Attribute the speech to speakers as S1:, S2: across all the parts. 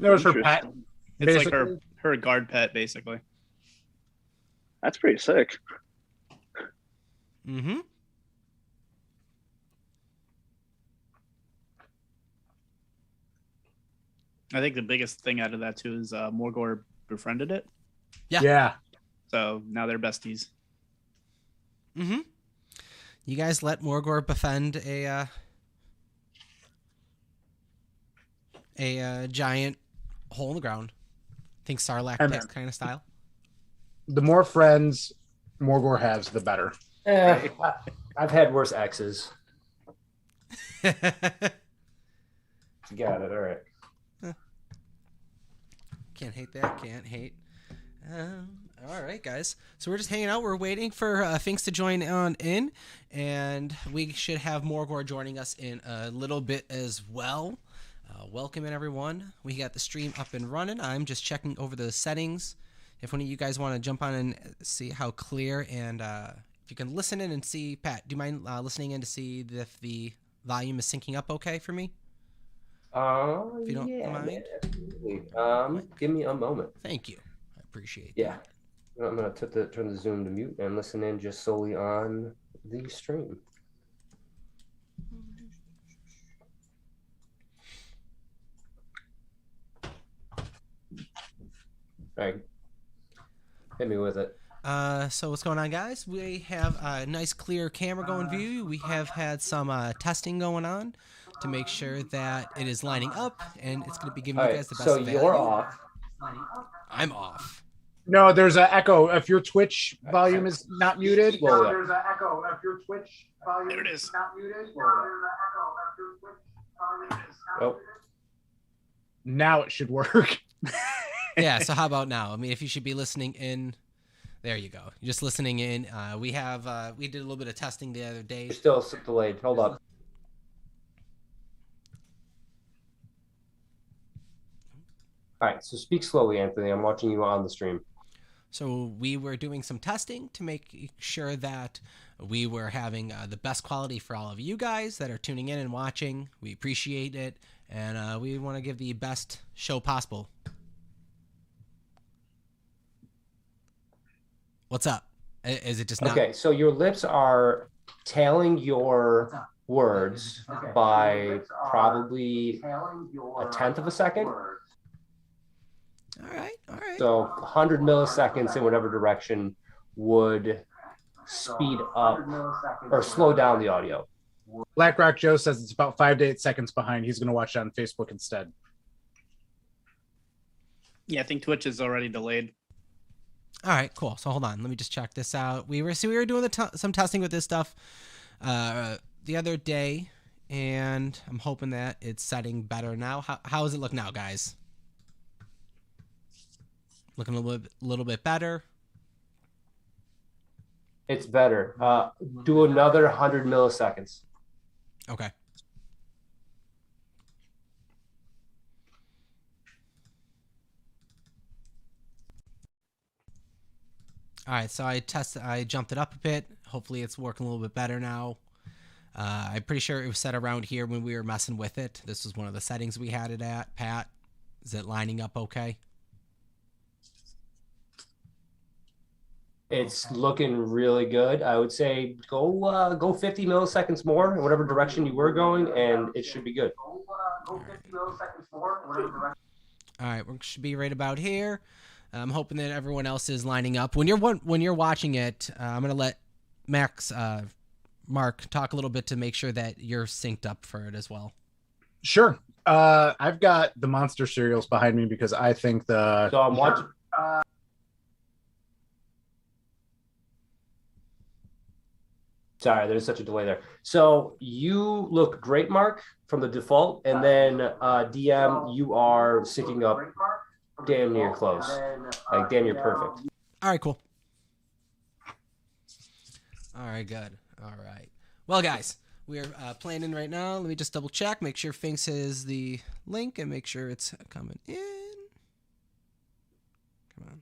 S1: That was her pet.
S2: It's like
S1: Basically.
S2: her guard pet, basically.
S3: That's pretty sick.
S4: Mm-hmm.
S2: I think the biggest thing out of that too is Morgor befriended it,
S1: Yeah.
S2: so now they're besties.
S4: Mm-hmm. You guys let Morgor befriend a giant hole in the ground. Think Sarlacc pit kind of style.
S1: The more friends Morgor has, the better.
S5: I've had worse exes. Got it. All right.
S4: Can't hate that. Can't hate. All right, guys. So we're just hanging out. We're waiting for Finks to join on in, and we should have Morgor joining us in a little bit as well. Welcome in, everyone. We got the stream up and running. I'm just checking over the settings. If one of you guys want to jump on and see how clear and if you can listen in and see, Pat, do you mind listening in to see if the volume is syncing up okay for me? If you don't mind.
S5: Absolutely. Give me a moment.
S4: Thank you. I appreciate
S5: Yeah. I'm going to turn the Zoom to mute and listen in just solely on the stream. All right. Hit me with it.
S4: So what's going on, guys? We have a nice clear camera going view. We have had some testing going on to make sure that it is lining up, and it's going to be giving you guys the best value.
S5: So you're off.
S4: I'm off.
S1: No, there's an echo. If your Twitch volume is not muted.
S5: Well,
S1: There's an echo. If your Twitch volume
S2: There it is.
S1: not muted.
S5: Oh.
S1: Now it should work.
S4: Yeah, so how about now? I mean, if you should be listening in, there you go. You're just listening in. We did a little bit of testing the other day.
S5: You're still delayed. Hold up. All right, so speak slowly, Anthony. I'm watching you on the stream.
S4: So we were doing some testing to make sure that we were having the best quality for all of you guys that are tuning in and watching. We appreciate it, and we want to give the best show possible. What's up? Is it just not?
S5: Okay, so your lips are tailing your words by probably a tenth of a second.
S4: All right.
S5: So 100 milliseconds in whatever direction would speed up or slow down the audio.
S1: BlackRock Joe says it's about 5 to 8 seconds behind. He's going to watch it on Facebook instead.
S2: Yeah, I think Twitch is already delayed.
S4: All right, cool. So hold on, let me just check this out. We were doing some testing with this stuff the other day, and I'm hoping that it's setting better now. How does it look now, guys? Looking a little bit better.
S5: It's better. Do another 100 milliseconds.
S4: Okay. All right, so I jumped it up a bit. Hopefully it's working a little bit better now. I'm pretty sure it was set around here when we were messing with it. This was one of the settings we had it at. Pat, is it lining up okay?
S5: It's looking really good. I would say go 50 milliseconds more in whatever direction you were going, and it should be good.
S1: Go 50 milliseconds more.
S4: All right, we should be right about here. I'm hoping that everyone else is lining up. When you're watching it, I'm gonna let Mark talk a little bit to make sure that you're synced up for it as well.
S1: Sure. I've got the monster cereals behind me because I think the.
S5: So I'm watching. Sorry, there's such a delay there. So you look great, Mark, from the default, and then DM, you are syncing up damn near close, like damn near perfect.
S4: All right, cool. All right, good. All right. Well, guys, we're playing in right now. Let me just double check, make sure Finks has the link, and make sure it's coming in. Come on.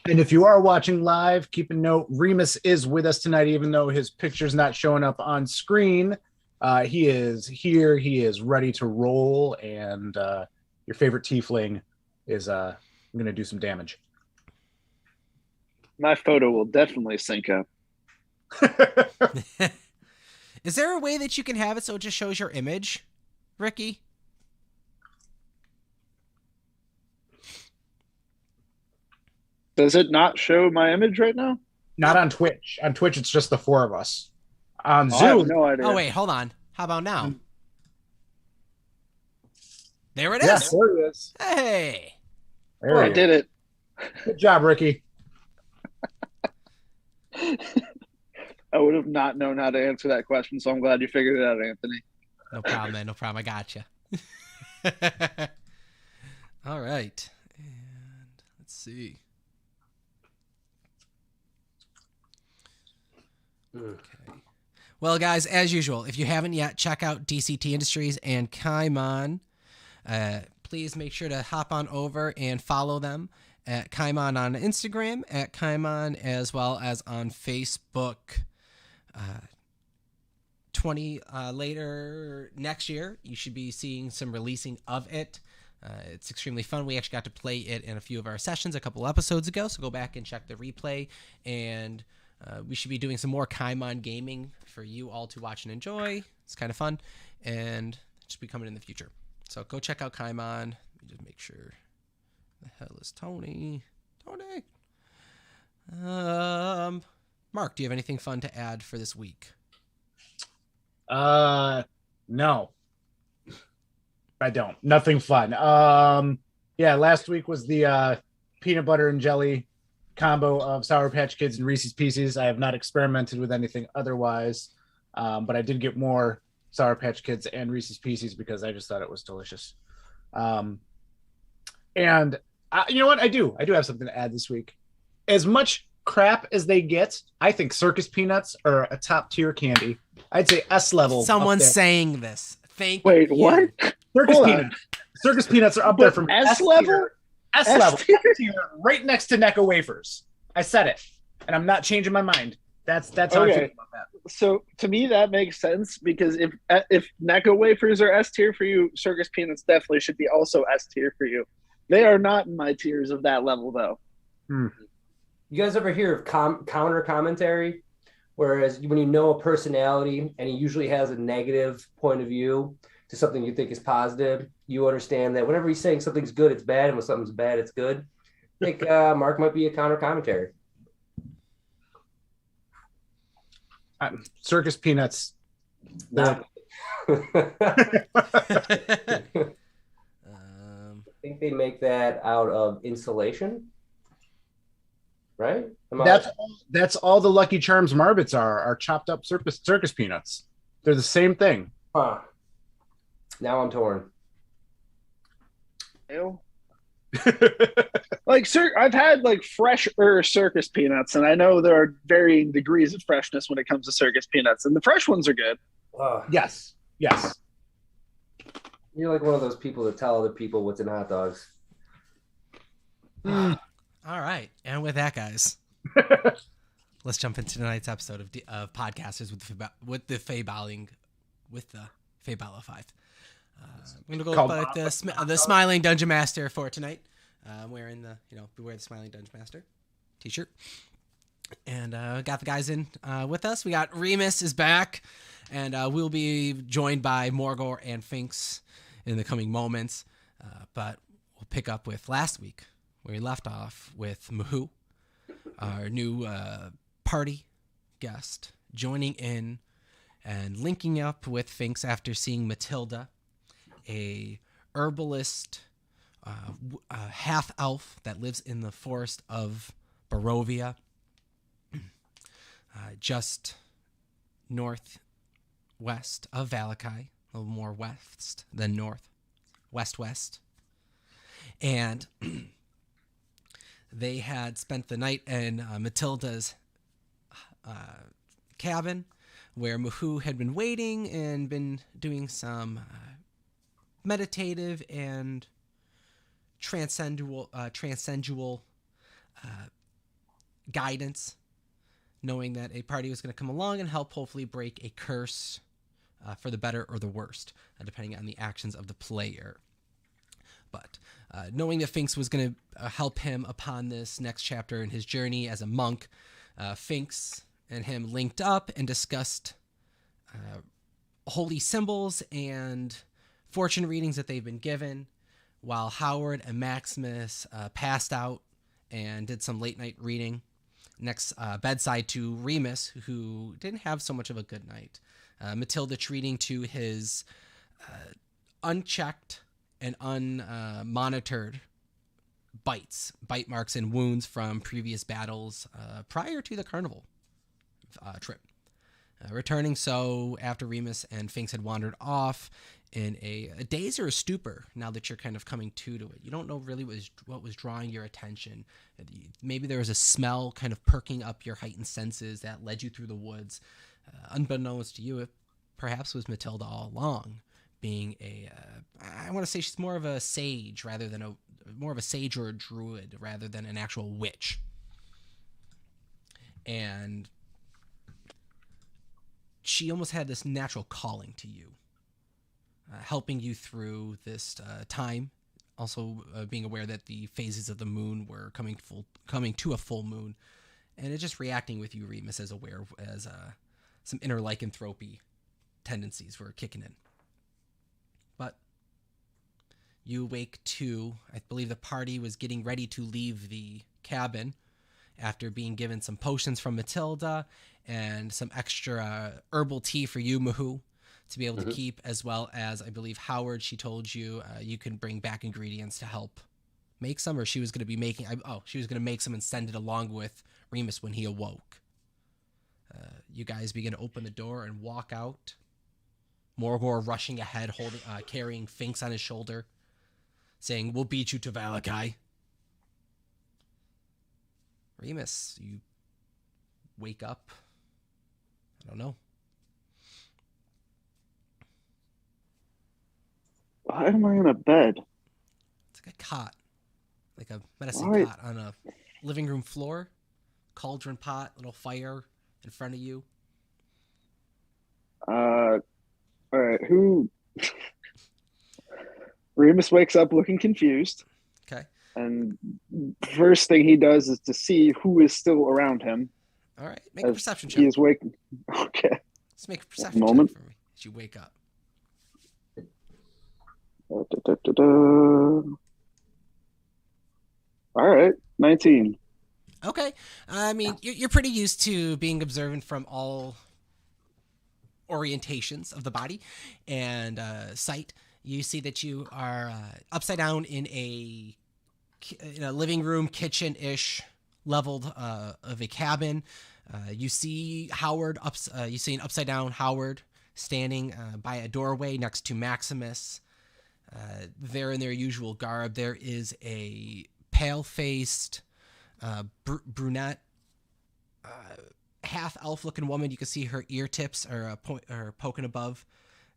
S1: And if you are watching live, keep a note, Remus is with us tonight, even though his picture's not showing up on screen. He is here. He is ready to roll, and your favorite tiefling is going to do some damage.
S3: My photo will definitely sync up.
S4: Is there a way that you can have it so it just shows your image, Ricky?
S3: Does it not show my image right now?
S1: Not on Twitch. On Twitch, it's just the four of us. On
S3: Oh, I have
S1: Zoom,
S3: no idea.
S4: Oh, wait, hold on. How about now? There it is.
S1: yeah, there he is.
S4: Hey.
S1: There
S3: I
S1: he
S3: did
S1: is.
S3: it.
S1: Good job, Ricky.
S3: I would have not known how to answer that question, so I'm glad you figured it out, Anthony.
S4: No problem, man. No problem. I got you. All right. And let's see. Okay. Well, guys, as usual, if you haven't yet, check out DCT Industries and Kaimon. Please make sure to hop on over and follow them at Kaimon on Instagram, at Kaimon, as well as on Facebook. 20 later next year, you should be seeing some releasing of it. It's extremely fun. We actually got to play it in a few of our sessions a couple episodes ago, so go back and check the replay. And we should be doing some more Kaimon gaming for you all to watch and enjoy. It's kind of fun, and it should be coming in the future. So go check out Kaimon. Let me just make sure. The hell is Tony? Tony. Mark, do you have anything fun to add for this week?
S1: No, I don't. Nothing fun. Yeah, last week was the peanut butter and jelly combo of Sour Patch Kids and Reese's Pieces. I have not experimented with anything otherwise, but I did get more Sour Patch Kids and Reese's Pieces because I just thought it was delicious. And you know what? I do have something to add this week. As much crap as they get, I think circus peanuts are a top tier candy. I'd say S level.
S4: Someone's saying this.
S3: Wait,
S4: you.
S3: what?
S1: Circus
S3: Hold
S1: peanuts. Circus peanuts are up there from
S3: S level?
S1: S level. S tier, right next to Necco wafers. I said it, and I'm not changing my mind. That's how I feel about that.
S3: So to me, that makes sense because if Necco wafers are S tier for you, circus peanuts definitely should be also S tier for you. They are not in my tiers of that level, though.
S5: You guys ever hear of counter commentary? Whereas when you know a personality and he usually has a negative point of view to something you think is positive, you understand that whenever he's saying something's good, it's bad, and when something's bad, it's good. I think Mark might be a counter commentary.
S1: Circus peanuts.
S5: I think they make that out of insulation, right?
S1: That's all the Lucky Charms Marbits are chopped up circus peanuts. They're the same thing.
S5: Huh. Now I'm torn.
S3: Ew. I've had like fresher circus peanuts, and I know there are varying degrees of freshness when it comes to circus peanuts, and the fresh ones are good.
S1: Yes.
S5: You're like one of those people that tell other people what's in hot dogs.
S4: All right, and with that, guys, let's jump into tonight's episode of Podcasters with the Faybala 5. I'm gonna go with the Smiling Dungeon Master for tonight. I'm wearing Beware the Smiling Dungeon Master t-shirt, and got the guys in with us. We got Remus is back, and we'll be joined by Morgor and Finks in the coming moments. But we'll pick up with last week where we left off with Mahu, our new party guest, joining in and linking up with Finks after seeing Matilda, a herbalist, half elf that lives in the forest of Barovia, just northwest of Valakai, a little more west than north, west. And they had spent the night in Matilda's cabin, where Mahu had been waiting and been doing some meditative and transcendental guidance, knowing that a party was going to come along and help hopefully break a curse for the better or the worst, depending on the actions of the player. But knowing that Finks was going to help him upon this next chapter in his journey as a monk, Finks and him linked up and discussed holy symbols and fortune readings that they've been given, while Howard and Maximus passed out and did some late night reading next bedside to Remus, who didn't have so much of a good night. Matilda treating to his unchecked and unmonitored bite marks and wounds from previous battles prior to the carnival trip. Returning so after Remus and Finks had wandered off in a daze or a stupor. Now that you're kind of coming to it, you don't know really what was drawing your attention. Maybe there was a smell kind of perking up your heightened senses that led you through the woods. Unbeknownst to you, it perhaps was Matilda all along, being I want to say she's more of a sage rather than more of a sage or a druid rather than an actual witch. And she almost had this natural calling to you, helping you through this time. Also being aware that the phases of the moon were coming to a full moon, and it's just reacting with you, Remus, as aware as some inner lycanthropy tendencies were kicking in. But you awake to, I believe the party was getting ready to leave the cabin after being given some potions from Matilda and some extra herbal tea for you, Mahoo, to be able to keep, as well as, I believe, Howard, she told you you can bring back ingredients to help make some, or she was going to be making, she was going to make some and send it along with Remus when he awoke. You guys begin to open the door and walk out. Morgor rushing ahead, carrying Finks on his shoulder, saying, "We'll beat you to Valakai." Remus, you wake up. I don't know.
S3: Why am I in a bed?
S4: It's like a cot, like a medicine cot on a living room floor. Cauldron pot, little fire in front of you.
S3: All right. Who? Remus wakes up looking confused.
S4: Okay.
S3: And first thing he does is to see who is still around him.
S4: All right. Make a perception check.
S3: He is waking. Okay.
S4: Let's make a perception check for me as you wake up.
S3: All right. 19.
S4: Okay. I mean, you're pretty used to being observant from all orientations of the body and sight. You see that you are upside down in a living room, kitchen-ish leveled of a cabin. You see Howard. You see an upside down Howard standing by a doorway next to Maximus. They're in their usual garb. There is a pale-faced brunette, half-elf-looking woman. You can see her ear tips are poking above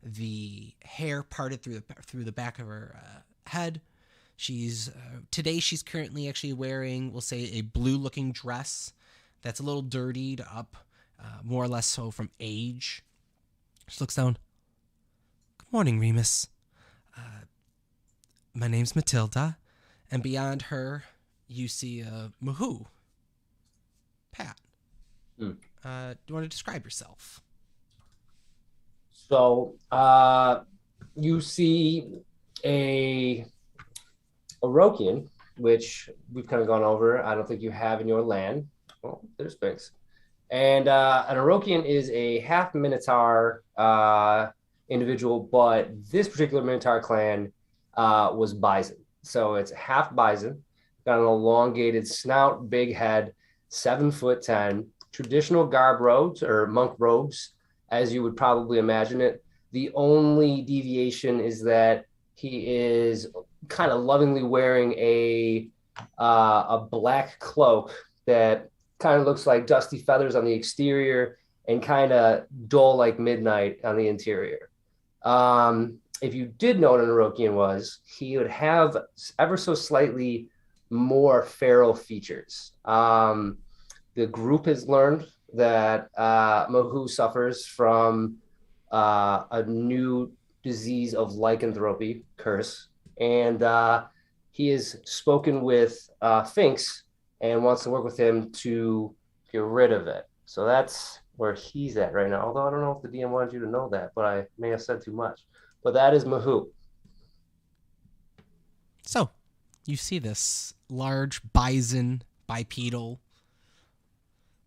S4: the hair parted through the back of her head. She's currently actually wearing, we'll say, a blue-looking dress that's a little dirtied up, more or less so from age. She looks down. "Good morning, Remus. My name's Matilda." And beyond her, you see Mahoo. Pat. Do you want to describe yourself?
S5: So you see a Orokian, which we've kind of gone over. I don't think you have in your land. Well, there's Sphinx. And an Orokian is a half Minotaur individual, but this particular Minotaur clan was bison. So it's half bison, got an elongated snout, big head, 7'10", traditional garb robes or monk robes, as you would probably imagine it. The only deviation is that he is kind of lovingly wearing a black cloak that kind of looks like dusty feathers on the exterior and kind of dull like midnight on the interior. If you did know what an Orokian was, he would have ever so slightly more feral features. The group has learned that Mahoo suffers from a new disease of lycanthropy curse, and he has spoken with Finks and wants to work with him to get rid of it. So that's where he's at right now. Although I don't know if the DM wanted you to know that, but I may have said too much. But that is Mahoo.
S4: So, you see this large bison bipedal.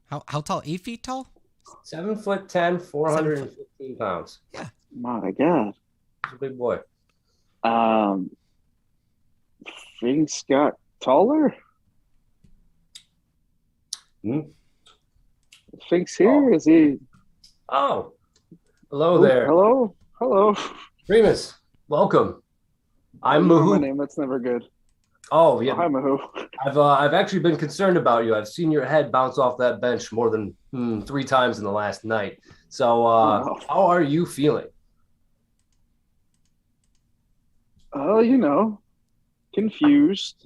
S4: How tall? 8 feet tall?
S5: 7'10", 415 pounds.
S3: My God.
S5: He's a big boy.
S3: Things got taller. Fink's here. Is he?
S5: Oh, hello there.
S3: Hello.
S5: Remus, welcome. I'm
S3: My
S5: Mahoo.
S3: name. That's never good.
S5: Oh, yeah.
S3: Hi, Mahoo.
S5: I've actually been concerned about you. I've seen your head bounce off that bench more than 3 times in the last night. So,
S3: Wow.
S5: how are you feeling?
S3: Oh, confused.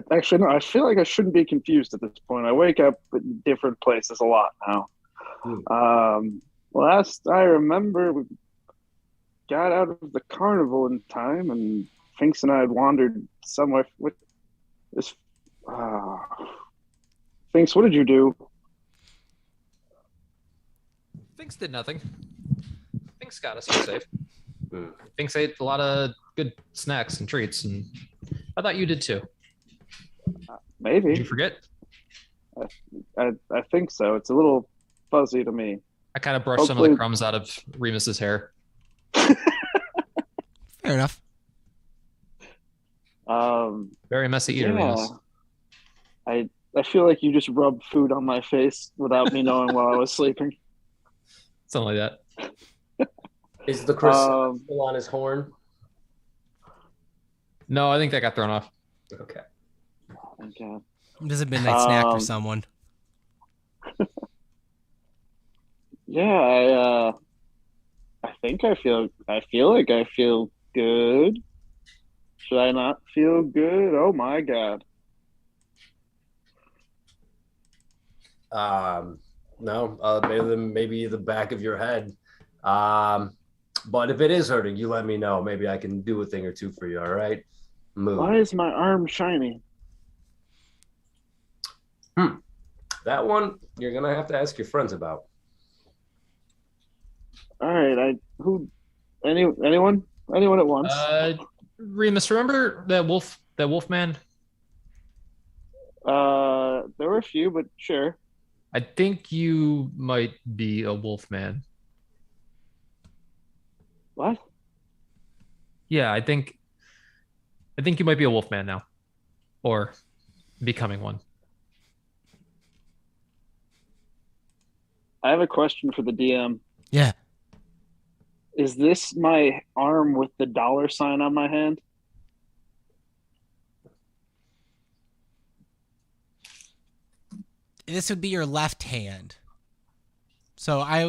S3: Actually, no, I feel like I shouldn't be confused at this point. I wake up in different places a lot now. Last I remember, we got out of the carnival in time, and Finks and I had wandered somewhere with this. Finks, what did you do?
S6: Finks did nothing. Finks got us all safe. Finks ate a lot of good snacks and treats, and I thought you did too.
S3: Maybe.
S6: Did you forget?
S3: I think so. It's a little fuzzy to me.
S6: I kind of brushed some of
S3: Hopefully-
S6: the crumbs out of Remus's hair.
S4: Fair enough.
S6: Very messy eater, Remus.
S3: I feel like you just rubbed food on my face without me knowing while I was sleeping.
S6: Something like that.
S5: Is the croissant still on his horn?
S6: No, I think that got thrown off.
S5: Okay.
S3: Okay.
S4: This is a midnight snack for someone.
S3: Yeah, I think I feel like I feel good. Should I not feel good? Oh my God.
S5: No, maybe the back of your head. But if it is hurting, you let me know. Maybe I can do a thing or two for you. All right. Move.
S3: Why is my arm shiny?
S5: That one you're gonna have to ask your friends about.
S3: All right, anyone at once?
S6: Remus, remember that wolf man?
S3: There were a few, but sure.
S6: I think you might be a wolf man.
S3: What?
S6: Yeah, I think you might be a wolf man now, or becoming one.
S3: I have a question for the DM.
S4: Yeah.
S3: Is this my arm with the $sign on my hand?
S4: This would be your left hand. So I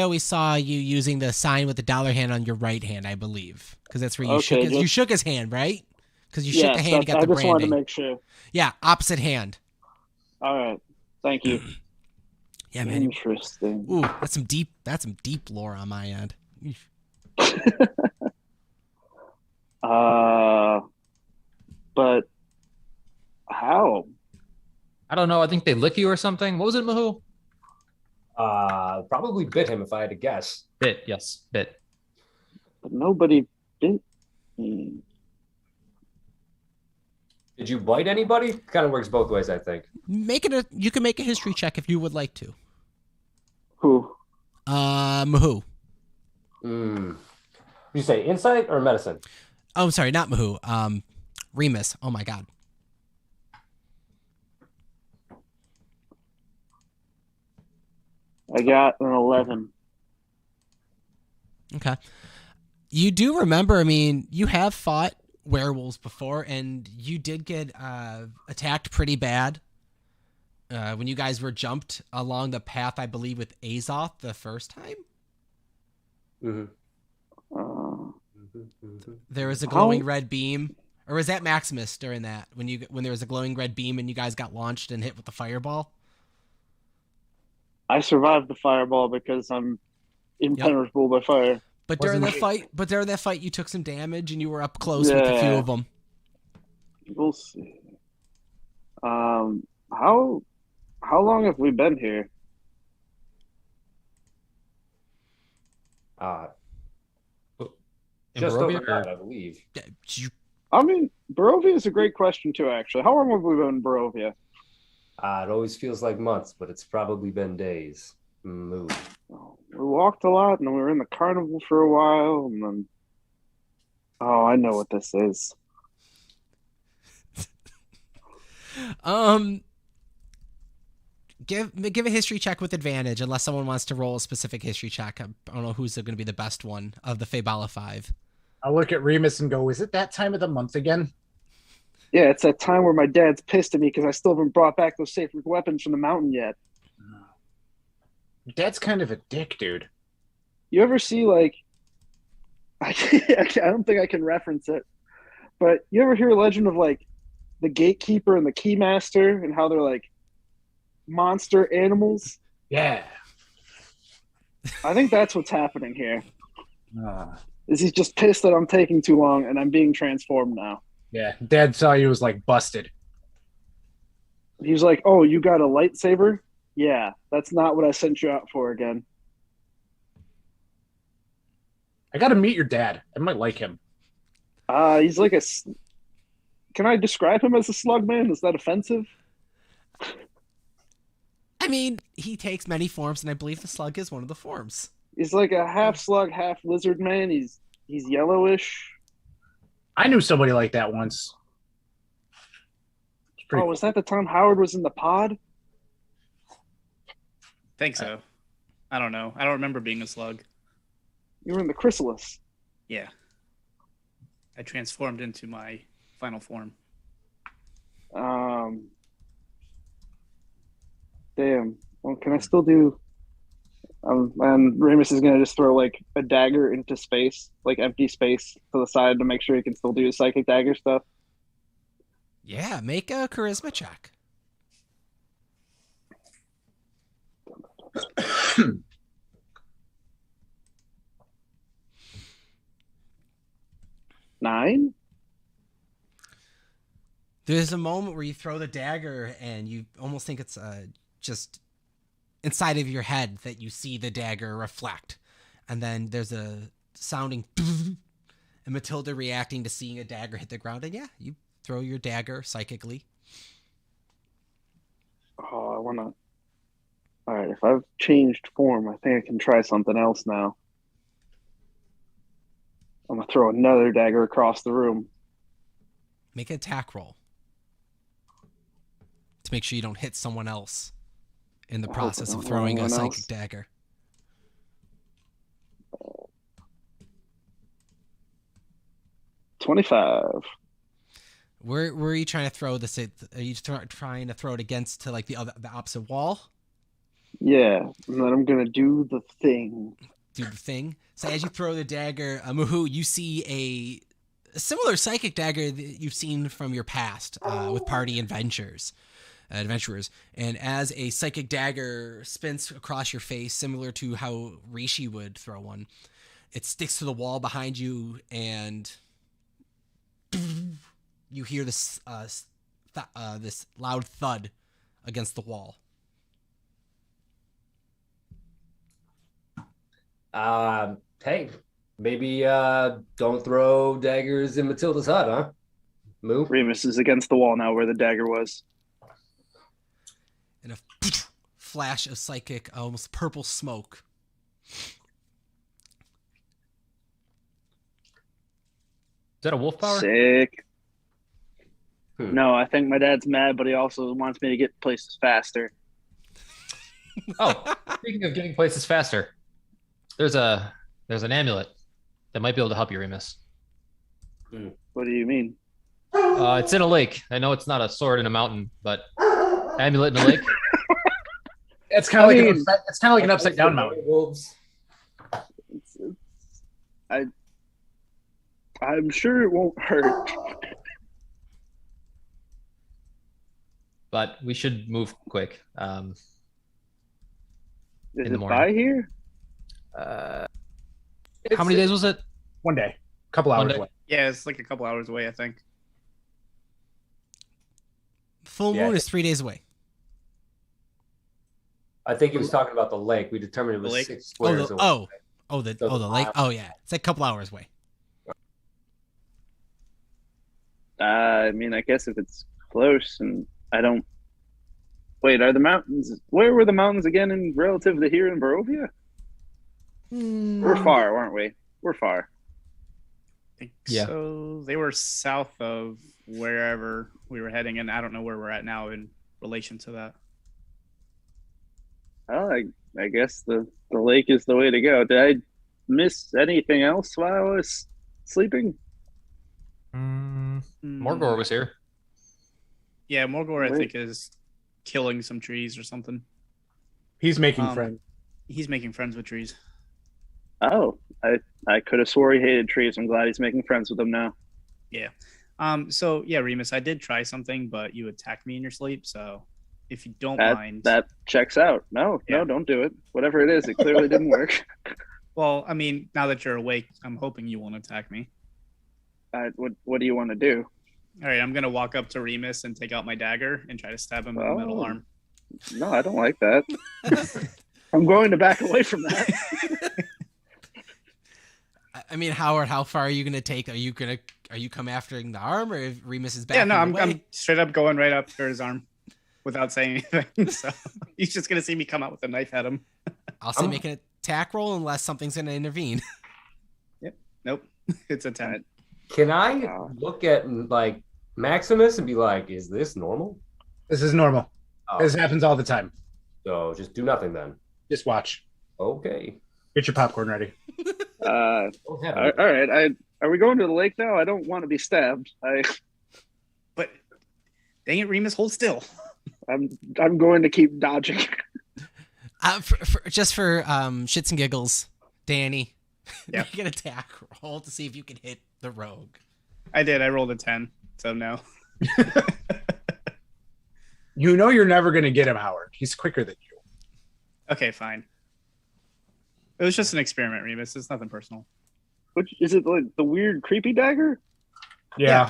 S4: always saw you using the sign with the $hand on your right hand, I believe, because that's where you shook his hand, right? Because you shook the hand, you got the branding.
S3: I just wanted to make sure.
S4: Yeah, opposite hand.
S3: All right, thank you.
S4: Yeah, man.
S3: Interesting.
S4: Ooh, that's some deep lore on my end.
S3: But how?
S6: I don't know. I think they lick you or something. What was it, Mahoo?
S5: Probably bit him if I had to guess.
S6: Bit, yes, bit.
S3: But nobody bit me.
S5: Did you bite anybody? Kind of works both ways, I think.
S4: You can make a history check if you would like to.
S3: Who?
S4: Mahoo.
S5: You say insight or medicine?
S4: Oh, I'm sorry, not Mahoo. Remus. Oh my God.
S3: I got an 11.
S4: Okay. You do remember, I mean, you have fought werewolves before, and you did get attacked pretty bad when you guys were jumped along the path, I believe, with Azoth the first time. There was a glowing red beam. Or was that Maximus during that, when there was a glowing red beam and you guys got launched and hit with the fireball?
S3: I survived the fireball because I'm impenetrable by fire.
S4: But during that fight, you took some damage and you were up close with a few
S3: Yeah.
S4: of them.
S3: We'll see. How long have we been here?
S6: In
S5: Just
S6: Barovia,
S5: over that, I believe.
S3: I mean, Barovia is a great question too. Actually, how long have we been in Barovia?
S5: It always feels like months, but it's probably been days. Move.
S3: We walked a lot, and then we were in the carnival for a while, and then. Oh, I know what this is.
S4: Give a history check with advantage, unless someone wants to roll a specific history check. I don't know who's going to be the best one of the Faybala 5.
S1: I'll look at Remus and go, is it that time of the month again?
S3: Yeah, it's that time where my dad's pissed at me because I still haven't brought back those sacred weapons from the mountain yet.
S1: Dad's kind of a dick, dude.
S3: You ever see, like, I don't think I can reference it, but you ever hear a legend of, like, the gatekeeper and the keymaster and how they're, like, monster animals?
S1: Yeah.
S3: I think that's what's happening here.
S1: Uh,
S3: Is he's just pissed that I'm taking too long and I'm being transformed now.
S1: yeah. Dad saw you was like busted.
S3: He was like, "Oh, you got a lightsaber? Yeah, that's not what I sent you out for again."
S1: I got to meet your dad. I might like him.
S3: He's like a. Can I describe him as a slug man? Is that offensive?
S4: I mean, he takes many forms, and I believe the slug is one of the forms.
S3: He's like a half slug, half lizard man. He's yellowish.
S1: I knew somebody like that once. It's pretty
S3: Oh, was that the time Howard was in the pod?
S2: Think so. I don't know. I don't remember being a slug.
S3: You were in the chrysalis.
S2: Yeah. I transformed into my final form.
S3: Damn. Well, can I still do? And Remus is gonna just throw like a dagger into space, like empty space to the side to make sure he can still do his psychic dagger stuff.
S4: Yeah, make a charisma check.
S3: Nine?
S4: There's a moment where you throw the dagger and you almost think it's just inside of your head that you see the dagger reflect. And then there's a sounding and Matilda reacting to seeing a dagger hit the ground. And yeah, you throw your dagger psychically.
S3: Oh, I wanna. All right, if I've changed form, I think I can try something else now. I'm gonna throw another dagger across the room.
S4: Make an attack roll to make sure you don't hit someone else in the
S3: I hope I
S4: process
S3: don't
S4: of
S3: hit
S4: throwing a
S3: anyone
S4: psychic
S3: else.
S4: dagger.
S3: 25.
S4: Where are you trying to throw this? Are you trying to throw it against to like the opposite wall?
S3: Yeah, and then I'm gonna do the thing.
S4: Do the thing. So as you throw the dagger, Muhu, you see a similar psychic dagger that you've seen from your past with party adventurers. And as a psychic dagger spins across your face, similar to how Rishi would throw one, it sticks to the wall behind you, and you hear this this loud thud against the wall.
S5: Hey, maybe don't throw daggers in Matilda's hut, huh? Moo?
S3: Remus is against the wall now where the dagger was.
S4: And a flash of psychic, almost purple smoke.
S6: Is that a wolf power?
S3: Sick.
S5: Hmm.
S3: No, I think my dad's mad, but he also wants me to get places faster.
S6: Oh, speaking of getting places faster, there's an amulet that might be able to help you, Remus.
S3: What do you mean?
S6: It's in a lake. I know it's not a sword in a mountain, but amulet in a lake.
S1: It's kind of
S3: I
S1: like
S3: mean,
S1: it's kind of like an upside down mountain.
S5: Wolves.
S3: I'm sure it won't hurt.
S6: But we should move quick.
S3: Is
S6: In the
S3: it
S6: morning.
S3: by here?
S6: How many days was it?
S1: 1 day, couple
S6: One
S1: hours
S6: day.
S1: away.
S2: Yeah, it's like a couple hours away, I think.
S4: Full
S5: Yeah.
S4: moon is 3 days away.
S5: I think he was talking about the lake. We determined it was
S2: The lake?
S5: 6 squares away.
S4: The lake. Oh yeah, it's like a couple hours away.
S3: I mean, I guess if it's close and I don't. Wait, are the mountains? Where were the mountains again in relative to here in Barovia? We're far, aren't we? We're far.
S2: I think
S6: Yeah.
S2: so. They were south of wherever we were heading, and I don't know where we're at now in relation to that.
S3: Oh, I guess the lake is the way to go. Did I miss anything else while I was sleeping?
S6: Morgor was here.
S2: Yeah, Morgor, I
S3: Wait.
S2: think, is killing some trees or something.
S1: He's making
S2: Um,
S1: friends.
S2: He's making friends with trees.
S3: Oh, I could have swore he hated trees. I'm glad he's making friends with them now.
S2: So yeah, Remus, I did try something, but you attacked me in your sleep. So if you don't
S3: That
S2: mind,
S3: that checks out. No,
S2: Yeah.
S3: don't do it. Whatever it is, it clearly didn't work.
S2: well, I mean, now that you're awake, I'm hoping you won't attack me.
S3: What do you want to do?
S2: All right, I'm gonna walk up to Remus and take out my dagger and try to stab him in the middle
S3: Oh.
S2: arm.
S3: No, I don't like that. I'm going to back away from that.
S4: I mean, Howard, how far are you gonna take? Are you come after the arm, or if Remus is back?
S2: Yeah, no, I'm straight up going right up for his arm without saying anything. So he's just gonna see me come out with a knife at him.
S4: I'll say make an attack roll unless something's gonna intervene.
S2: Nope, it's a 10.
S5: Can I look at like Maximus and be like, "Is this normal?"
S1: This is normal.
S5: Oh,
S1: This happens all the time.
S5: so just do nothing then.
S1: Just watch.
S5: Okay.
S1: Get your popcorn ready.
S3: All
S5: Don't have
S3: right. Are we going to the lake now? I don't want to be stabbed.
S2: But dang it, Remus, hold still.
S3: I'm going to keep dodging.
S4: Just for shits and giggles, Danny,
S2: Yeah.
S4: make an attack roll to see if you can hit the rogue.
S2: I did. I rolled a 10, so no.
S1: You know you're never going to get him, Howard. He's quicker than you.
S2: Okay, fine. It was just an experiment, Remus. It's nothing personal.
S3: Which is it? Like the weird creepy dagger?
S1: Yeah.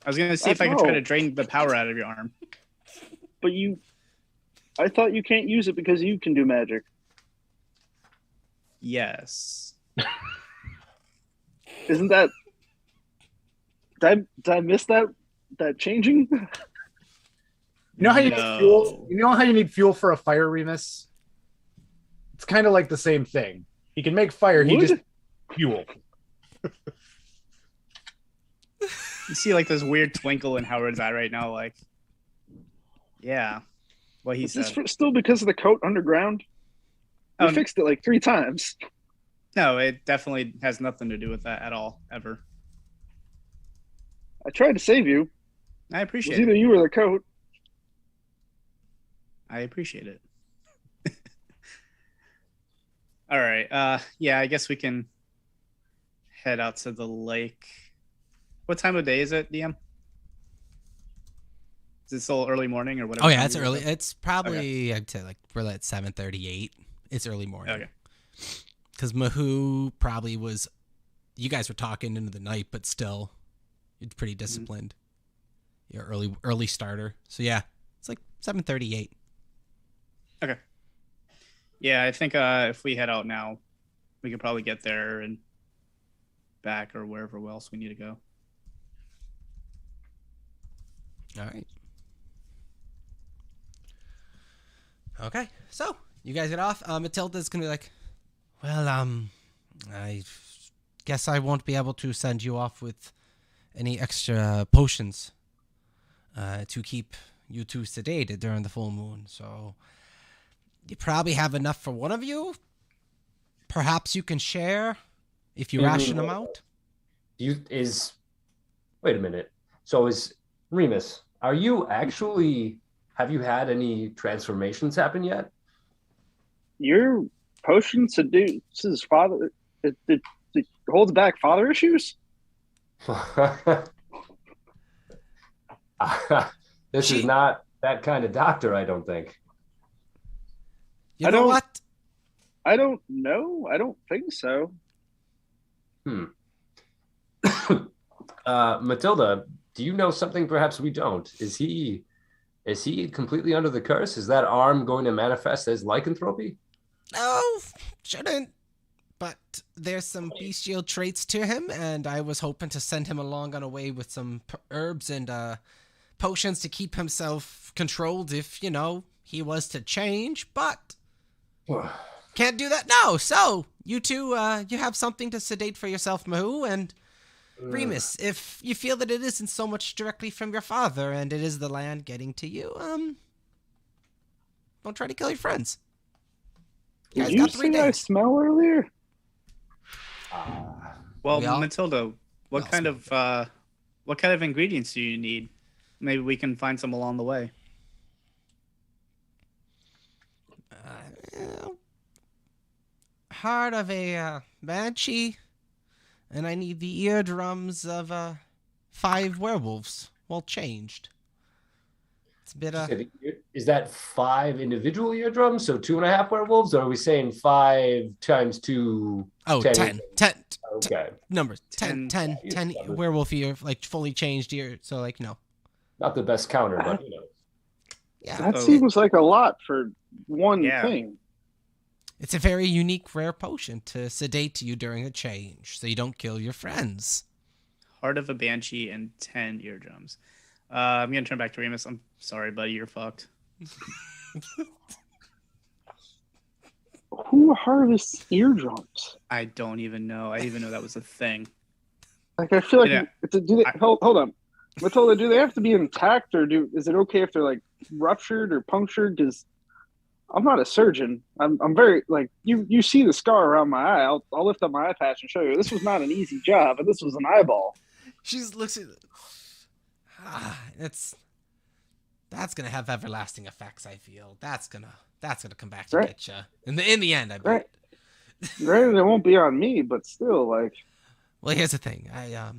S2: I was gonna see if I could
S3: No.
S2: try to drain the power out of your arm.
S3: But I thought you can't use it because you can do magic.
S2: Yes.
S3: Isn't that? Did I miss that changing?
S1: You know how you
S2: No.
S1: need fuel? You know how you need fuel for a fire, Remus? It's kind of like the same thing. He can make fire. He
S3: Wood?
S1: just fuel.
S2: You see like this weird twinkle in Howard's eye right now, like, yeah, what he
S3: Is this
S2: said.
S3: still because of the coat underground? We
S2: Oh,
S3: fixed it like 3 times.
S2: No, it definitely has nothing to do with that at all, ever.
S3: I tried to save you.
S2: I
S3: It was
S2: appreciate
S3: either
S2: it.
S3: you or the coat.
S2: I appreciate it. All right. Yeah, I guess we can head out to the lake. What time of day is it, DM? Is it still early morning or whatever?
S4: Oh yeah,
S2: time
S4: it's
S2: you
S4: early.
S2: wake up?
S4: It's probably I'd say like we're at 7:38. It's early morning.
S2: Okay.
S4: Because Mahoo probably was. You guys were talking into the night, but still, it's pretty disciplined. You're early starter. So yeah, it's like 7:38.
S2: Okay. Yeah, I think if we head out now, we could probably get there and back or wherever else we need to go.
S4: All right. Okay, so you guys get off. Matilda's gonna be like, well, I guess I won't be able to send you off with any extra potions to keep you two sedated during the full moon. So you probably have enough for one of you. Perhaps you can share if you ration them out.
S5: Wait a minute. So is Remus, have you had any transformations happen yet?
S3: Your potion seduces father. It holds back father issues.
S5: This is not that kind of doctor, I don't think.
S4: You
S3: I
S4: know
S3: don't-
S4: what?
S3: I don't know. I don't think so.
S5: Matilda, do you know something perhaps we don't? Is he completely under the curse? Is that arm going to manifest as lycanthropy?
S4: No, shouldn't. But there's some bestial traits to him, and I was hoping to send him along on a way with some herbs and potions to keep himself controlled if, he was to change, but can't do that now. So, you two, you have something to sedate for yourself, Mahu, and Remus, if you feel that it isn't so much directly from your father and it is the land getting to you, don't try to kill your friends. You
S3: Did you say I smell earlier?
S2: Well, Matilda, what kind of ingredients do you need? Maybe we can find some along the way.
S4: Heart of a banshee, and I need the eardrums of 5 werewolves, well changed. It's a bit
S5: Is that 5 individual eardrums, so 2.5 werewolves, or are we saying 5 times 2?
S4: Oh, 10.
S5: Okay.
S4: Numbers. 10 werewolf ear, like fully changed ear, so no.
S5: Not the best counter, but
S4: Yeah.
S3: That seems like a lot for one thing.
S4: It's a very unique, rare potion to sedate you during a change, so you don't kill your friends.
S2: Heart of a banshee and 10 eardrums. I'm going to turn back to Remus. I'm sorry, buddy. You're fucked.
S3: Who harvests eardrums?
S2: I don't even know. I didn't even know that was a thing.
S3: Like, I feel like hold on. Matilda, do they have to be intact, or is it okay if they're ruptured or punctured? Because I'm not a surgeon. I'm very you see the scar around my eye. I'll lift up my eye patch and show you. This was not an easy job, and this was an eyeball.
S4: She looks at that's gonna have everlasting effects. I feel that's gonna come back to get you in the end. I bet.
S3: Granted, it won't be on me, but still,
S4: Well, here's the thing. I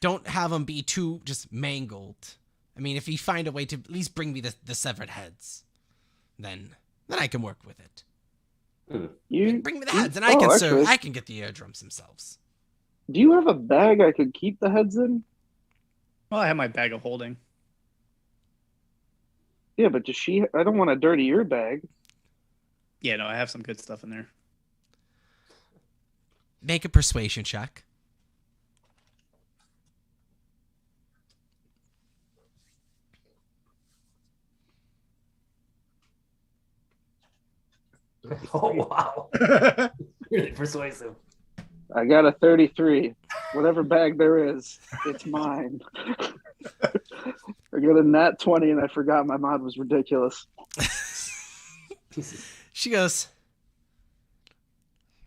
S4: don't have them be too just mangled. I mean, if you find a way to at least bring me the severed heads, then I can work with it. Bring me the heads, and I can serve. I can get the eardrums themselves.
S3: Do you have a bag I could keep the heads in?
S2: Well, I have my bag of holding.
S3: Yeah, but I don't want to dirty your bag.
S2: Yeah, no, I have some good stuff in there.
S4: Make a persuasion check.
S5: Oh, wow. Really persuasive.
S3: I got a 33. Whatever bag there is, it's mine. I got a nat 20 and I forgot my mod was ridiculous.
S4: She goes,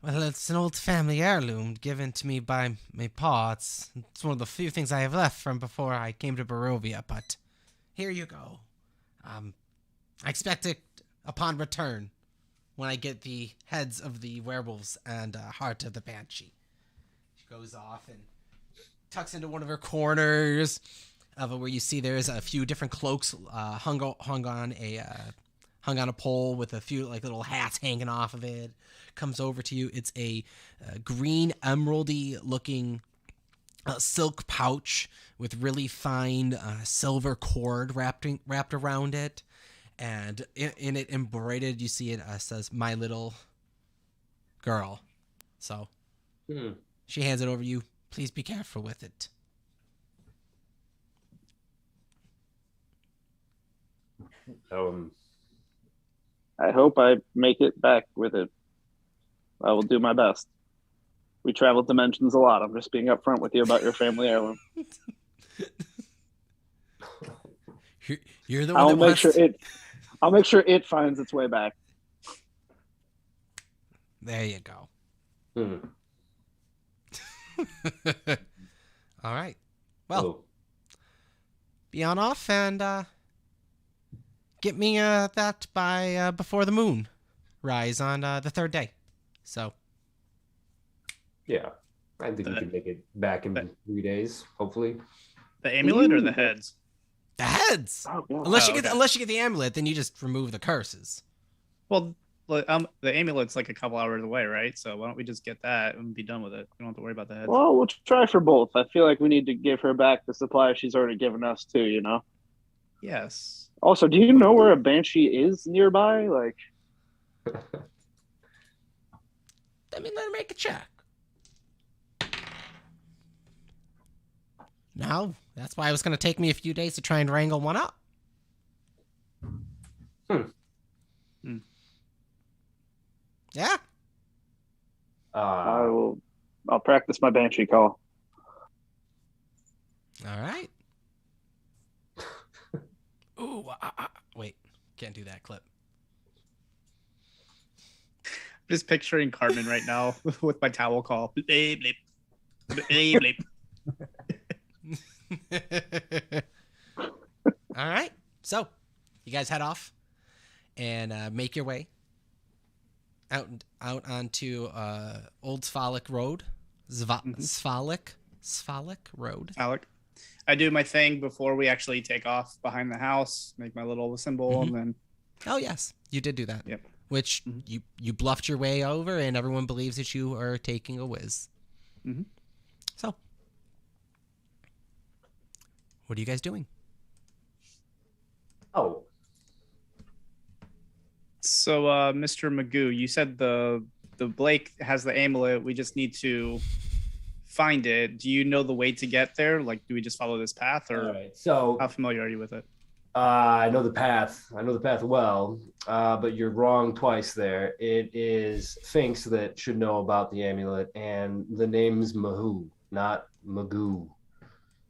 S4: well, it's an old family heirloom given to me by my pa. It's one of the few things I have left from before I came to Barovia, but here you go. I expect it upon return when I get the heads of the werewolves and heart of the banshee. She goes off and tucks into one of her corners of it where you see there's a few different cloaks hung on a pole with a few little hats hanging off of it. Comes over to you. It's a green emeraldy looking silk pouch with really fine silver cord wrapped around it. And in it embroidered, you see it says, "My little girl." So she hands it over to you. Please be careful with it.
S3: I hope I make it back with it. I will do my best. We travel dimensions a lot. I'm just being upfront with you about your family heirloom.
S4: You're the one
S3: I'll make sure it finds its way back.
S4: There you go. All right. Well, be on off and get me that by before the moon rise on the 3rd day. So.
S5: Yeah, I think we can make it back in 3 days, hopefully.
S2: The amulet or the heads?
S4: The heads.
S3: Oh, yeah.
S4: Unless you get the amulet, then you just remove the curses.
S2: Well, the amulet's like a couple hours away, right? So why don't we just get that and be done with it? We don't have to worry about the heads.
S3: Well, we'll try for both. I feel like we need to give her back the supply she's already given us too.
S2: Yes.
S3: Also, do you know where a Banshee is nearby? Like,
S4: Let me make a check. No, that's why it was going to take me a few days to try and wrangle one up. Yeah.
S3: I'll practice my Banshee call.
S4: All right. Ooh, wait, can't do that clip.
S2: Just picturing Cartman right now with my towel call. Bleep, bleep. Bleep, bleep.
S4: All right. So, you guys head off and make your way out onto Old Svalek Road. Svalek Road.
S2: Alec, I do my thing before we actually take off behind the house, make my little symbol, and then...
S4: Oh, yes. You did do that.
S2: Yep.
S4: Which you bluffed your way over, and everyone believes that you are taking a whiz.
S2: Mm-hmm.
S4: So, what are you guys doing?
S5: Oh.
S2: So, Mr. Magoo, you said the Blake has the amulet. We just need to find it. Do you know the way to get there? Like, do we just follow this path, or
S5: All right. So
S2: how familiar are you with it?
S5: I know the path. I know the path well, but you're wrong twice there. It is Finks that should know about the amulet, and the name's Mahoo, not Magoo.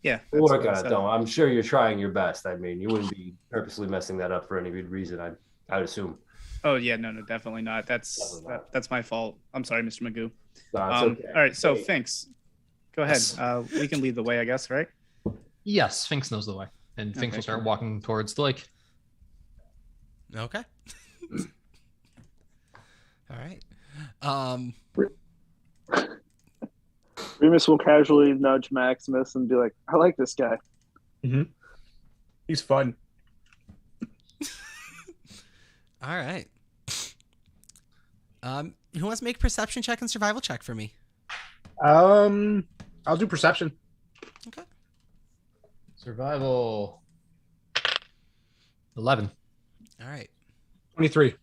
S2: Yeah.
S5: We'll work on it, though. I'm sure you're trying your best. I mean, you wouldn't be purposely messing that up for any good reason, I'd assume.
S2: Oh, yeah. No, definitely not. That's my fault. I'm sorry, Mr. Magoo.
S5: No, it's okay.
S2: All right. So,
S5: Hey.
S2: Finks, go ahead.
S6: Yes.
S2: We can lead the way, I guess, right?
S6: Yes, Sphinx knows the way. And Sphinx
S2: Okay,
S6: will start
S2: cool.
S6: walking towards the lake.
S4: Okay. All right.
S3: Remus will casually nudge Maximus and be like, I like this guy.
S1: He's fun.
S4: All right. Who wants to make a perception check and survival check for me?
S1: I'll do perception.
S4: Okay.
S6: Survival. 11.
S4: All right.
S1: 23.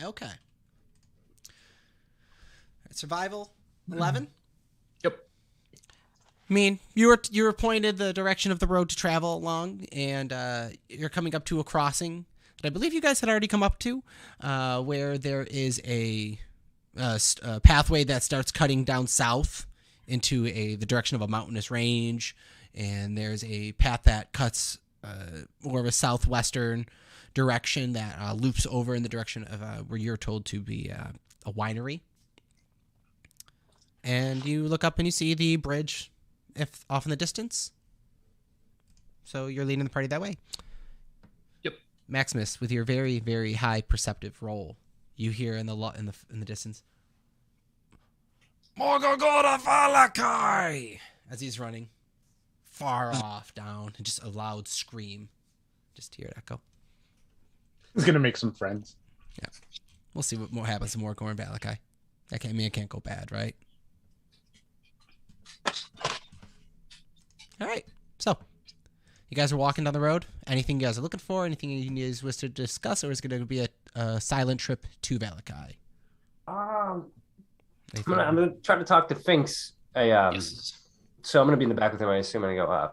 S4: Okay. Survival 11.
S6: Yep.
S4: I mean, you were pointed the direction of the road to travel along, and you're coming up to a crossing that I believe you guys had already come up to, where there is a pathway that starts cutting down south into the direction of a mountainous range, and there's a path that cuts more of a southwestern direction that loops over in the direction of where you're told to be a winery. And you look up and you see the bridge off in the distance. So you're leading the party that way.
S6: Yep.
S4: Maximus, with your very, very high perceptive roll, you hear in the distance, Morgogora Valakai! As he's running far off down, and just a loud scream. Just hear it echo.
S1: He's gonna make some friends.
S4: Yeah. We'll see what more happens to Morgogora and Valakai. It can't go bad, right? All right. So, you guys are walking down the road. Anything you guys are looking for? Anything you guys wish to discuss? Or is it going to be a silent trip to Valakai?
S5: I'm gonna try to talk to Finks.
S6: Yes.
S5: So I'm gonna be in the back with him. I assume I'm gonna go.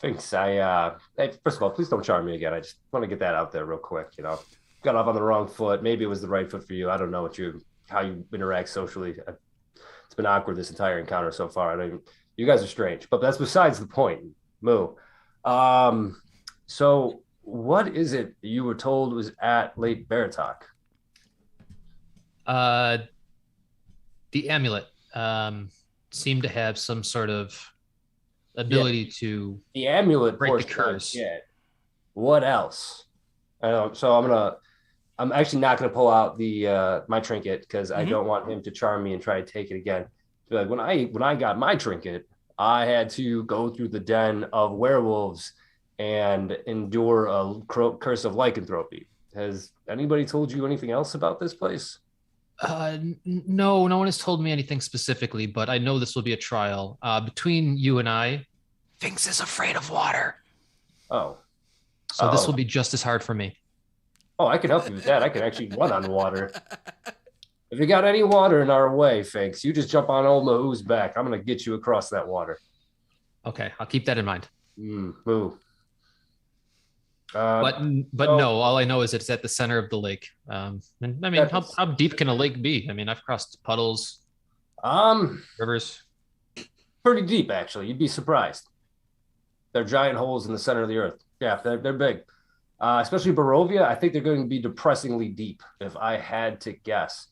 S5: Finks, hey, first of all, please don't charm me again. I just want to get that out there real quick. Got off on the wrong foot. Maybe it was the right foot for you. I don't know how you interact socially. It's been awkward this entire encounter so far. You guys are strange, but that's besides the point. Moo. So what is it you were told was at Lake Baratok?
S6: The amulet seemed to have some sort of ability to
S5: The amulet
S6: break the
S5: portion.
S6: curse.
S5: Yeah. What else? So I'm actually not gonna pull out the my trinket because I don't want him to charm me and try to take it again. So like when I got my trinket, I had to go through the den of werewolves and endure a curse of lycanthropy. Has anybody told you anything else about this place?
S6: No, no one has told me anything specifically, but I know this will be a trial. Between you and I, Finks is afraid of water.
S5: Oh.
S6: So this will be just as hard for me.
S5: Oh, I can help you with that. I can actually run on water. If you got any water in our way, Finks, you just jump on old Mahoo's back. I'm going to get you across that water.
S6: Okay, I'll keep that in mind.
S5: Moo.
S6: But no, all I know is it's at the center of the lake. And I mean, how deep can a lake be? I mean, I've crossed puddles, rivers.
S5: Pretty deep, actually. You'd be surprised. They're giant holes in the center of the earth. Yeah, they're big. Especially Barovia, I think they're going to be depressingly deep, if I had to guess.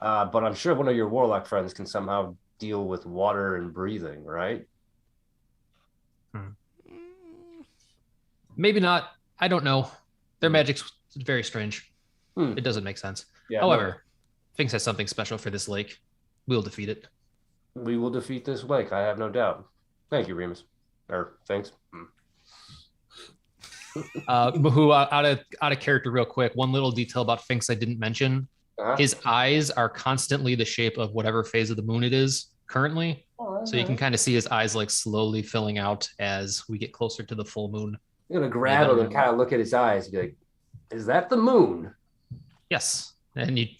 S5: But I'm sure one of your warlock friends can somehow deal with water and breathing, right?
S6: Maybe not. I don't know. Their magic's very strange. It doesn't make sense. Yeah, however, Finks has something special for this lake. We'll defeat it.
S5: We will defeat this lake, I have no doubt. Thank you, Remus. Or thanks.
S6: Mahoo, out of character real quick, one little detail about Finks I didn't mention. His eyes are constantly the shape of whatever phase of the moon it is currently. So you can kind of see his eyes like slowly filling out as we get closer to the full moon.
S5: You're going to grab him and kind of look at his eyes and be like, is that the moon?
S6: Yes. And he's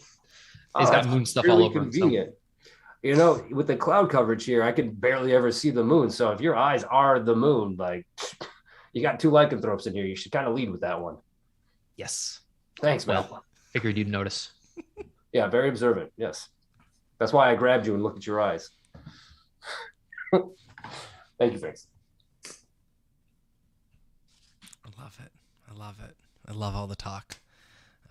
S6: got moon stuff all over
S5: convenient. Him. So. You know, with the cloud coverage here, I can barely ever see the moon. So if your eyes are the moon, like you got two lycanthropes in here, you should kind of lead with that one.
S6: Yes.
S5: Thanks, man.
S6: Well, figured you'd notice.
S5: Yeah, very observant. Yes. That's why I grabbed you and looked at your eyes. Thank you, Finks.
S4: I love it. I love all the talk.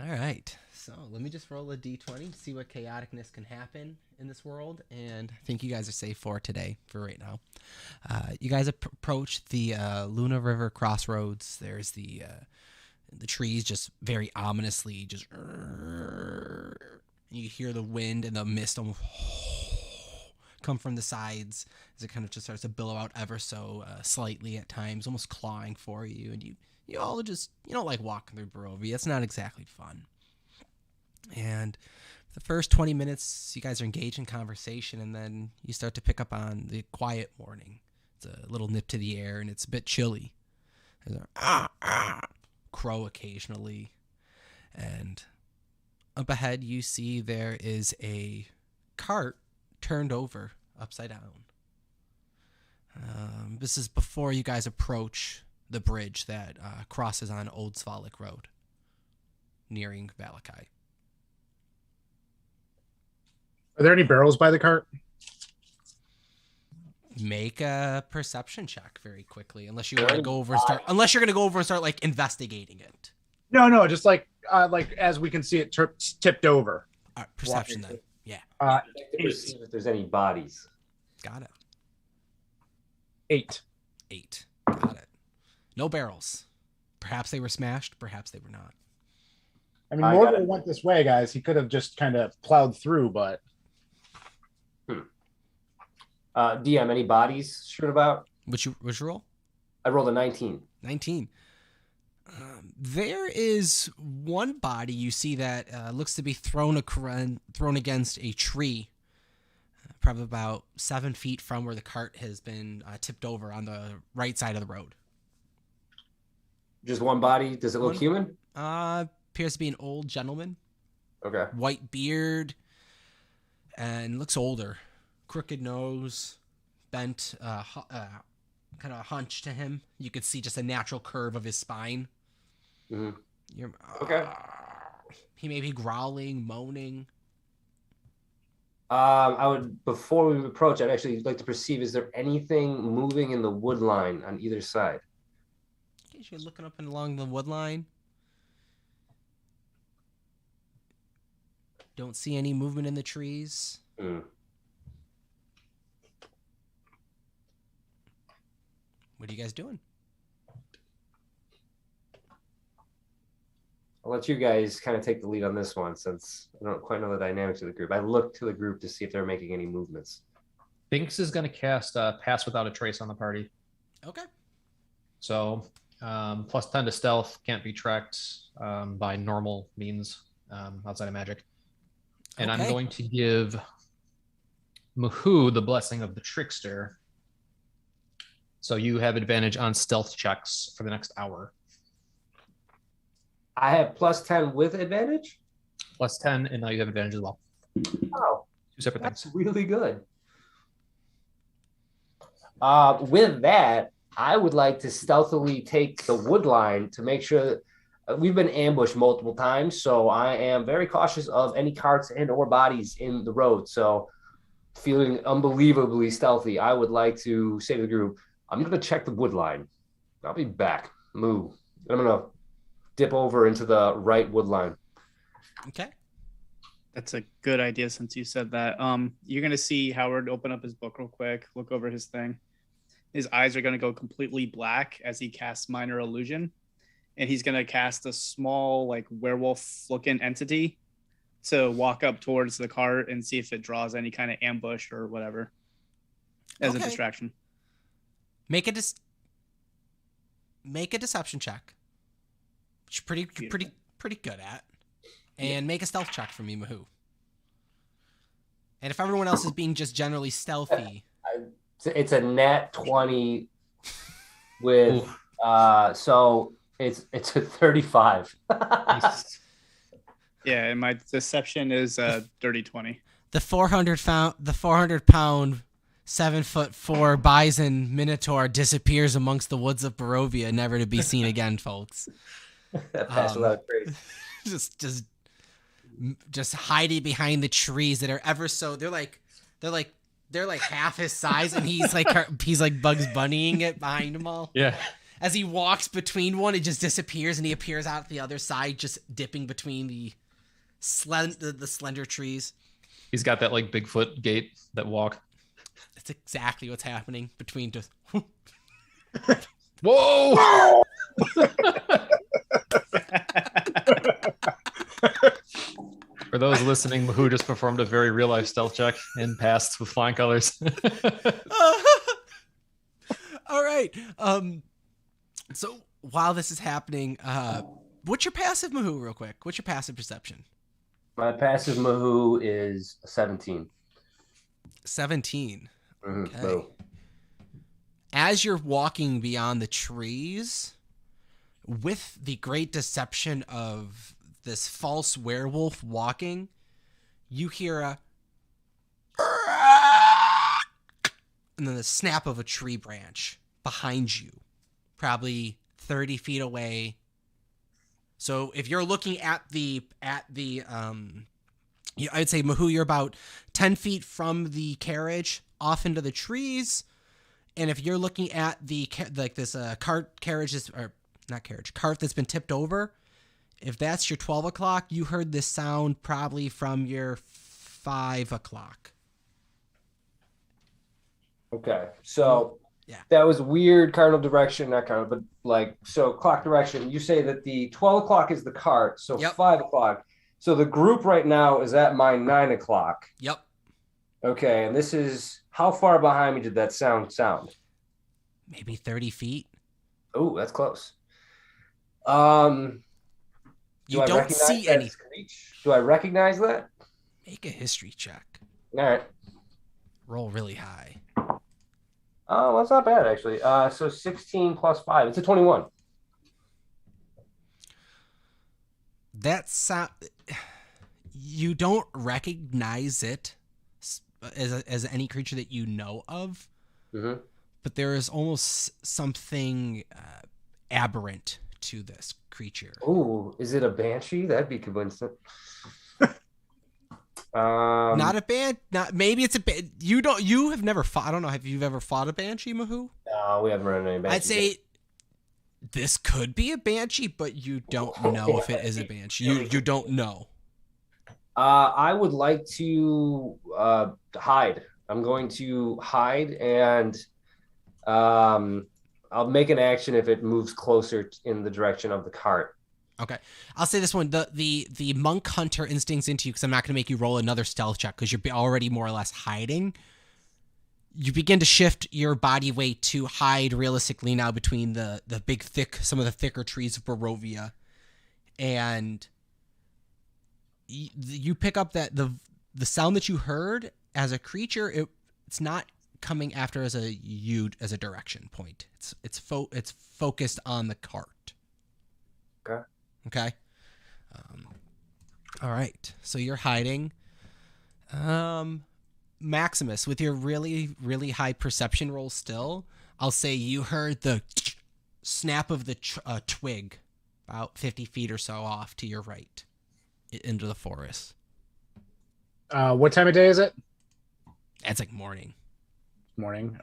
S4: All right. So let me just roll a d20 to see what chaoticness can happen in this world. And I think you guys are safe for today, for right now. You guys approach the Luna River crossroads. There's the trees just very ominously just... You hear the wind and the mist almost come from the sides as it kind of just starts to billow out ever so slightly at times, almost clawing for you. And you all just, you don't like walking through Barovia. It's not exactly fun. And the first 20 minutes, you guys are engaged in conversation, and then you start to pick up on the quiet morning. It's a little nip to the air, and it's a bit chilly. There's a crow occasionally. And up ahead, you see there is a cart turned over upside down. This is before you guys approach the bridge that crosses on Old Svalak Road, nearing Valakai.
S1: Are there any barrels by the cart?
S4: Make a perception check very quickly, unless you want to go over and start. Unless you're going to go over and start like investigating it.
S1: No, just like as we can see it tipped over.
S4: Perception then. Yeah.
S5: See if there's any bodies.
S4: Got it.
S1: 8.
S4: Got it. No barrels. Perhaps they were smashed. Perhaps they were not.
S1: I mean, Morgul went this way, guys. He could have just kind of plowed through, but.
S5: DM, any bodies shoot about?
S4: Which roll?
S5: I rolled a 19.
S4: 19. There is one body you see that looks to be thrown against a tree, probably about 7 feet from where the cart has been tipped over on the right side of the road.
S5: Just one body? Does it look human?
S4: Appears to be an old gentleman.
S5: Okay.
S4: White beard, and looks older. Crooked nose, bent, kind of hunch to him. You could see just a natural curve of his spine.
S5: Mm-hmm. Okay.
S4: He may be growling, moaning.
S5: I would, before we approach, I'd actually like to perceive, is there anything moving in the wood line on either side?
S4: You're looking up and along the wood line. Don't see any movement in the trees. What are you guys doing?
S5: I'll let you guys kind of take the lead on this one, since I don't quite know the dynamics of the group. I looked to the group to see if they're making any movements.
S6: Finks is going to cast Pass Without a Trace on the party.
S4: Okay.
S6: So Plus 10 to stealth, can't be tracked by normal means outside of magic. And I'm going to give Muhu the blessing of the trickster. So you have advantage on stealth checks for the next hour.
S5: I have plus 10 with advantage?
S6: Plus 10, and now you have advantage as well.
S5: Oh,
S6: two separate
S5: that's
S6: things.
S5: really good. With that, I would like to stealthily take the wood line to make sure that we've been ambushed multiple times. So I am very cautious of any carts and or bodies in the road. So feeling unbelievably stealthy, I would like to say to the group, I'm going to check the wood line. I'll be back. Move. I'm going to dip over into the right wood line.
S4: Okay.
S2: That's a good idea since you said that. You're going to see Howard open up his book real quick, look over his thing. His eyes are going to go completely black as he casts Minor Illusion. And he's going to cast a small, like, werewolf-looking entity to walk up towards the cart and see if it draws any kind of ambush or whatever as a distraction.
S4: Make a deception check, which you're pretty good at, and make a stealth check for me, Muhu. And if everyone else is being just generally stealthy,
S5: it's a nat 20 with so it's a 35.
S2: Yeah, and my deception is dirty 20.
S4: the 400-pound 7'4" bison minotaur disappears amongst the woods of Barovia, never to be seen again, folks.
S5: That passed without trace.
S4: just hiding behind the trees that are ever so they're like half his size, and he's like Bugs Bunnying it behind them all.
S6: Yeah.
S4: As he walks between one, it just disappears, and he appears out the other side, just dipping between the slender trees.
S6: He's got that like Bigfoot gait, that walk.
S4: That's exactly what's happening between just.
S6: Whoa! For those listening, Muhu just performed a very real life stealth check and passed with flying colors.
S4: All right. So while this is happening, what's your passive, Muhu, real quick? What's your passive perception?
S5: My passive Muhu is 17.
S4: 17.
S5: Mm-hmm.
S4: Okay. As you're walking beyond the trees, with the great deception of this false werewolf walking, you hear a and then the snap of a tree branch behind you, probably 30 feet away. So if you're looking at the I'd say, Muhu, you're about 10 feet from the carriage off into the trees. And if you're looking at this cart that's been tipped over, if that's your 12 o'clock, you heard this sound probably from your 5 o'clock.
S5: Okay. So
S4: yeah,
S5: that was weird cardinal direction, not cardinal, but like, so clock direction. You say that the 12 o'clock is the cart, so
S4: yep.
S5: 5 o'clock. So the group right now is at my 9 o'clock.
S4: Yep.
S5: Okay, and this is, how far behind me did that sound?
S4: Maybe 30 feet.
S5: Oh, that's close. You
S4: don't see any.
S5: Do I recognize that?
S4: Make a history check.
S5: All right.
S4: Roll really high.
S5: Oh, well, that's not bad, actually. So 16 plus 5. It's a 21.
S4: You don't recognize it as any creature that you know of,
S5: mm-hmm.
S4: but there is almost something aberrant to this creature.
S5: Ooh, is it a banshee? That'd be convincing.
S4: Not a maybe it's a you have never fought. I don't know. Have you ever fought a banshee, Muhu?
S5: No, we haven't run any banshees.
S4: I'd say this could be a banshee, but you don't know if it is a banshee. You don't know.
S5: I would like to hide. I'm going to hide, and I'll make an action if it moves closer in the direction of the cart.
S4: Okay, I'll say this one: the monk hunter instincts into you, because I'm not going to make you roll another stealth check because you're already more or less hiding. you begin to shift your body weight to hide realistically now between the big some of the thicker trees of Barovia, and you pick up that the sound that you heard as a creature, it's not coming after as a direction point. It's focused on the cart. Okay. All right. So you're hiding. Maximus, with your really, really high perception roll still, I'll say you heard the snap of the twig about 50 feet or so off to your right into the forest.
S1: What time of day is it?
S4: It's like morning.
S1: Morning.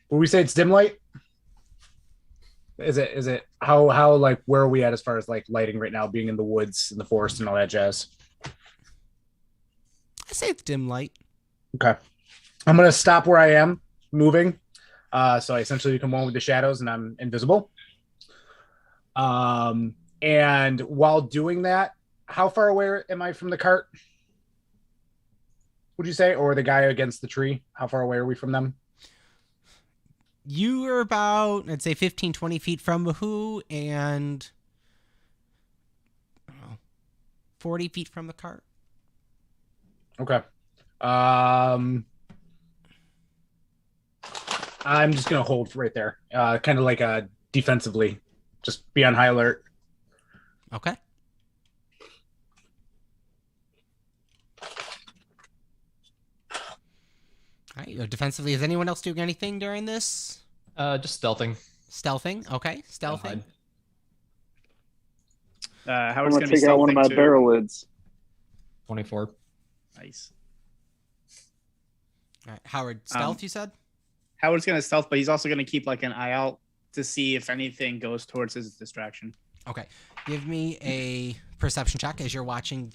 S1: Will we say it's dim light? Is it how like where are we at as far as like lighting right now, being in the woods in the forest and all that jazz?
S4: I say it's dim light.
S1: Okay. I'm gonna stop where I am moving. So I essentially become one with the shadows and I'm invisible. And while doing that, how far away am I from the cart? Would you say? Or the guy against the tree? How far away are we from them?
S4: You are about, I'd say, 15, 20 feet from Mahoo and 40 feet from the cart.
S1: Okay. I'm just going to hold right there. Kind of like defensively. Just be on high alert.
S4: Okay. All right. Defensively, is anyone else doing anything during this?
S6: Just stealthing.
S4: Stealthing? Okay. Stealthing.
S3: I'm
S2: Howard's
S3: gonna
S2: going to be
S3: take out one of my
S2: stealthing too.
S3: barrel lids.
S6: 24.
S2: Nice.
S4: All right. Howard, stealth, you said?
S2: Howard's going to stealth, but he's also going to keep like an eye out to see if anything goes towards his distraction.
S4: Okay. Give me a perception check as you're watching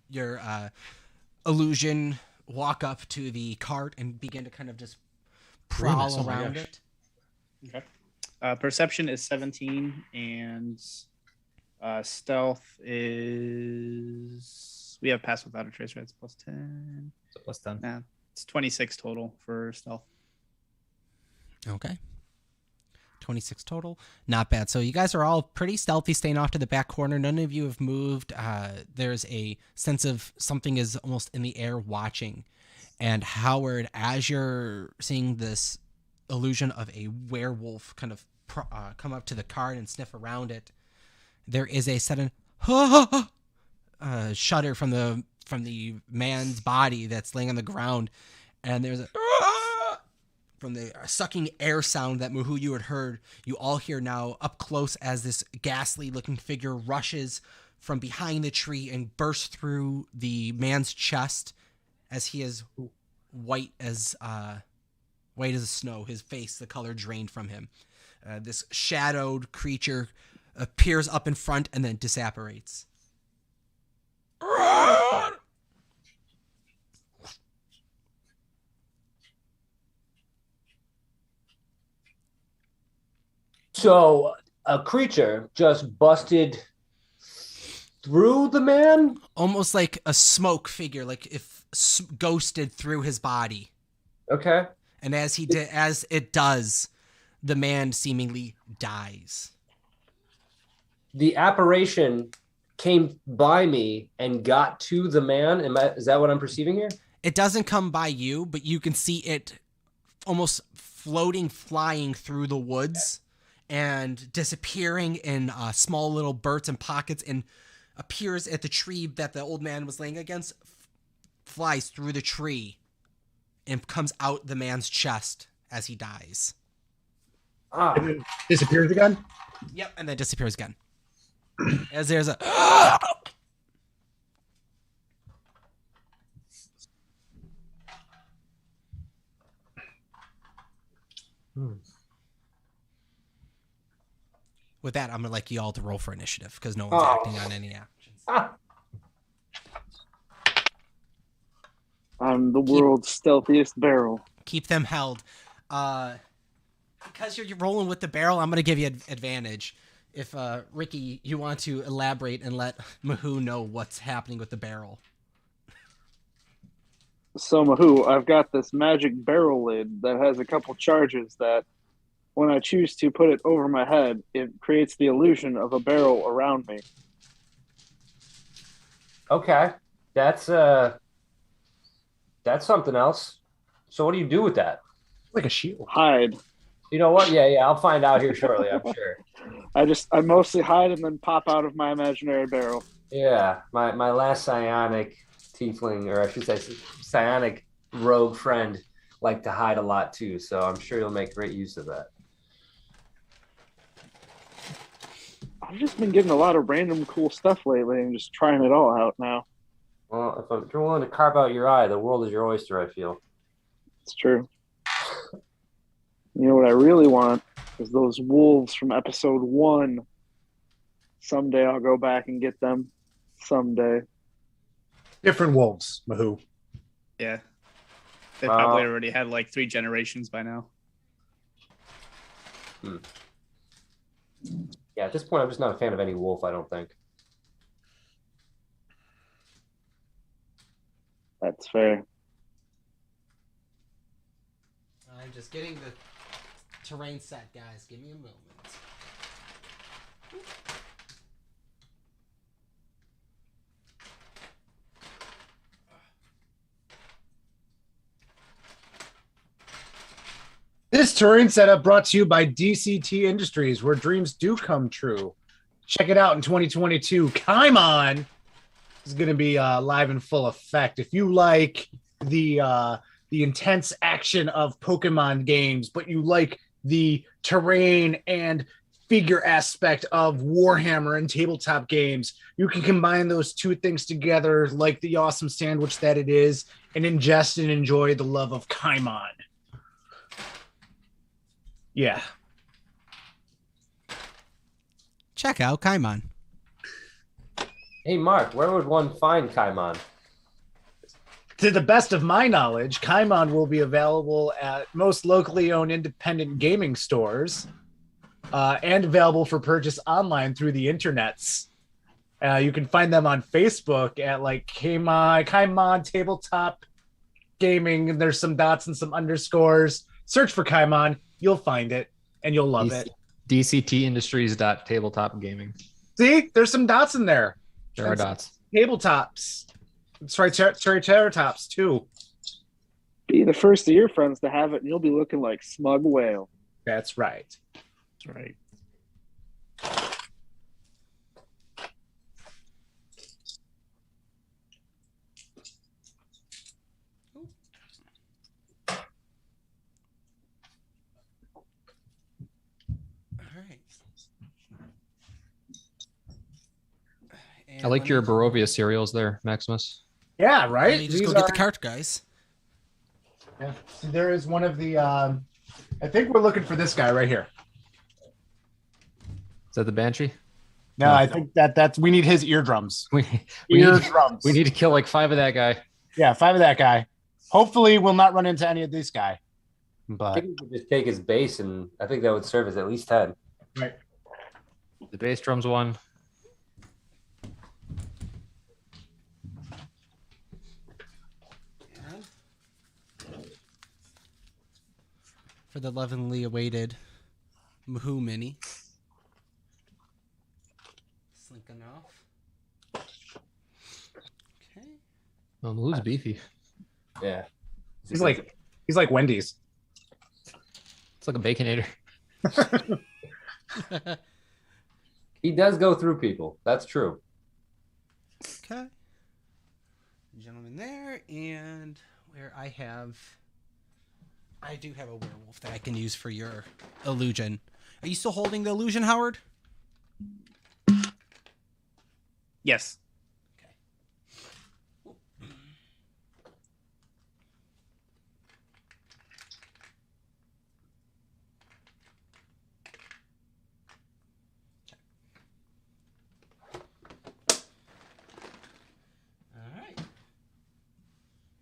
S4: your illusion walk up to the cart and begin to kind of just prowl
S6: Oh my
S4: around
S6: gosh.
S4: it.
S2: Okay. Perception is 17, and stealth is... We have pass without a trace, right? It's plus 10.
S6: So plus 10.
S2: Nah, it's 26 total for stealth.
S4: Okay. 26 total. Not bad. So you guys are all pretty stealthy, staying off to the back corner. None of you have moved. There's a sense of something is almost in the air watching. And Howard, as you're seeing this illusion of a werewolf kind of come up to the cart and sniff around it, there is a sudden shudder from the man's body that's laying on the ground. And there's a... From the sucking air sound that Muhu you had heard, you all hear now up close as this ghastly-looking figure rushes from behind the tree and bursts through the man's chest as he is white as snow. His face, the color drained from him. This shadowed creature appears up in front and then disapparates.
S5: So a creature just busted through the man?
S4: Almost like a smoke figure, like if ghosted through his body.
S5: Okay.
S4: And as it does, the man seemingly dies.
S5: The apparition came by me and got to the man. Is that what I'm perceiving here?
S4: It doesn't come by you, but you can see it almost floating, flying through the woods and disappearing in small little bursts and pockets, and appears at the tree that the old man was laying against, flies through the tree, and comes out the man's chest as he dies.
S1: And then disappears again?
S4: Yep, and then disappears again. As there's a... With that, I'm going to like you all to roll for initiative because no one's acting on any actions.
S3: I'm the world's stealthiest barrel.
S4: Keep them held. Because you're rolling with the barrel, I'm going to give you advantage. If Ricky, you want to elaborate and let Mahoo know what's happening with the barrel.
S3: So Mahoo, I've got this magic barrel lid that has a couple charges that, when I choose to put it over my head, it creates the illusion of a barrel around me.
S5: Okay, that's something else. So what do you do with that?
S1: Like a shield.
S3: Hide.
S5: You know what? Yeah, I'll find out here shortly, I'm sure.
S3: I mostly hide and then pop out of my imaginary barrel.
S5: Yeah, my last psionic tiefling, or I should say psionic rogue friend, liked to hide a lot too, so I'm sure you'll make great use of that.
S3: I've just been getting a lot of random cool stuff lately and just trying it all out now.
S5: Well, if you're willing to carve out your eye, the world is your oyster, I feel.
S3: It's true. You know what I really want is those wolves from episode 1. Someday I'll go back and get them. Someday.
S1: Different wolves, Mahoo.
S2: Yeah. They probably already had like 3 generations by now.
S5: Yeah, at this point, I'm just not a fan of any wolf, I don't think.
S3: That's fair.
S4: I'm just getting the terrain set, guys. Give me a moment.
S1: This terrain setup brought to you by DCT Industries, where dreams do come true. Check it out in 2022. Kaimon is going to be live in full effect. If you like the intense action of Pokemon games, but you like the terrain and figure aspect of Warhammer and tabletop games, you can combine those two things together like the awesome sandwich that it is and ingest and enjoy the love of Kaimon. Yeah.
S4: Check out Kaimon.
S5: Hey, Mark, where would one find Kaimon?
S1: To the best of my knowledge, Kaimon will be available at most locally owned independent gaming stores and available for purchase online through the internets. You can find them on Facebook at like Kaimon Tabletop Gaming. And there's some dots and some underscores. Search for Kaimon. You'll find it and you'll love it.
S6: DCTindustries.tabletopgaming.
S1: See, there's some dots in there.
S6: There are dots.
S1: Tabletops. Triceratops too.
S3: Be the first of your friends to have it, and you'll be looking like Smug Whale.
S1: That's right.
S2: That's right.
S6: I like your Barovia cereals there, Maximus.
S1: Yeah, right?
S4: You just go get the cart, guys.
S1: Yeah. There is one of the I think we're looking for this guy right here.
S6: Is that the Banshee?
S1: No, I think that's we need his eardrums.
S6: We
S1: Eardrums.
S6: need to kill like 5 of that guy.
S1: Yeah, 5 of that guy. Hopefully we'll not run into any of this guy.
S5: I
S1: But
S5: think we could just take his base, and I think that would serve as at least 10.
S1: right.
S6: The bass drum's 1.
S4: For the lovingly awaited Mahoo Mini. Slinking off. Okay.
S6: Oh, Mahoo's beefy.
S5: Yeah.
S1: He's like Wendy's.
S6: It's like a Baconator.
S5: He does go through people. That's true.
S4: Okay. Gentleman there, and where I do have a werewolf that I can use for your illusion. Are you still holding the illusion, Howard?
S2: Yes.
S4: Okay. All right.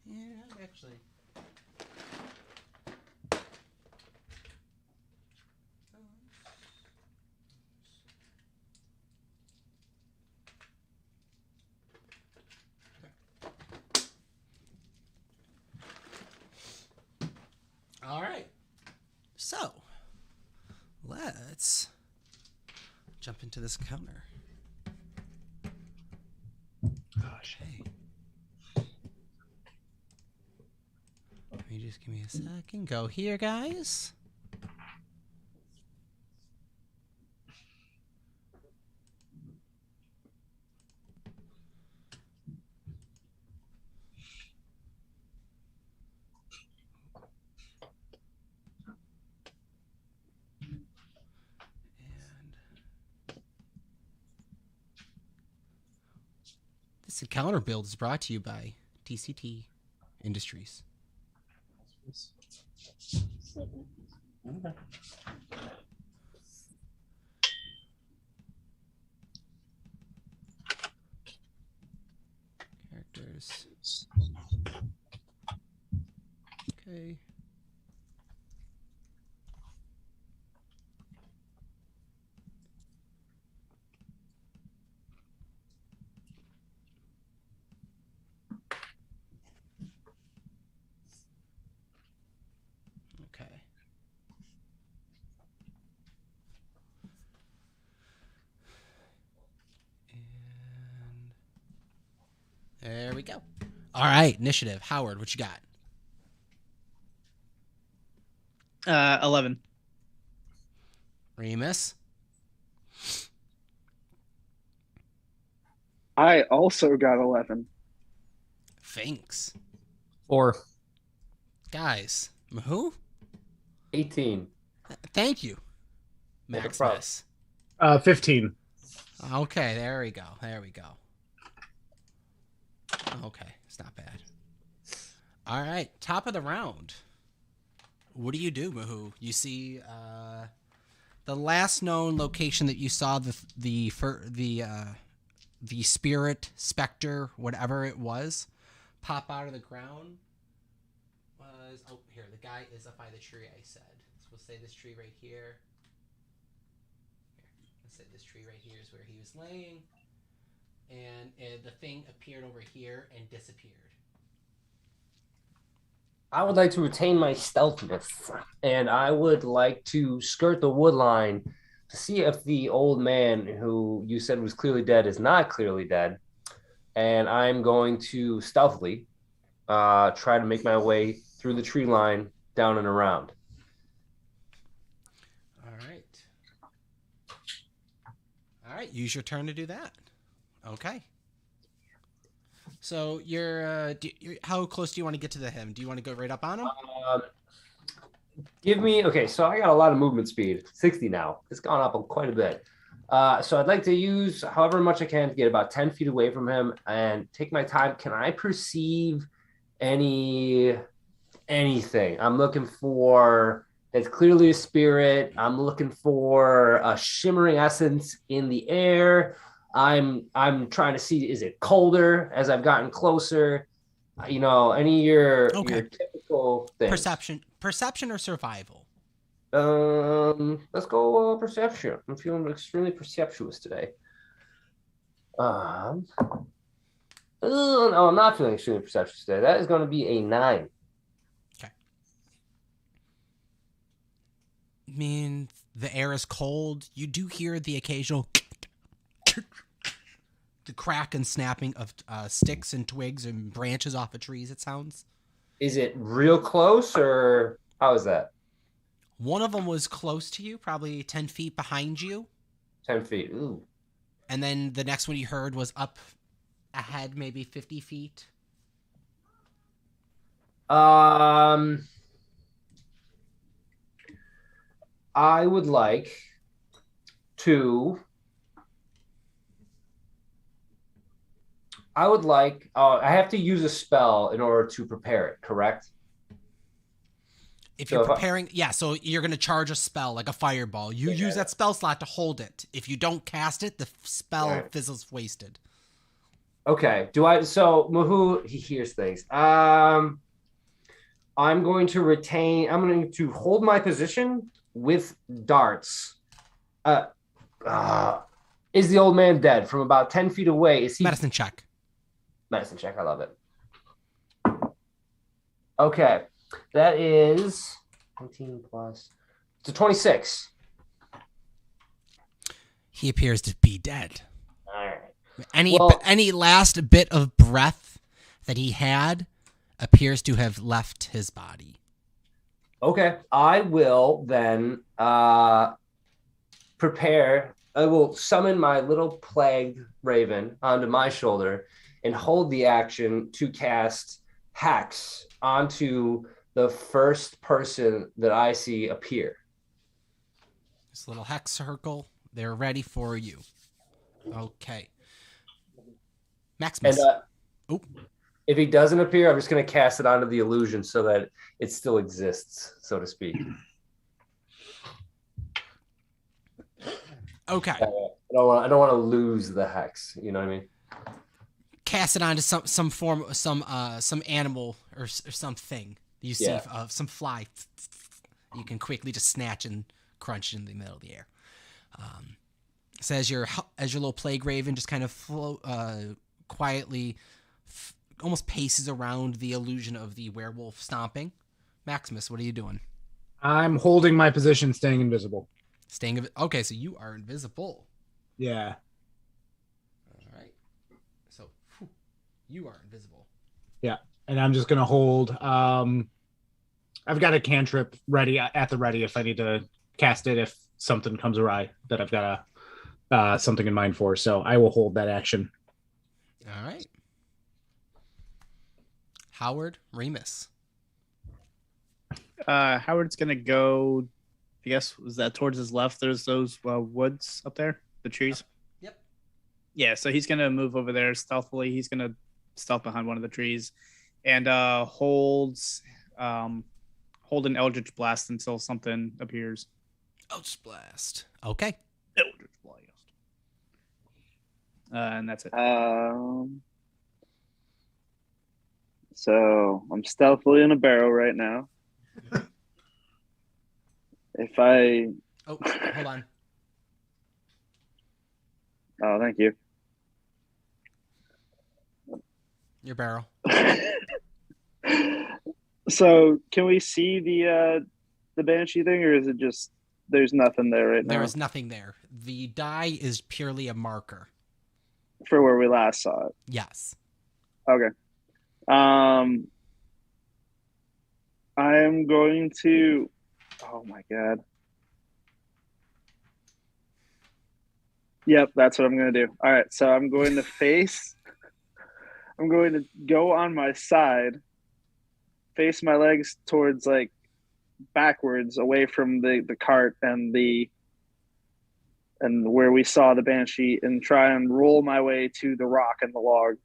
S4: Yeah, actually. let's jump into this encounter.
S1: Gosh.
S4: Okay. Let me just give me a second. Go here, guys. This encounter build is brought to you by TCT Industries.
S1: Okay.
S4: Characters. Okay. Okay. And there we go. All right, initiative. Howard, what you got?
S2: 11.
S4: Remus.
S3: I also got 11.
S4: Finks.
S6: 4.
S4: Guys. Who?
S5: 18.
S4: Thank you.
S5: No problem.
S4: Maximus.
S1: 15.
S4: Okay, there we go. There we go. Okay, it's not bad. All right, top of the round. What do you do, Mahoo? You see the last known location that you saw the spirit, specter, whatever it was, pop out of the ground was here. The guy is up by the tree. I said. So we'll say this tree right here. Let's say this tree right here is where he was laying. And the thing appeared over here and disappeared.
S5: I would like to retain my stealthiness, and I would like to skirt the wood line to see if the old man who you said was clearly dead is not clearly dead. And I'm going to stealthily try to make my way through the tree line down and around.
S4: All right. All right, use your turn to do that. Okay. So how close do you want to get to him? Do you want to go right up on him?
S5: So I got a lot of movement speed, 60 now. It's gone up quite a bit. So I'd like to use however much I can to get about 10 feet away from him and take my time. Can I perceive anything? I'm looking for, that's clearly a spirit. I'm looking for a shimmering essence in the air. I'm trying to see, is it colder as I've gotten closer? Any of your typical things.
S4: Perception or survival?
S5: Let's go perception. I'm feeling extremely perceptuous today. No, I'm not feeling extremely perceptuous today. That is going to be a 9.
S4: Okay. I mean, the air is cold. You do hear the occasional the crack and snapping of sticks and twigs and branches off of trees, it sounds.
S5: Is it real close, or how is that?
S4: One of them was close to you, probably 10 feet behind you.
S5: 10 feet. Ooh.
S4: And then the next one you heard was up ahead, maybe 50 feet.
S5: I would like to... I have to use a spell in order to prepare it, correct?
S4: If you're preparing, so you're going to charge a spell like a fireball. You use that spell slot to hold it. If you don't cast it, the spell fizzles wasted. Okay.
S5: So Mahoo, he hears things. I'm going to hold my position with darts. Is the old man dead? From about 10 feet away, is he...
S4: Medicine check.
S5: Medicine check, I love it. Okay, that is 19 plus. It's a 26.
S4: He appears to be dead.
S5: All right.
S4: Any last bit of breath that he had appears to have left his body.
S5: Okay. I will then prepare. I will summon my little plague raven onto my shoulder and hold the action to cast Hex onto the first person that I see appear.
S4: This little hex circle, they're ready for you. Okay. Maximus.
S5: And if he doesn't appear, I'm just going to cast it onto the illusion so that it still exists, so to speak.
S4: Okay.
S5: I don't want to lose the hex. You know what I mean?
S4: Cast it onto some form, some animal or something you see of some fly. You can quickly just snatch and crunch in the middle of the air. So as your little plague raven just kind of quietly, almost paces around the illusion of the werewolf stomping. Maximus, what are you doing?
S1: I'm holding my position, staying invisible.
S4: Okay, so you are invisible.
S1: Yeah.
S4: All right. So you are invisible.
S1: Yeah, and I'm just gonna hold. I've got a cantrip ready at the ready if I need to cast it if something comes awry that I've got something in mind for. So I will hold that action.
S4: All right. Howard, Remus.
S2: Howard's gonna go. I guess was that towards his left. There's those woods up there, the trees.
S4: Yep.
S2: Yeah, so he's gonna move over there stealthily. He's gonna stealth behind one of the trees, and hold an Eldritch Blast until something appears.
S4: Eldritch Blast. Okay.
S2: Eldritch Blast. And that's it.
S3: So I'm stealthily in a barrel right now. If I...
S4: Oh, hold on.
S3: Oh, thank you.
S4: Your barrel.
S3: So can we see the Banshee thing, or is it just there's nothing there right now?
S4: There is nothing there. The die is purely a marker.
S3: For where we last saw it?
S4: Yes.
S3: Okay. I am going to... Oh my god. Yep, that's what I'm going to do. All right, so I'm going to I'm going to go on my side, face my legs towards like backwards away from the cart and where we saw the Banshee, and try and roll my way to the rock and the log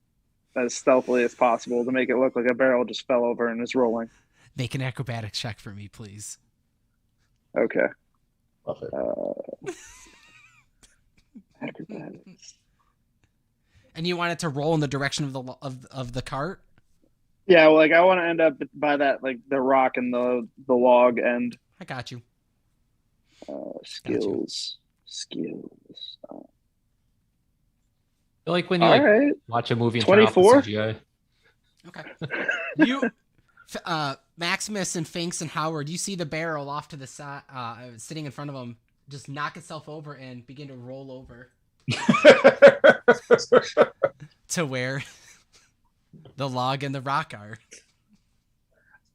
S3: as stealthily as possible to make it look like a barrel just fell over and is rolling.
S4: Make an acrobatics check for me, please.
S3: Okay.
S5: Love it.
S3: Acrobatics.
S4: And you want it to roll in the direction of the cart?
S3: Yeah, well, like I want to end up by that, like the rock and the log end.
S4: I got you.
S3: Skills.
S6: I feel like when you watch a movie and
S3: 24?
S6: turn off the CGI.
S4: Okay. You, Maximus and Finks and Howard, you see the barrel off to the side, sitting in front of them, just knock itself over and begin to roll over to where the log and the rock are.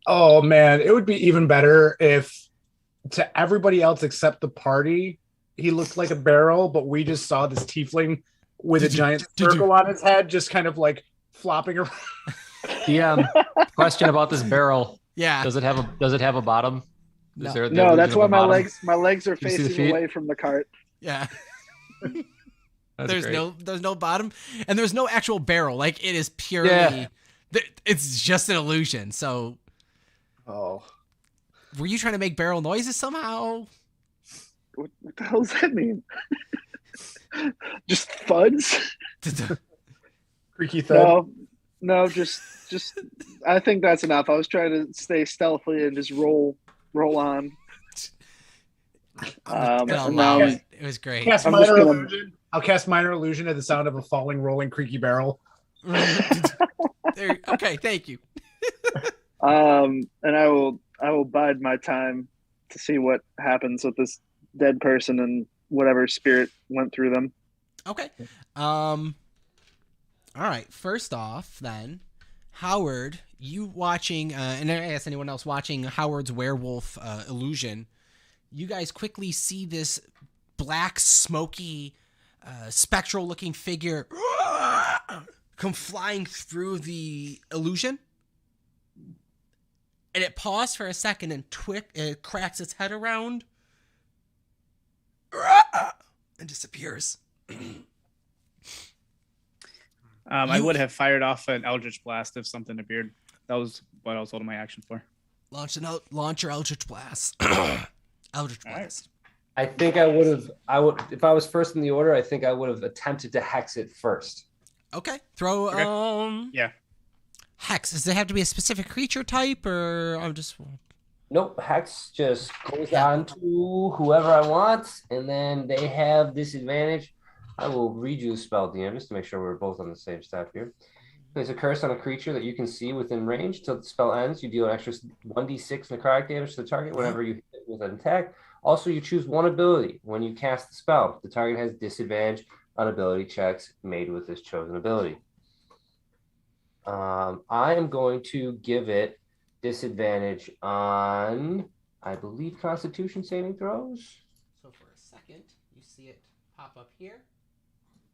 S1: Oh man, it would be even better if to everybody else except the party, he looked like a barrel, but we just saw this tiefling with a giant circle on his head, just kind of like flopping around.
S6: Yeah. Question about this barrel.
S4: Yeah.
S6: Does it have a bottom?
S4: No.
S3: No, that's why my
S6: bottom?
S3: legs are
S6: You see the
S3: facing
S6: feet?
S3: away from the cart.
S4: Yeah.
S6: That's
S4: There's
S6: great.
S4: no bottom, and there's no actual barrel. Like it is purely, it's just an illusion. So,
S1: Oh,
S4: were you trying to make barrel noises somehow?
S3: What the hell does that mean? Just thuds?
S1: creaky thud.
S3: No, just. I think that's enough. I was trying to stay stealthy and just roll on.
S4: It was great.
S1: Cast
S3: I'm
S1: minor
S3: just gonna-
S1: illusion. I'll cast minor illusion at the sound of a falling, rolling, creaky barrel.
S4: Okay, thank you.
S3: And I will bide my time to see what happens with this dead person and whatever spirit went through them.
S4: Okay. All right. First off, then, Howard, you watching, and I guess anyone else watching Howard's werewolf illusion, you guys quickly see this black, smoky, spectral-looking figure come flying through the illusion. And it paused for a second and it cracks its head around and disappears.
S2: I would have fired off an Eldritch Blast if something appeared. That was what I was holding my action for.
S4: Launch your Eldritch Blast. Eldritch Blast.
S5: I think I would if I was first in the order, I think I would have attempted to hex it first.
S4: Okay. Throw
S2: Yeah.
S4: Hex. Does it have to be a specific creature type, or I'm just
S5: Nope, hex just goes on to whoever I want, and then they have disadvantage. I will read you the spell, DM, just to make sure we're both on the same stuff here. Place a curse on a creature that you can see within range. Till the spell ends, you deal an extra 1d6 necrotic damage to the target whenever you hit it with an attack. Also, you choose one ability when you cast the spell. The target has disadvantage on ability checks made with this chosen ability. I am going to give it disadvantage on, I believe, Constitution saving throws.
S4: So for a second, you see it pop up here.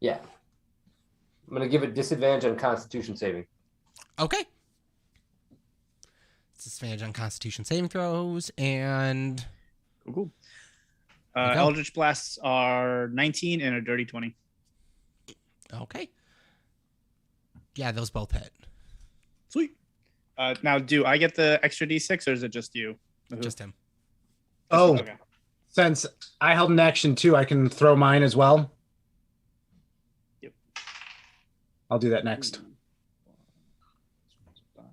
S5: Yeah. I'm going to give it disadvantage on Constitution saving.
S4: Okay. Disadvantage on Constitution saving throws, and
S2: Cool. Eldritch Blasts are 19 and a dirty 20.
S4: Okay. Yeah, those both hit.
S2: Sweet. Now, do I get the extra d6 or is it just you?
S4: Just him.
S1: Oh,
S2: Okay.
S1: since I held an action too, I can throw mine as well.
S2: Yep.
S1: I'll do that next.
S2: All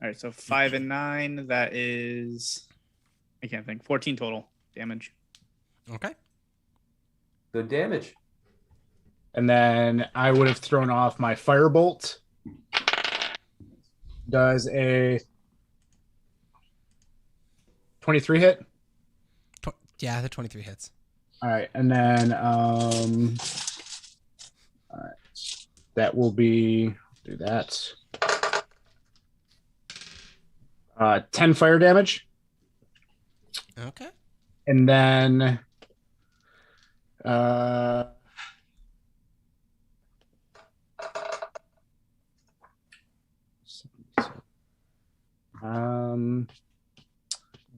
S2: right, so 5 and 9, that is, I can't think, 14 total damage.
S4: Okay.
S5: Good damage.
S1: And then I would have thrown off my firebolt. Does a 23 hit?
S4: Yeah, the 23 hits.
S1: All right, and then all right, that will be do that. 10 fire damage,
S4: Okay.
S1: and then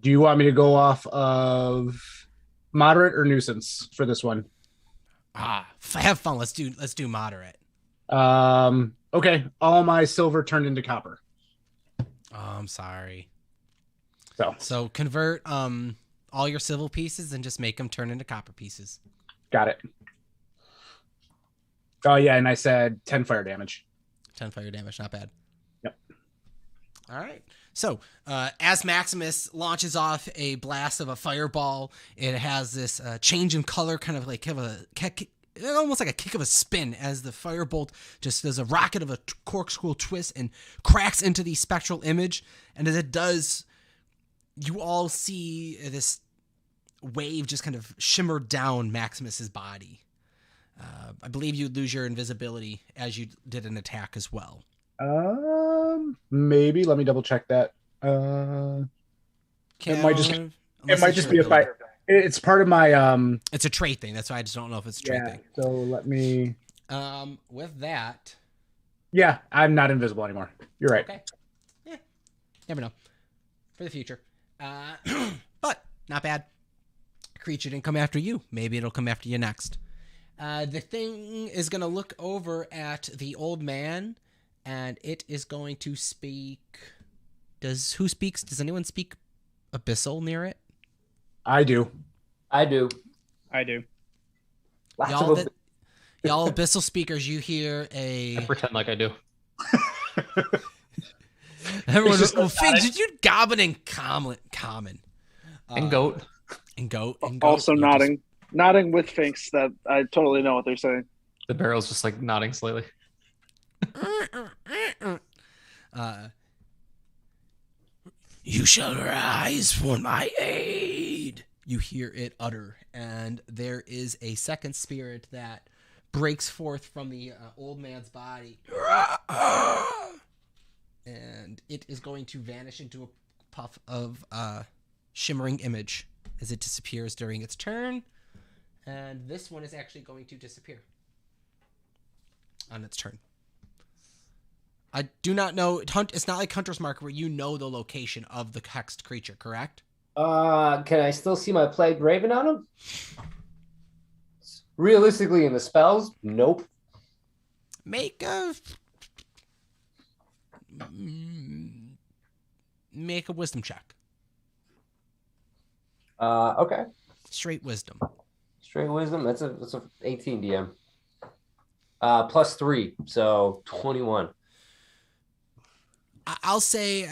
S1: do you want me to go off of moderate or nuisance for this one?
S4: Have fun. Let's do moderate.
S1: Okay, all my silver turned into copper.
S4: Oh, I'm sorry.
S1: So
S4: convert all your civil pieces and just make them turn into copper pieces.
S1: got it. Oh yeah, and I said 10 fire damage.
S4: 10 fire damage, not bad.
S1: Yep.
S4: All right. So, as Maximus launches off a blast of a fireball, it has this change in color, kind of like almost like a kick of a spin, as the firebolt just does a rocket of a corkscrew twist and cracks into the spectral image. And as it does, you all see this wave just kind of shimmer down Maximus's body. I believe you lose your invisibility as you did an attack as well.
S1: Maybe. Let me double check that. It might just be a fire. It's part of my
S4: It's a trait thing. That's why I just don't know if it's a trait thing.
S1: So let me.
S4: With that.
S1: Yeah, I'm not invisible anymore. You're right.
S4: Okay. Yeah. Never know. For the future. But not bad. Creature didn't come after you. Maybe it'll come after you next. The thing is going to look over at the old man, and it is going to speak. Who speaks? Does anyone speak Abyssal near it?
S1: I do.
S4: Y'all Abyssal speakers, you hear a.
S6: I pretend like I do.
S4: Everyone just Figs, did you goblin and common?
S6: And goat.
S4: And goat.
S3: Also nodding. Nodding with Finks that I totally know what they're saying.
S6: The barrel's just like nodding slightly.
S4: You shall rise for my aid. you hear it utter, and there is a second spirit that breaks forth from the old man's body, and it is going to vanish into a puff of shimmering image as it disappears during its turn. And this one is actually going to disappear on its turn. I do not know. It's not like Hunter's Mark where you know the location of the hexed creature, correct?
S5: Can I still see my plagued raven on him? Realistically, in the spells, nope.
S4: Make a wisdom check.
S5: Okay.
S4: Straight wisdom.
S5: Straight wisdom. That's a 18 DM. Plus 3, so 21.
S4: I'll say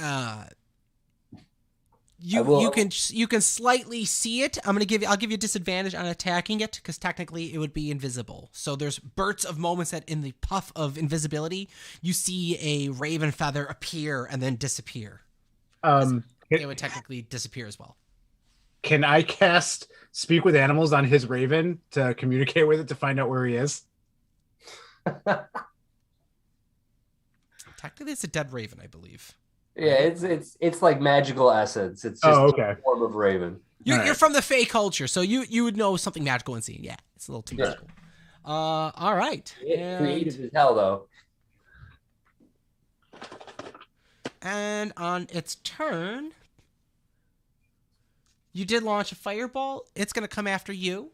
S4: you can slightly see it. I'll give you a disadvantage on attacking it because technically it would be invisible. So there's bursts of moments that in the puff of invisibility you see a raven feather appear and then disappear. It would technically disappear as well.
S1: Can I cast Speak with Animals on his raven to communicate with it to find out where he is?
S4: Technically, it's a dead raven, I believe.
S5: Yeah, it's like magical essence. It's just
S1: okay.
S5: a form of raven.
S4: You're from the Fey culture, so you would know something magical and scene. Yeah, it's a little too magical. All right.
S5: Creative as hell, though.
S4: And on its turn, you did launch a fireball. It's going to come after you.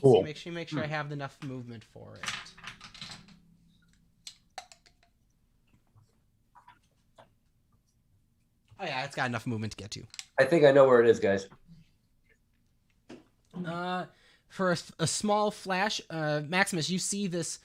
S1: Cool.
S4: Make sure I have enough movement for it. Oh yeah, it's got enough movement to get to.
S5: I think I know where it is, guys.
S4: For a small flash, Maximus, you see this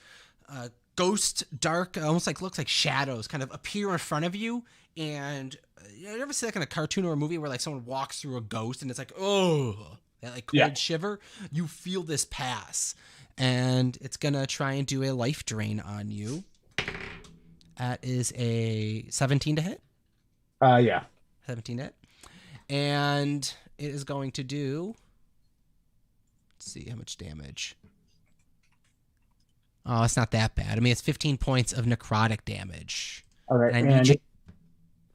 S4: ghost, dark, almost like looks like shadows, kind of appear in front of you. And you ever see like in a cartoon or a movie where like someone walks through a ghost and it's like, oh, that like cold shiver? You feel this pass, and it's gonna try and do a life drain on you. That is a 17 to hit.
S1: Yeah.
S4: 17 to hit. And it is going to do... Let's see how much damage. Oh, it's not that bad. I mean, it's 15 points of necrotic damage.
S1: All right.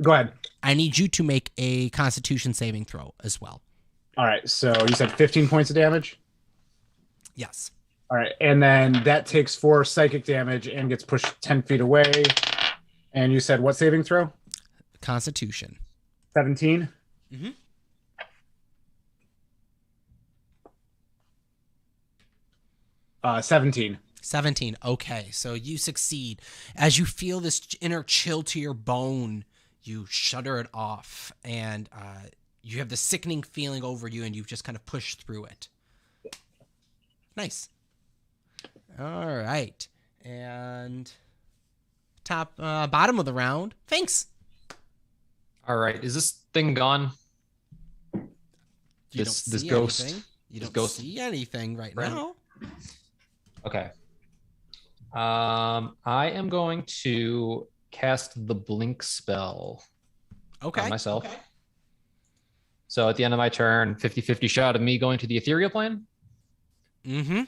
S1: Go ahead.
S4: I need you to make a Constitution saving throw as well.
S1: All right. So you said 15 points of damage?
S4: Yes.
S1: All right. And then that takes 4 psychic damage and gets pushed 10 feet away. And you said what saving throw?
S4: Constitution.
S1: 17?
S4: Mm-hmm.
S1: Uh, 17.
S4: 17. Okay, so you succeed. As you feel this inner chill to your bone, you shudder it off, and you have the sickening feeling over you, and you've just kind of pushed through it. Nice. All right. And bottom of the round, Finks.
S6: All right. Is this thing gone? This ghost.
S4: Anything. You don't
S6: ghost
S4: see anything right now.
S6: Okay. I am going to cast the blink spell on myself. Okay. So at the end of my turn, 50-50 shot of me going to the ethereal plane.
S4: Mm-hmm.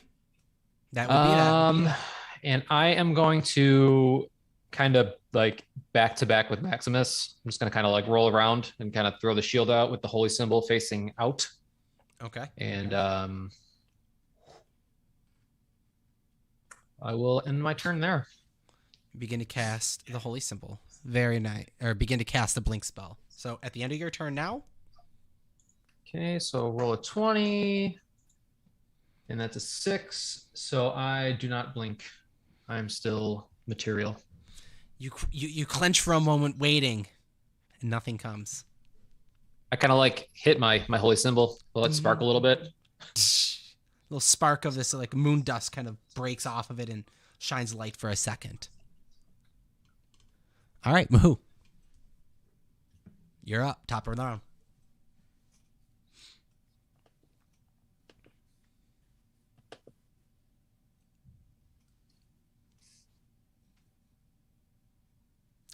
S4: That would be that.
S6: And I am going to kind of like back to back with Maximus. I'm just going to kind of like roll around and kind of throw the shield out with the holy symbol facing out.
S4: Okay.
S6: And I will end my turn there.
S4: Begin to cast the holy symbol. Very nice. Or begin to cast the blink spell. So at the end of your turn now.
S6: Okay, so roll a 20. And that's a 6. So I do not blink. I'm still material.
S4: You clench for a moment, waiting, and nothing comes.
S6: I kind of like hit my holy symbol, let it spark a little bit.
S4: Little spark of this like moon dust kind of breaks off of it and shines light for a second. All right, Moo. You're up, top of the round.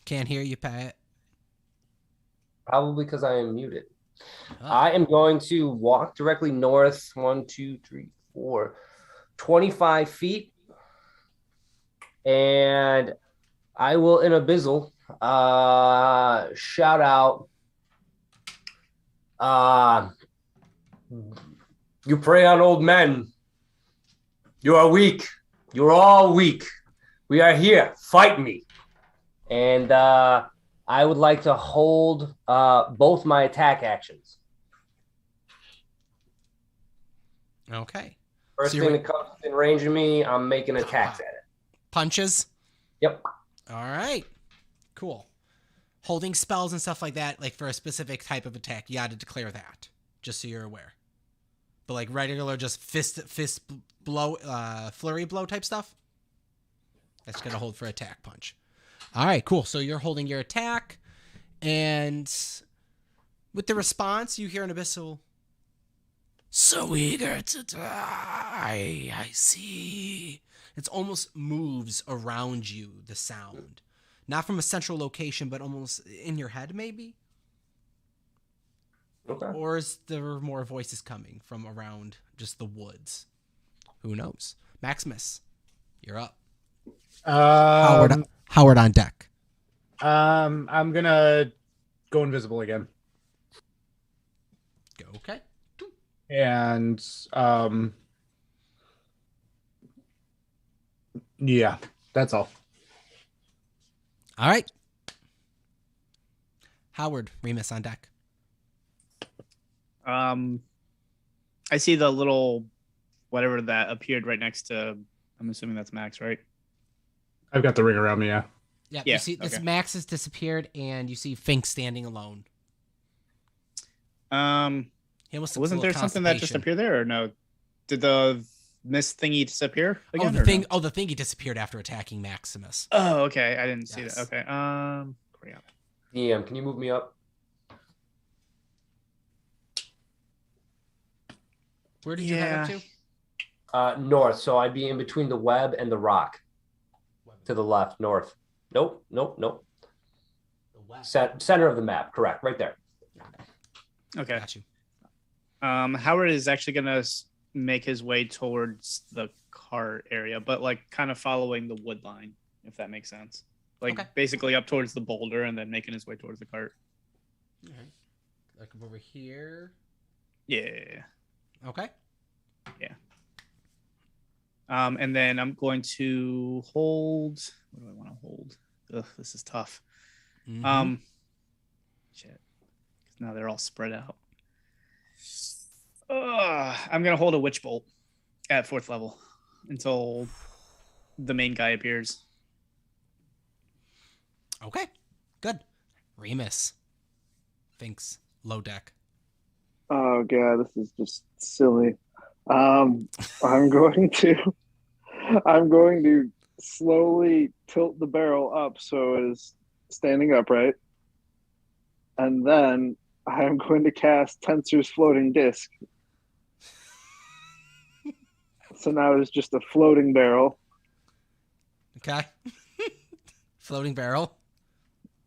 S4: Can't hear you, Pat.
S5: Probably because I am muted. I am going to walk directly north 1, 2, 3, 4, 25 feet. And I will, in Abyssal, shout out, you prey on old men. You are weak. You're all weak. We are here. Fight me. And I would like to hold both my attack actions.
S4: Okay.
S5: First
S4: So
S5: thing that comes in range of me, I'm making attacks at it.
S4: Punches?
S5: Yep.
S4: All right. Cool. Holding spells and stuff like that, like for a specific type of attack, you got to declare that, just so you're aware. But like regular, just fist blow, flurry blow type stuff, that's going to hold for attack punch. All right, cool. So you're holding your attack, and with the response, you hear an abyssal, so eager to die, I see. It almost moves around you, the sound. Not from a central location, but almost in your head, maybe?
S5: Okay.
S4: Or is there more voices coming from around just the woods? Who knows? Maximus, you're up. Howard on deck.
S1: I'm gonna go invisible again.
S4: Go, okay.
S1: And yeah, that's all.
S4: All right. Howard, Remus on deck.
S2: I see the little whatever that appeared right next to. I'm assuming that's Max, right?
S1: I've got the ring around me. Yeah.
S4: Yeah.
S2: Yeah,
S4: You see, this
S2: okay.
S4: Max has disappeared, and you see Fink standing alone. He almost
S2: Wasn't there something that just appeared there, or no? Did the mist thingy disappear again?
S4: The thingy disappeared after attacking Maximus.
S2: Oh, okay. I didn't see
S4: Yes.
S2: that. Okay. Great.
S5: DM, can you move me up?
S4: Where did you head up to?
S5: North. So I'd be in between the web and the rock. To the left, north. Nope.
S4: The west.
S5: Center of the map. Correct. Right there.
S2: Okay.
S4: Got you.
S2: Howard is actually gonna make his way towards the cart area, but like kind of following the wood line, if that makes sense. Like
S4: Okay.
S2: basically up towards the boulder and then making his way towards the cart.
S4: All right. Like over here.
S2: Yeah.
S4: Okay.
S2: And then I'm going to hold. What do I want to hold? Ugh, this is tough.
S4: Mhm.
S2: Shit. 'Cause now they're all spread out. I'm gonna hold a witch bolt at 4th level until the main guy appears.
S4: Okay. Good. Remus. Fink's low deck.
S3: Oh god, this is just silly. I'm going to slowly tilt the barrel up so it is standing upright, and then I'm going to cast Tensor's floating disc. So now it's just a floating barrel.
S4: Okay. Floating barrel.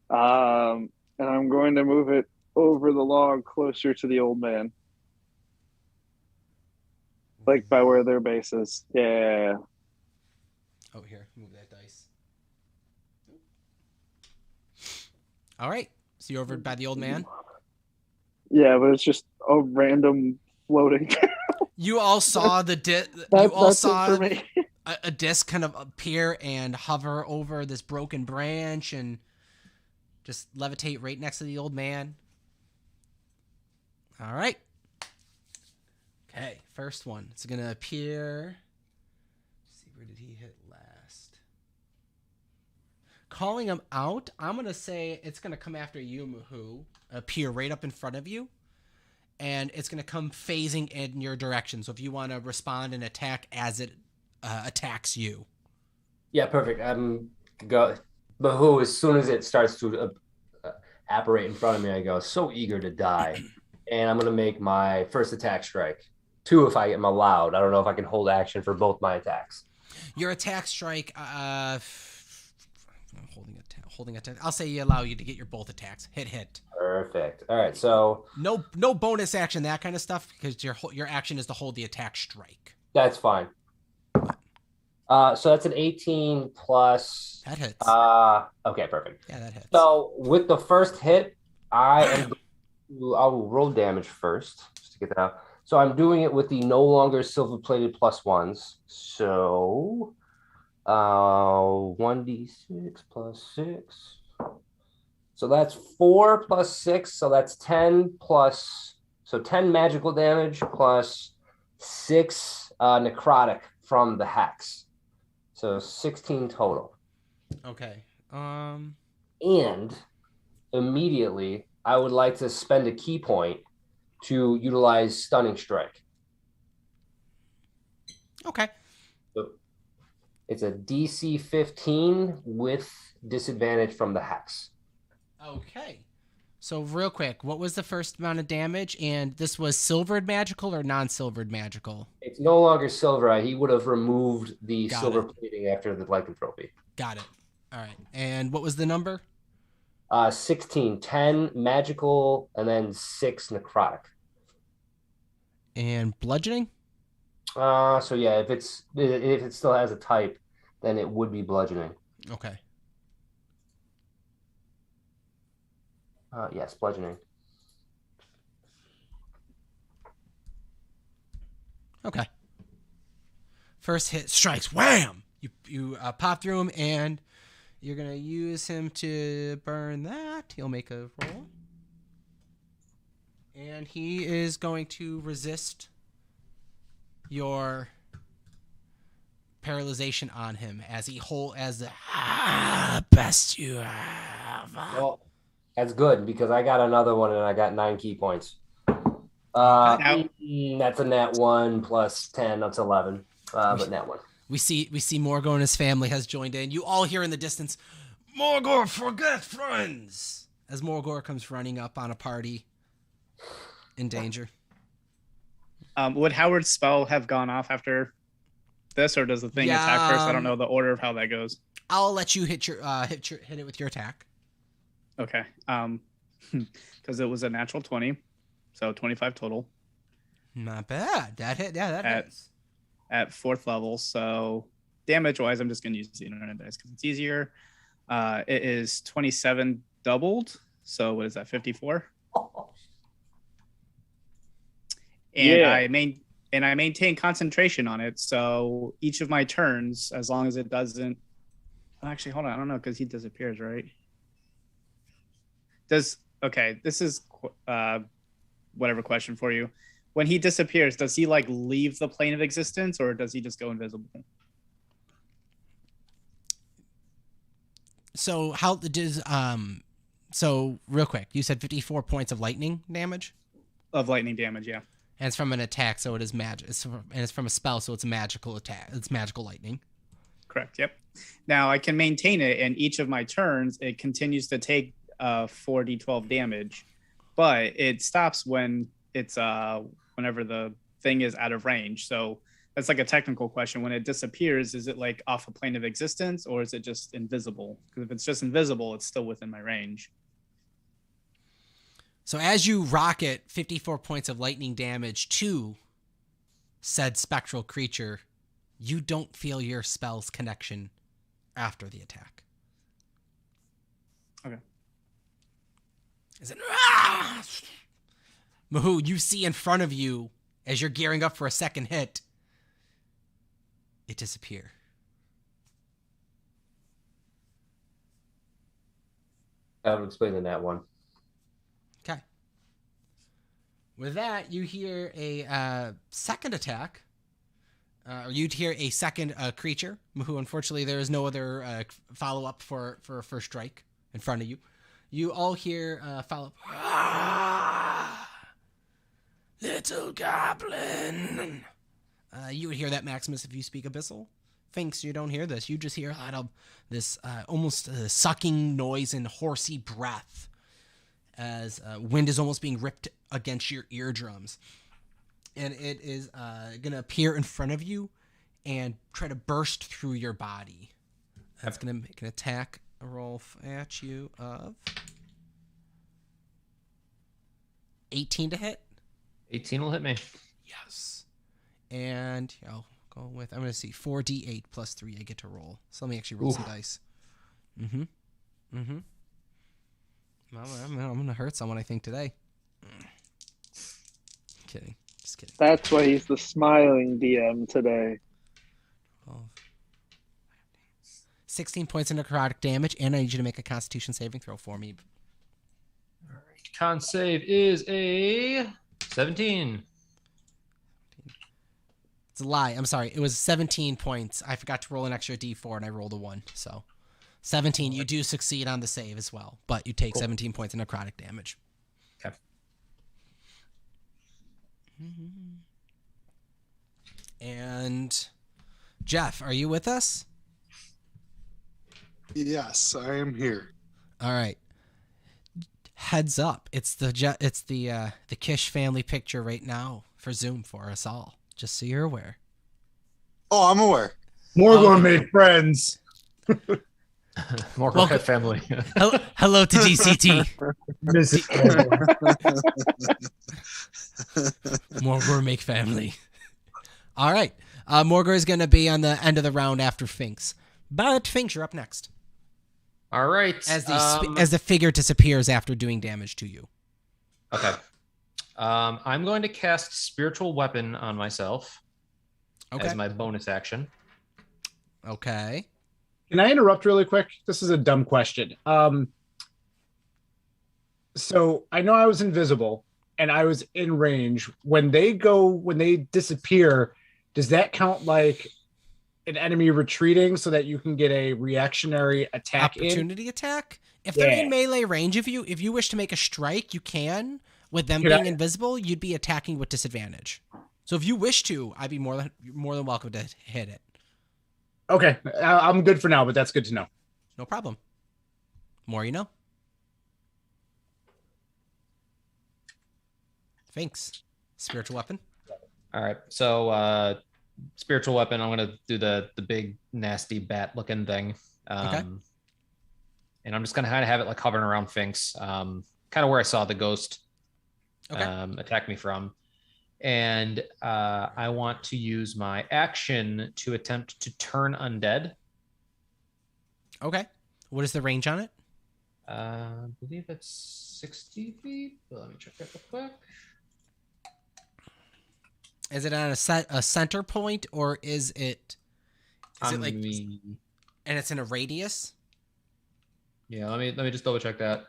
S3: And I'm going to move it over the log closer to the old man. Like by where their base is. Yeah.
S4: Oh, here. Move that dice. All right. So you're over by the old man?
S3: Yeah, but it's just a random floating.
S4: You all saw the
S3: That's it for me.
S4: a disc kind of appear and hover over this broken branch and just levitate right next to the old man. All right. Okay, first one. It's going to appear. Let's see, where did he hit last? Calling him out, I'm going to say it's going to come after you, Muhu. Appear right up in front of you. And it's going to come phasing in your direction. So if you want to respond and attack as it attacks you.
S5: Yeah, perfect. But who, as soon as it starts to apparate in front of me, I go, so eager to die. And I'm going to make my first attack strike. 2 if I am allowed. I don't know if I can hold action for both my attacks.
S4: Your attack strike, holding attack. I'll say allow you to get your both attacks. Hit.
S5: Perfect. All right, so
S4: No bonus action, that kind of stuff, because your action is to hold the attack strike.
S5: that's fine. So that's an 18 plus.
S4: That hits.
S5: Okay, perfect.
S4: Yeah, that hits.
S5: So with the first hit, I will roll damage first just to get that out. So I'm doing it with the no longer silver-plated +1s. So 1d6 plus 6. So that's 4 plus 6. So that's 10 plus. So 10 magical damage plus 6 necrotic from the hex. So 16 total.
S4: Okay.
S5: And immediately, I would like to spend a key point to utilize Stunning Strike.
S4: Okay.
S5: So it's a DC 15 with disadvantage from the hex.
S4: Okay. So real quick, what was the first amount of damage? And this was silvered magical or non-silvered magical?
S5: It's no longer silver. He would have removed the
S4: Got
S5: silver
S4: it.
S5: plating after the lycanthropy.
S4: Got it. All right. And what was the number?
S5: 16, 10 magical, and then 6 necrotic.
S4: And bludgeoning?
S5: So yeah, if it still has a type, then it would be bludgeoning.
S4: Okay.
S5: Yes, bludgeoning.
S4: Okay. First hit strikes. Wham! You pop through him, and you're going to use him to burn that. He'll make a roll. And he is going to resist your paralyzation on him as he as the best you have.
S5: Well, that's good because I got another one and I got 9 key points. That's a nat 1 plus 10. That's 11. But nat 1.
S4: We see Morgor and his family has joined in. You all hear in the distance, Morgor, forget friends! As Morgor comes running up on a party in danger.
S2: Would Howard's spell have gone off after this, or does the thing attack first? I don't know the order of how that goes.
S4: I'll let you hit it with your attack.
S2: Okay. Because it was a natural 20, so 25 total.
S4: Not bad. That hit. Yeah, that hits.
S2: At 4th level, so damage-wise, I'm just going to use the internet dice because it's easier. It is 27 doubled, so what is that, 54? And I maintain concentration on it, so each of my turns, as long as it doesn't... Actually, hold on, I don't know, because he disappears, right? Okay, this is whatever question for you. When he disappears, does he like leave the plane of existence, or does he just go invisible?
S4: So how does so real quick, you said 54 points of lightning damage?
S2: Of lightning damage, yeah.
S4: And it's from an attack, so it is magic. And it's from a spell, so it's a magical attack. It's magical lightning.
S2: Correct. Yep. Now I can maintain it, and each of my turns it continues to take 4d12 damage, but it stops when it's whenever the thing is out of range. So that's like a technical question. When it disappears, is it like off a plane of existence, or is it just invisible? Because if it's just invisible, it's still within my range.
S4: So as you rocket 54 points of lightning damage to said spectral creature, you don't feel your spell's connection after the attack.
S2: Okay.
S4: Is it? Mahood, you see in front of you, as you're gearing up for a second hit, it disappear.
S5: I would explain the nat 1.
S4: Okay. With that, you hear a second attack. Or you'd hear a second creature, who unfortunately there is no other follow-up for a first strike in front of you. You all hear follow-up. Little goblin. You would hear that, Maximus, if you speak Abyssal. Finks, you don't hear this. You just hear a lot of this almost sucking noise and horsey breath as wind is almost being ripped against your eardrums. And it is going to appear in front of you and try to burst through your body. That's going to make an attack a roll at you of 18 to hit.
S6: 18 will hit me.
S4: Yes. And I'll go with, I'm going to see 4d8 plus 3 I get to roll. So let me actually roll some dice. I'm going to hurt someone, I think, today. Kidding. Just kidding.
S3: That's why he's the smiling DM today.
S4: 16 points of necrotic damage, and I need you to make a Constitution saving throw for me.
S6: All right. Con save is a 17.
S4: It's a lie. I'm sorry. It was 17 points. I forgot to roll an extra d4, and I rolled a 1. So 17. You do succeed on the save as well, but you take 17 points of necrotic damage.
S6: Okay.
S4: And Jeff, are you with us?
S7: Yes, I am here.
S4: All right. Heads up. It's the Kish family picture right now for Zoom for us all. Just so you're aware.
S7: Oh, I'm aware.
S1: Morgor made friends.
S6: Morgor family.
S4: Hello to DCT. Morgor make family. All right. Morgor is going to be on the end of the round after Finks. But Finks, you're up next.
S6: All right.
S4: As the figure disappears after doing damage to you.
S6: Okay. I'm going to cast Spiritual Weapon on myself as my bonus action.
S4: Okay.
S1: Can I interrupt really quick? This is a dumb question. So I know I was invisible and I was in range. When they disappear, does that count like an enemy retreating so that you can get a reactionary attack
S4: opportunity attack? If they're in melee range of you, if you wish to make a strike, you can. With them being invisible, you'd be attacking with disadvantage. So if you wish to, I'd be more than welcome to hit it.
S1: Okay, I'm good for now, but that's good to know.
S4: No problem. More you know. Thanks. Spiritual weapon.
S6: All right, so Spiritual Weapon, I'm gonna do the big nasty bat looking thing.
S4: Okay.
S6: And I'm just gonna kind of have it like hovering around Finks, kind of where I saw the ghost attack me from. And I want to use my action to attempt to turn undead.
S4: Okay. What is the range on it?
S6: I believe it's 60 feet. Let me check that real quick.
S4: Is it on a center point, or is it like, and it's in a radius?
S6: Yeah, let me just double check that.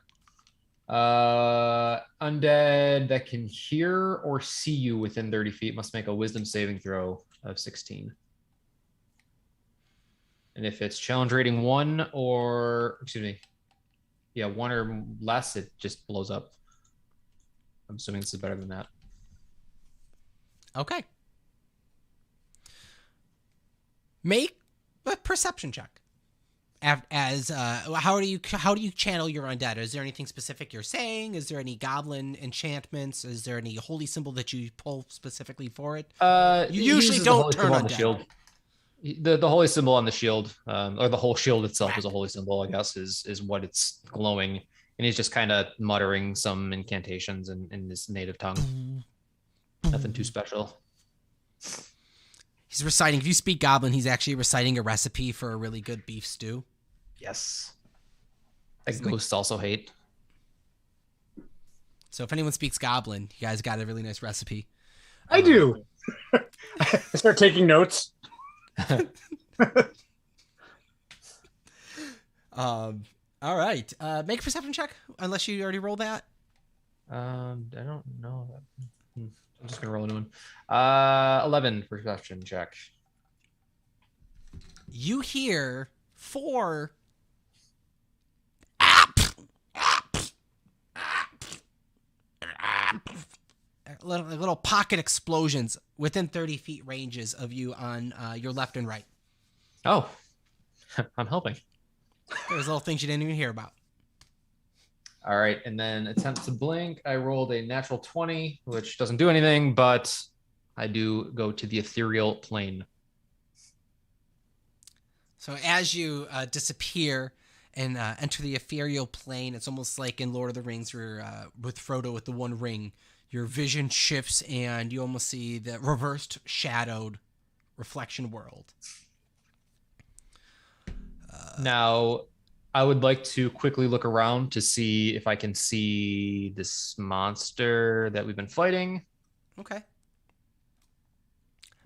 S6: Undead that can hear or see you within 30 feet must make a wisdom saving throw of 16. And if it's challenge rating 1 or 1 or less, it just blows up. I'm assuming this is better than that.
S4: Okay. Make a perception check. How do you channel your undead? Is there anything specific you're saying? Is there any goblin enchantments? Is there any holy symbol that you pull specifically for it? You usually don't turn undead.
S6: The shield. The holy symbol on the shield, or the whole shield itself is a holy symbol, I guess, is what it's glowing. And he's just kind of muttering some incantations in his native tongue. Nothing too special.
S4: He's reciting. If you speak Goblin, he's actually reciting a recipe for a really good beef stew.
S6: Yes. Ghosts also hate.
S4: So if anyone speaks Goblin, you guys got a really nice recipe.
S1: I do. I start taking notes.
S4: All right. Make a perception check, unless you already rolled that.
S6: I don't know. I'm just gonna roll a new one. 11 perception check.
S4: You hear 4 little pocket explosions within 30 feet ranges of you on your left and right.
S6: Oh, I'm helping.
S4: There's little things you didn't even hear about.
S6: All right, and then attempt to blink. I rolled a natural 20, which doesn't do anything, but I do go to the ethereal plane.
S4: So as you disappear, and enter the ethereal plane. It's almost like in Lord of the Rings where with Frodo with the One Ring, your vision shifts and you almost see the reversed shadowed reflection world.
S6: Now, I would like to quickly look around to see if I can see this monster that we've been fighting.
S4: Okay.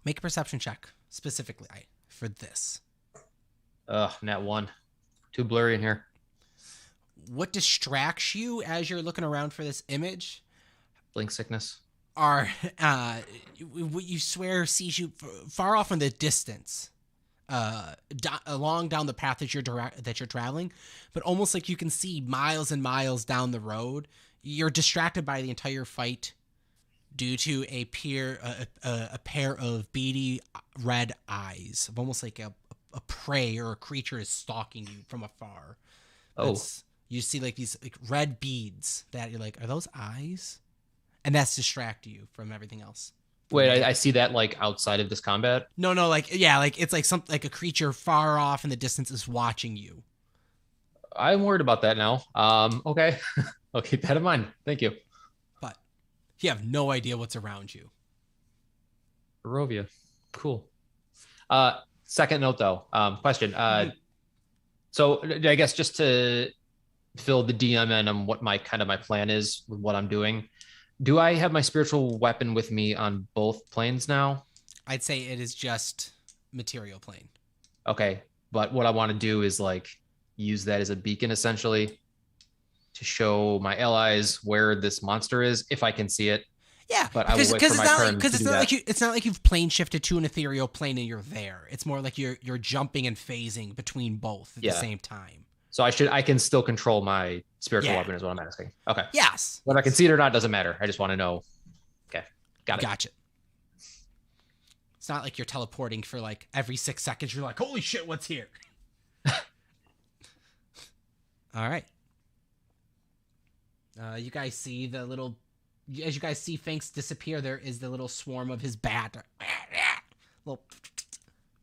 S4: Make a perception check specifically for this.
S6: Nat 1. Too blurry in here.
S4: What distracts you as you're looking around for this image
S6: Blink sickness.
S4: are what you swear sees you far off in the distance, along down the path that you're traveling, but almost like you can see miles and miles down the road. You're distracted by the entire fight due to a pair of beady red eyes, of almost like a prey or a creature is stalking you from afar. You see like these like red beads that you're like, are those eyes? And that's distract you from everything else.
S6: Wait, I see that like outside of this combat?
S4: No, like yeah, like it's like something like a creature far off in the distance is watching you.
S6: I'm worried about that now. Okay. I'll keep that in mind. Thank you.
S4: But you have no idea what's around you.
S6: Barovia. Cool. Second note though. Question. So I guess just to fill the DM in on what my plan is with what I'm doing. Do I have my spiritual weapon with me on both planes now?
S4: I'd say it is just material plane.
S6: Okay. But what I want to do is like use that as a beacon essentially to show my allies where this monster is, if I can see it.
S4: Yeah,
S6: but I will wait for my turn.
S4: Because it's not like you've plane shifted to an ethereal plane and you're there. It's more like you're jumping and phasing between both at the same time.
S6: So I can still control my spiritual weapon is what I'm asking. Okay.
S4: Yes.
S6: Whether I can see it or not doesn't matter. I just want to know. Okay. Got it.
S4: Gotcha. It's not like you're teleporting for like every 6 seconds. You're like, holy shit, what's here? All right. You guys see the little, as you guys see Finks disappear, there is the little swarm of his bat. Little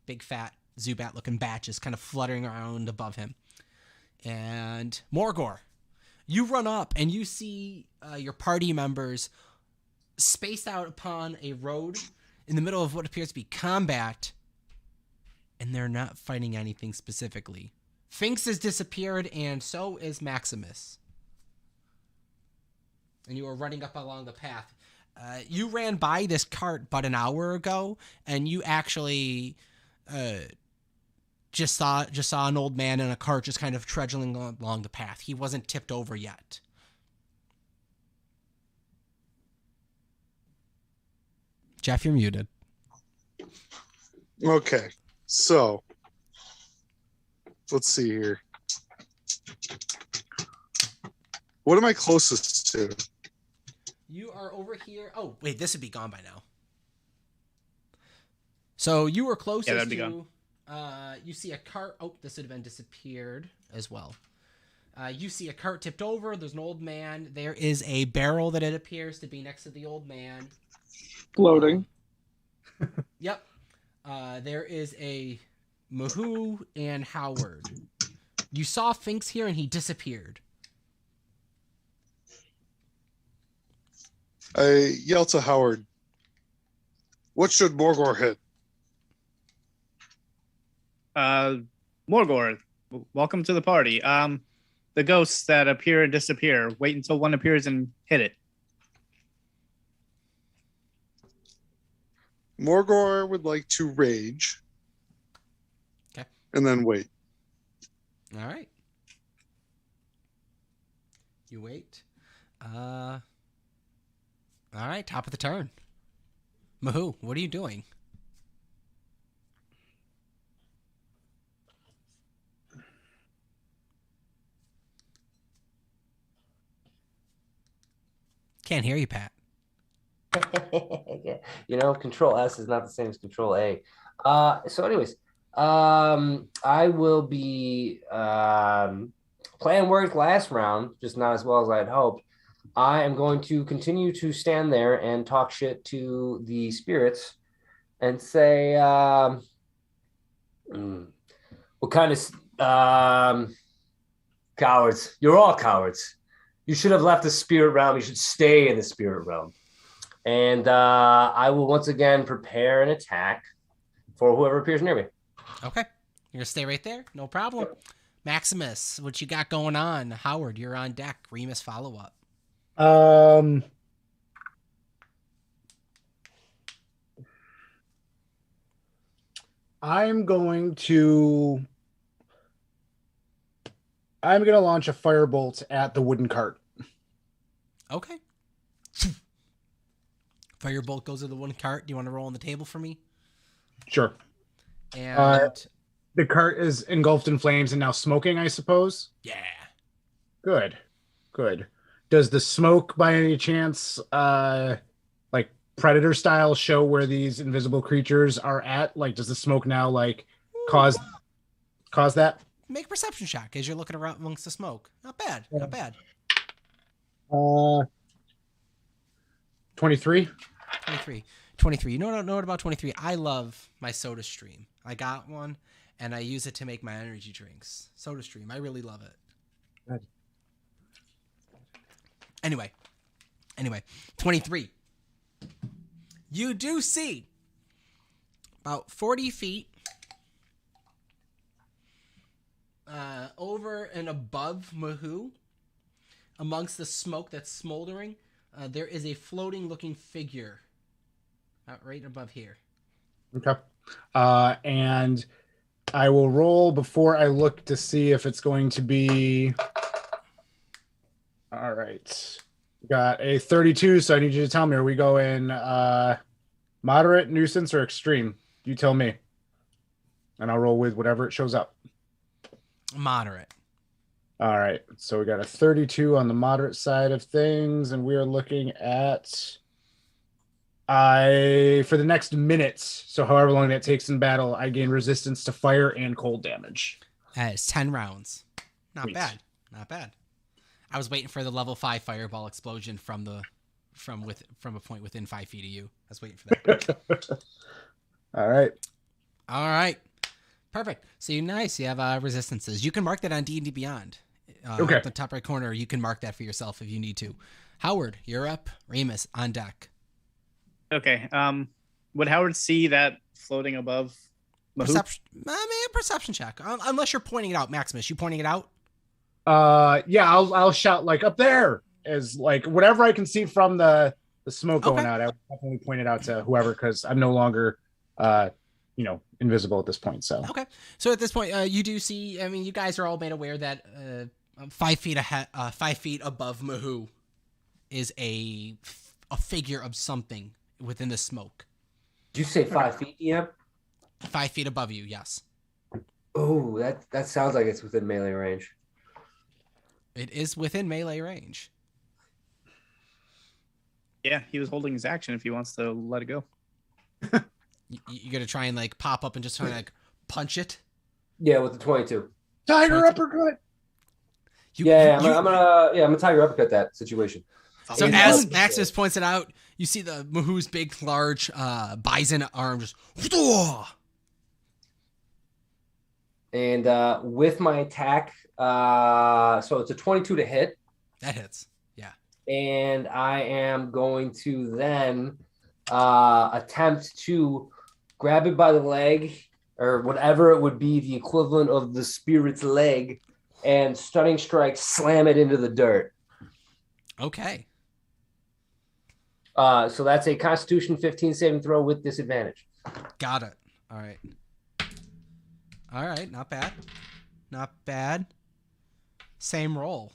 S4: big fat Zubat looking bat just kind of fluttering around above him. And Morgor, you run up and you see your party members spaced out upon a road in the middle of what appears to be combat, and they're not fighting anything specifically. Finks has disappeared, and so is Maximus. And you are running up along the path. You ran by this cart but an hour ago, and you actually just saw an old man in a cart just kind of trudging along the path. He wasn't tipped over yet. Jeff, you're muted.
S7: Okay, so let's see here. What am I closest to?
S4: You are over here. Oh, wait, this would be gone by now. So you were closest
S2: that'd be
S4: to... you see a cart. Oh, this would have been disappeared as well. You see a cart tipped over. There's an old man. There is a barrel that it appears to be next to the old man.
S3: Floating.
S4: Yep. There is a Mahoo and Howard. You saw Finks here and he disappeared.
S7: I yell to Howard, what should Morgor hit?
S2: Morgor, welcome to the party. The ghosts that appear and disappear. Wait until one appears and hit it.
S7: Morgor would like to rage.
S4: Okay.
S7: And then wait.
S4: All right. You wait. All right, top of the turn. Mahoo, what are you doing? Can't hear you, Pat.
S5: You know, Control S is not the same as Control A. So anyways, I will be playing work last round, just not as well as I had hoped. I am going to continue to stand there and talk shit to the spirits and say, what kind of Cowards. You're all cowards. You should have left the spirit realm. You should stay in the spirit realm. And I will once again prepare an attack for whoever appears near me.
S4: Okay. You're going to stay right there? No problem. Maximus, what you got going on? Howard, you're on deck. Remus, follow up.
S1: I'm going to launch a firebolt at the wooden cart.
S4: Okay. Firebolt goes to the wooden cart. Do you want to roll on the table for me?
S1: Sure.
S4: And
S1: the cart is engulfed in flames and now smoking, I suppose?
S4: Yeah.
S1: Good. Does the smoke by any chance, like Predator style, show where these invisible creatures are at? Like, does the smoke now, like, cause that?
S4: Make a perception check as you're looking around amongst the smoke. Not bad.
S1: Yeah.
S4: Not bad.
S1: 23?
S4: 23. You know what about 23? I love my Soda Stream. I got one, and I use it to make my energy drinks. Soda Stream. I really love it.
S1: Good.
S4: Anyway, 23. You do see about 40 feet over and above Mahoo, amongst the smoke that's smoldering, there is a floating-looking figure right above here.
S1: Okay. And I will roll before I look to see if it's going to be... All right. Got a 32, so I need you to tell me, are we going moderate, nuisance, or extreme? You tell me. And I'll roll with whatever it shows up.
S4: Moderate.
S1: All right. So we got a 32 on the moderate side of things, and we are looking at for the next minutes, so however long that takes in battle, I gain resistance to fire and cold damage.
S4: That is 10 rounds. Not
S1: Sweet.
S4: bad. Not bad. I was waiting for the level 5 fireball explosion from a point within 5 feet of you. I was waiting for that.
S1: All right.
S4: Perfect. So you have resistances. You can mark that on D&D Beyond.
S1: Okay.
S4: At the top right corner, you can mark that for yourself if you need to. Howard, you're up. Remus, on deck.
S2: Okay. Would Howard see that floating above Mahoo?
S4: Perception check. Unless you're pointing it out, Maximus. You pointing it out?
S1: Yeah, I'll shout like up there, as like whatever I can see from the smoke going out. I would definitely point it out to whoever, because I'm no longer invisible at this point. So
S4: okay. So at this point, you do see. I mean, you guys are all made aware that 5 feet ahead, 5 feet above Mahoo, is a figure of something within the smoke.
S5: Did you say 5 feet, DM?
S4: 5 feet above you, yes.
S5: Oh, that sounds like it's within melee range.
S4: It is within melee range.
S2: Yeah, he was holding his action if he wants to let it go.
S4: You're gonna try and like pop up and just try and like punch it?
S5: Yeah, with the 22.
S1: Tiger uppercut.
S5: I'm gonna Tiger uppercut that situation.
S4: So as Maximus points it out, you see the Mahoo's big, large bison arm just.
S5: And with my attack, so it's a 22 to hit.
S4: That hits, yeah.
S5: And I am going to then attempt to grab it by the leg, or whatever it would be, the equivalent of the spirit's leg, and stunning strike, slam it into the dirt.
S4: Okay.
S5: So that's a Constitution 15 saving throw with disadvantage.
S4: Got it. All right. Not bad. Same roll.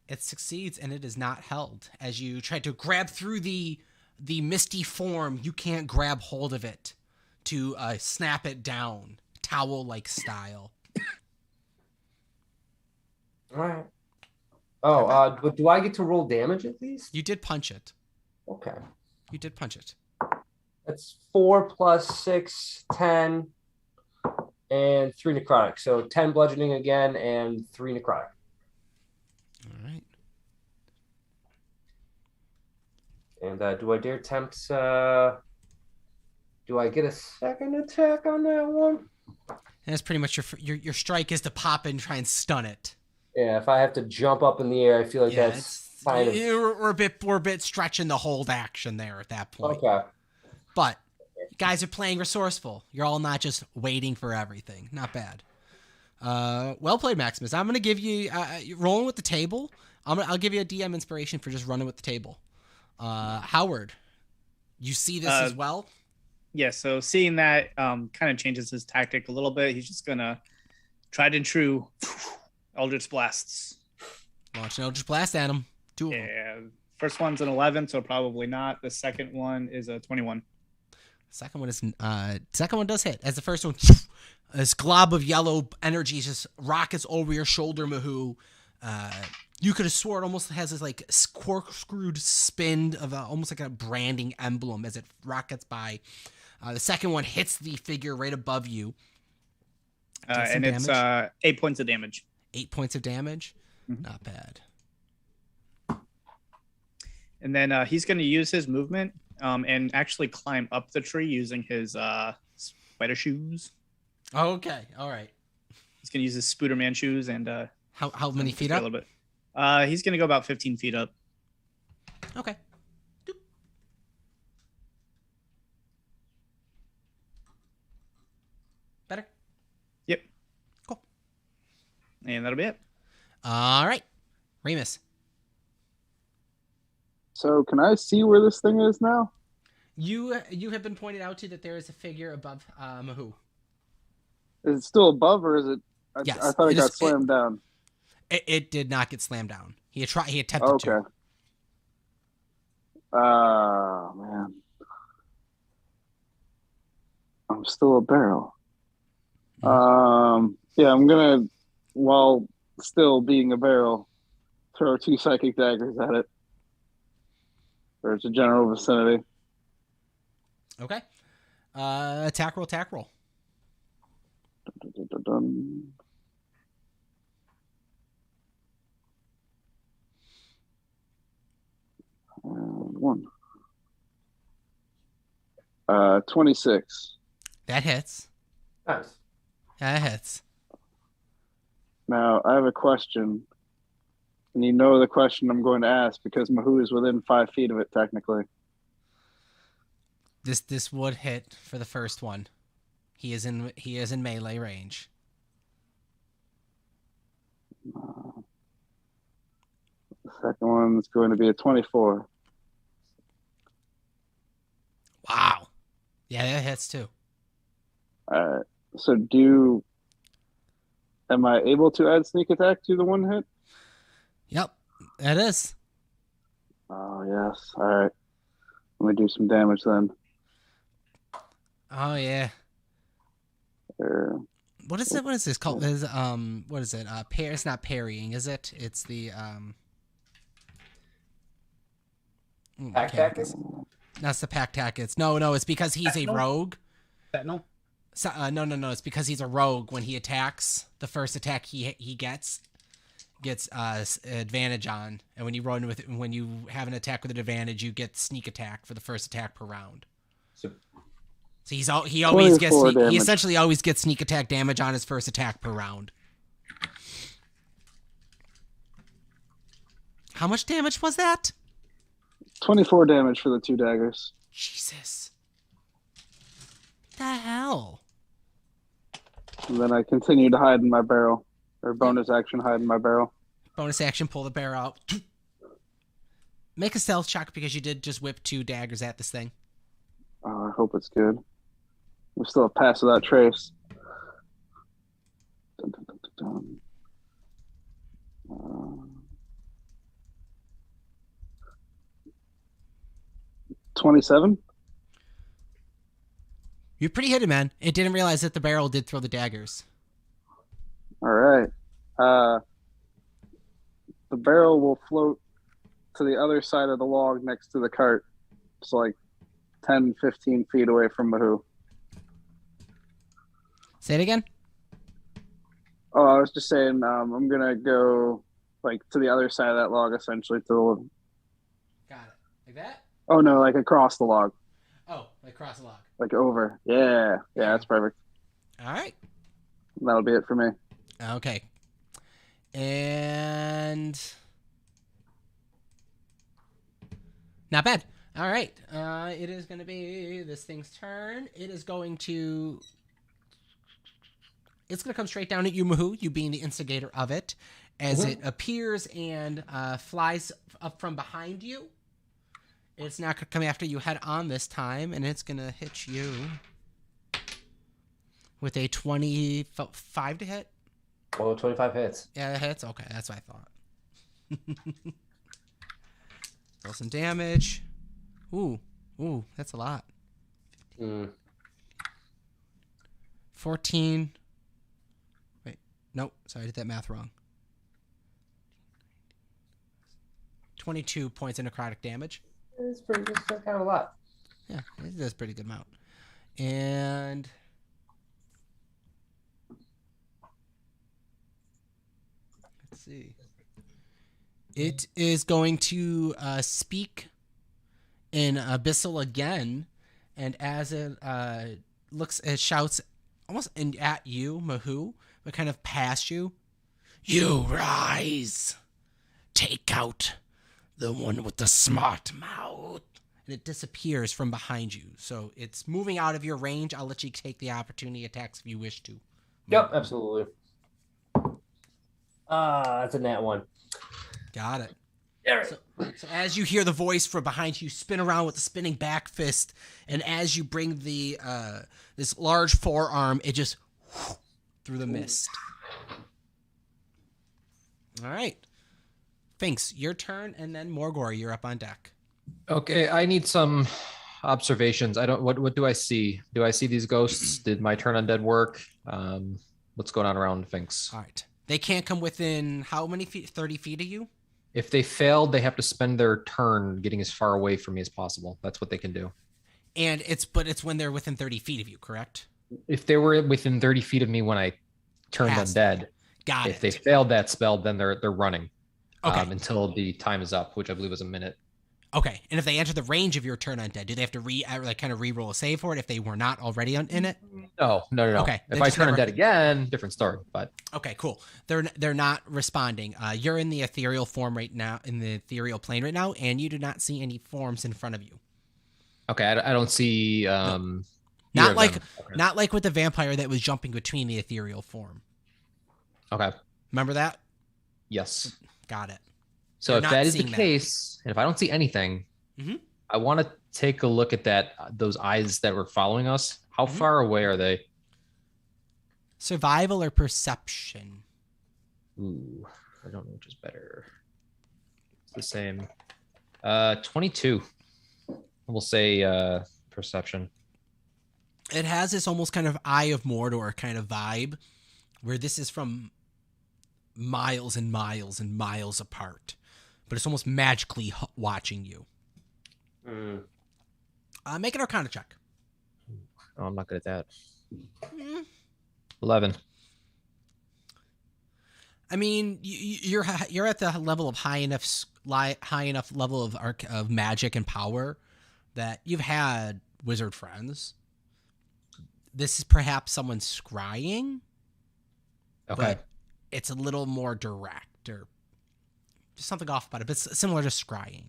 S4: It succeeds, and it is not held. As you try to grab through the misty form, you can't grab hold of it to snap it down, towel-like style.
S5: All right. Oh, but do I get to roll damage at least?
S4: You did punch it.
S5: Okay.
S4: You did punch it.
S5: That's 4 plus 6, 10, and 3 necrotic. So 10 bludgeoning again and 3 necrotic.
S4: All right.
S5: And do I dare tempt? Do I get a second attack on that one?
S4: And that's pretty much your strike is to pop and try and stun it.
S5: Yeah, if I have to jump up in the air, I feel like that's kind of...
S4: We're a bit stretching the hold action there at that point.
S5: Okay.
S4: But you guys are playing resourceful. You're all not just waiting for everything. Not bad. Well played, Maximus. I'm going to give you rolling with the table. I'll give you a DM inspiration for just running with the table. Howard, you see this as well?
S2: Yeah, so seeing that kind of changes his tactic a little bit. He's just going to tried and true Eldritch Blasts.
S4: Launch an Eldritch Blast at him. Two of them.
S2: Yeah, first one's an 11, so probably not. The second one is a 21.
S4: Second one does hit. As the first one, this glob of yellow energy just rockets over your shoulder, Mahoo. You could have swore it almost has this like corkscrewed spin of almost like a branding emblem as it rockets by. The second one hits the figure right above you.
S2: And it's 8 points of damage.
S4: 8 points of damage?
S2: Mm-hmm.
S4: Not bad.
S2: And then he's going to use his movement and actually climb up the tree using his spider shoes.
S4: Okay, all right.
S2: He's going to use his Spooderman shoes and...
S4: How many feet up?
S2: A little bit. He's going to go about 15 feet up.
S4: Okay. Doop. Better?
S2: Yep.
S4: Cool.
S2: And that'll be it.
S4: All right. Remus.
S3: So can I see where this thing is now?
S4: You have been pointed out to that there is a figure above Mahoo.
S3: Is it still above, or is it?
S4: Yes,
S3: I thought it got slammed down.
S4: It did not get slammed down. He attempted to.
S3: Okay. Man. I'm still a barrel. Yeah, I'm gonna, while still being a barrel, throw 2 psychic daggers at it. Or it's a general vicinity.
S4: Okay. Attack roll.
S3: Dun, dun, dun. And 1. 26.
S4: That hits.
S5: Nice.
S4: That hits.
S3: Now, I have a question. And you know the question I'm going to ask because Mahoo is within 5 feet of it, technically.
S4: This would hit for the first one. He is in melee range.
S3: The second one is going to be a 24.
S4: Wow. Yeah, that hits too.
S3: All right. So am I able to add sneak attack to the one hit?
S4: Yep, that is.
S3: Oh, yes. All right. Let me do some damage then.
S4: Oh, yeah. What is it? What is this called? What is it? It's not parrying, is it? It's the
S5: Pack tactics?
S4: That's the pack tactics. No, it's because he's a rogue.
S1: Sentinel?
S4: So, no. It's because he's a rogue. When he attacks, the first attack he gets advantage on, and when you have an attack with an advantage, you get sneak attack for the first attack per round. So he essentially always gets sneak attack damage on his first attack per round. How much damage was that?
S3: 24 damage for the 2 daggers.
S4: Jesus. What the hell?
S3: And then I continue to hide in my barrel. Or bonus action, hide in my barrel.
S4: Bonus action, pull the barrel out. Make a stealth check because you did just whip 2 daggers at this thing.
S3: Oh, I hope it's good. We still have pass without trace. Dun, dun, dun, dun, dun. 27?
S4: You're pretty hidden, man. It didn't realize that the barrel did throw the daggers.
S3: All right. The barrel will float to the other side of the log next to the cart. It's like 10, 15 feet away from Mahoo.
S4: Say it again?
S3: Oh, I was just saying I'm going to go like to the other side of that log, essentially.
S4: Got it. Like that?
S3: Oh, no, like across the log.
S4: Oh, like across the log.
S3: Like over. Yeah, that's perfect.
S4: All right.
S3: That'll be it for me.
S4: Okay. And not bad. All right. It is going to be this thing's turn. It's going to come straight down at you, Mahoo, you being the instigator of it, as it appears and flies up from behind you. It's not going to come after you head on this time, and it's going to hit you with a 25 to hit.
S5: Oh, 25 hits.
S4: Yeah, it hits. Okay, that's what I thought. Roll some damage. Ooh, that's a lot. 14. Wait, nope. Sorry, I did that math wrong. 22 points of necrotic damage.
S5: It's kind of a lot.
S4: Yeah, it does a pretty good amount. And let's see. It is going to speak in Abyssal again, and as it it shouts almost at you, Mahoo, but kind of past you. You rise. Take out the one with the smart mouth. And it disappears from behind you. So it's moving out of your range. I'll let you take the opportunity attacks if you wish to.
S5: Yep, absolutely. That's a nat 1.
S4: Got it.
S5: All right.
S4: So as you hear the voice from behind you, spin around with the spinning back fist, and as you bring the this large forearm, it just through the mist. All right. Finks, your turn, and then Morgor, you're up on deck.
S6: Okay, I need some observations. What do I see? Do I see these ghosts? Did my turn undead work? What's going on around Finks?
S4: All right. They can't come within how many feet? 30 feet of you?
S6: If they failed, they have to spend their turn getting as far away from me as possible. That's what they can do.
S4: And it's when they're within 30 feet of you, correct?
S6: If they were within 30 feet of me when I turned undead,
S4: Got it.
S6: if they failed that spell, then they're running
S4: until
S6: the time is up, which I believe is a minute.
S4: Okay, and if they enter the range of your turn undead, do they have to re-roll a save for it if they were not already in it?
S6: No.
S4: Okay,
S6: If I turn undead again, different story. But
S4: okay, cool. They're not responding. You're in the ethereal form right now, in the ethereal plane right now, and you do not see any forms in front of you.
S6: Okay, I don't see.
S4: Not like with the vampire that was jumping between the ethereal form.
S6: Okay.
S4: Remember that?
S6: Yes.
S4: Got it.
S6: So if that is the case, and if I don't see anything, I want to take a look at those eyes that were following us. How far away are they?
S4: Survival or perception?
S6: Ooh, I don't know which is better. It's the same. 22. We'll say perception.
S4: It has this almost kind of Eye of Mordor kind of vibe, where this is from miles and miles and miles apart. But it's almost magically watching you. Make an Arcana check.
S6: Oh, I'm not good at that. 11.
S4: I mean, you're at the level of high enough level of magic and power that you've had wizard friends. This is perhaps someone scrying.
S6: Okay.
S4: But it's a little more direct or just something off about it. But it's similar to scrying.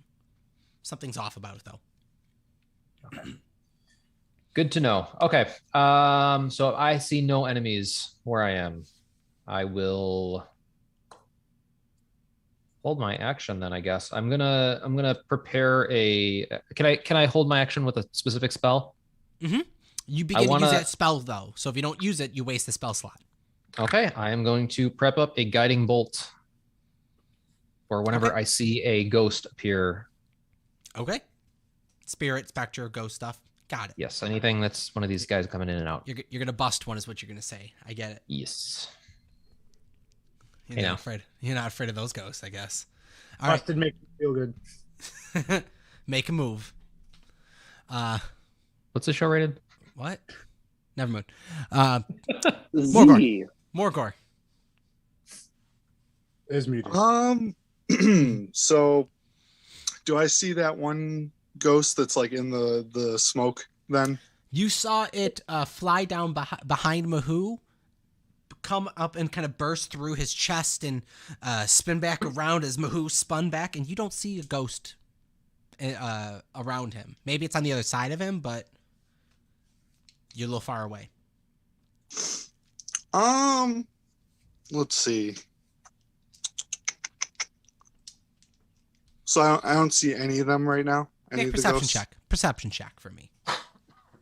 S4: Something's off about it, though.
S6: Okay. Good to know. Okay. So if I see no enemies where I am, I will hold my action then, I guess. I'm gonna prepare a can I hold my action with a specific spell?
S4: You begin to use that spell though. So if you don't use it, you waste the spell slot.
S6: Okay. I am going to prep up a guiding bolt for whenever I see a ghost appear.
S4: Okay. Spirit, spectre, ghost stuff. Got it.
S6: Yes, anything that's one of these guys coming in and out.
S4: You're gonna bust one is what you're gonna say. I get it.
S6: Yes.
S4: You're not afraid of those ghosts, I guess.
S1: All busted right. Make me feel good.
S4: Make a move.
S6: What's the show rated?
S4: What? Never mind. Morgor.
S1: Is muted.
S7: So do I see that one ghost that's like in the smoke then?
S4: You saw it fly down behind Mahoo, come up and kind of burst through his chest and spin back around as Mahoo spun back, and you don't see a ghost around him. Maybe it's on the other side of him, but you're a little far away.
S7: Let's see. So I don't see any of them right now. Any
S4: Make
S7: of the
S4: perception
S7: ghosts?
S4: check. Perception check for me.
S7: All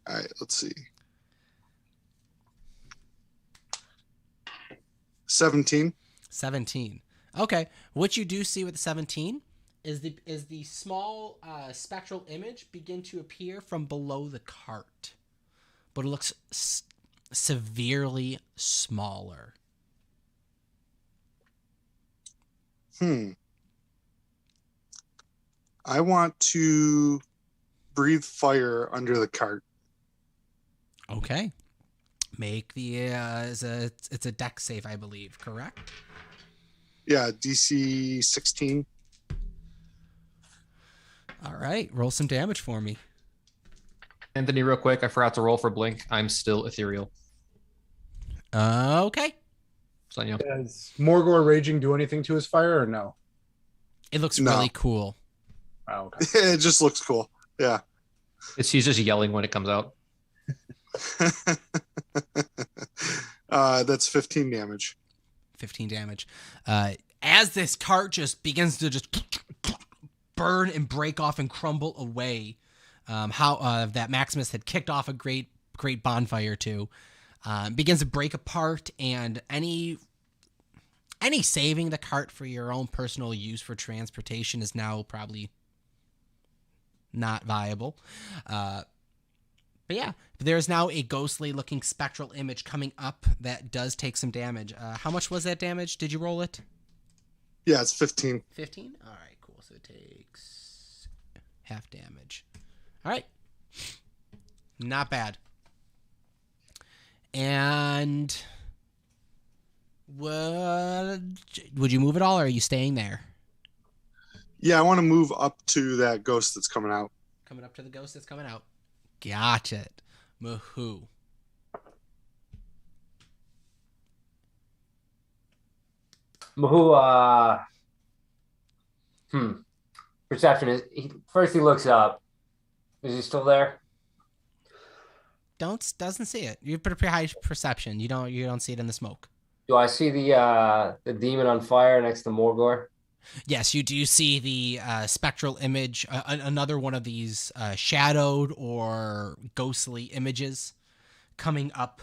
S7: right, let's see. 17.
S4: 17. Okay. What you do see with the 17 is the small spectral image begin to appear from below the cart, but it looks severely smaller.
S7: I want to breathe fire under the cart.
S4: Okay. Make the it's a dex save, I believe, correct?
S7: Yeah, DC 16.
S4: All right, roll some damage for me.
S6: Anthony, real quick, I forgot to roll for Blink. I'm still ethereal.
S4: Okay.
S6: So, you know.
S1: Does Morgor raging do anything to his fire or no?
S4: It looks
S7: No.
S4: really cool.
S1: Oh, okay.
S7: It just looks cool. Yeah.
S6: He's just yelling when it comes out.
S7: That's 15 damage.
S4: 15 damage. As this cart just begins to just burn and break off and crumble away, that Maximus had kicked off a great bonfire to, begins to break apart, and any saving the cart for your own personal use for transportation is now probably not viable. But yeah, there's now a ghostly looking spectral image coming up that does take some damage. How much was that damage? Did you roll it?
S7: Yeah, it's 15.
S4: 15? All right, cool. So it takes half damage. All right. Not bad. And would you move at all, or are you staying there?
S7: Yeah, I want to move up to that ghost that's coming out.
S4: Coming up to the ghost that's coming out. Gotcha. Mahoo.
S5: Mahoo, perception is, first he looks up. Is he still there?
S4: Doesn't see it. You put a pretty high perception. You don't see it in the smoke.
S5: Do I see the demon on fire next to Morgor?
S4: Yes, you do see the spectral image, another one of these shadowed or ghostly images coming up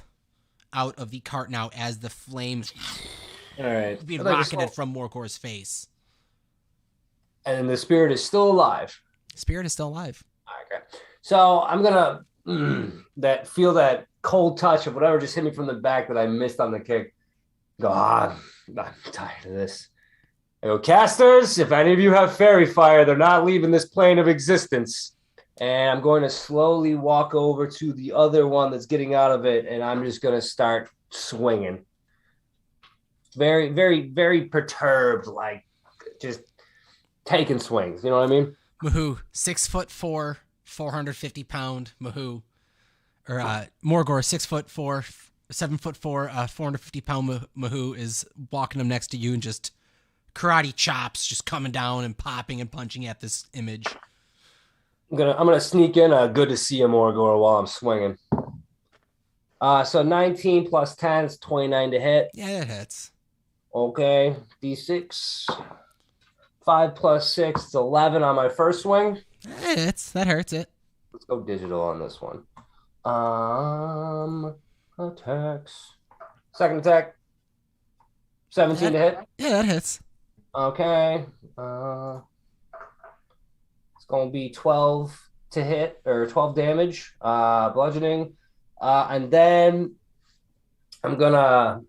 S4: out of the cart now as the flames
S5: All right.
S4: be rocketed from Morgor's face.
S5: And the spirit is still alive.
S4: Spirit is still alive.
S5: Okay. So I'm gonna feel that cold touch of whatever just hit me from the back that I missed on the kick. God, I'm tired of this. I go, casters, if any of you have fairy fire, they're not leaving this plane of existence. And I'm going to slowly walk over to the other one that's getting out of it, and I'm just going to start swinging. Very, very, very perturbed, like just taking swings. You know what I mean?
S4: Mahoo, 6'4", 450-pound Mahoo, or Morgor, 6'4", 7'4", 450-pound Mahoo is walking up next to you and just karate chops, just coming down and popping and punching at this image.
S5: I'm gonna sneak in a good to see you, Morgor, while I'm swinging. So 19 plus 10 is 29 to hit.
S4: Yeah, that hits.
S5: Okay, D6. 5 plus 6 is 11 on my first swing.
S4: That hits. That hurts it.
S5: Let's go digital on this one. Attacks. Second attack. 17 to hit.
S4: Yeah, that hits.
S5: Okay. It's going to be 12 to hit, or 12 damage, bludgeoning. And then I'm going to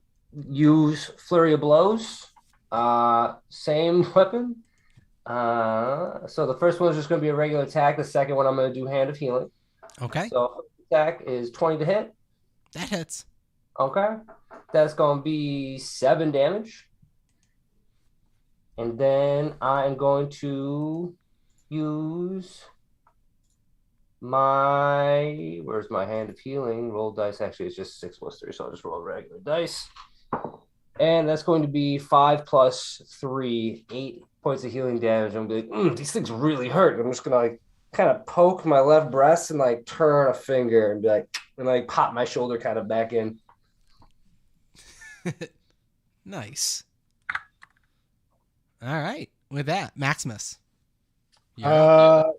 S5: use Flurry of Blows. Same weapon. So the first one is just going to be a regular attack. The second one I'm going to do Hand of Healing.
S4: Okay.
S5: So attack is 20 to hit.
S4: That hits.
S5: Okay. That's going to be 7 damage. And then I'm going to use where's my Hand of Healing? Roll dice. Actually, it's just 6 plus 3, so I'll just roll regular dice. And that's going to be 5 plus 3, 8 points of healing damage. I'm gonna be like, these things really hurt. I'm just gonna like kind of poke my left breast and like turn a finger and be like, and like pop my shoulder kind of back in.
S4: Nice. All right. With that, Maximus.
S1: The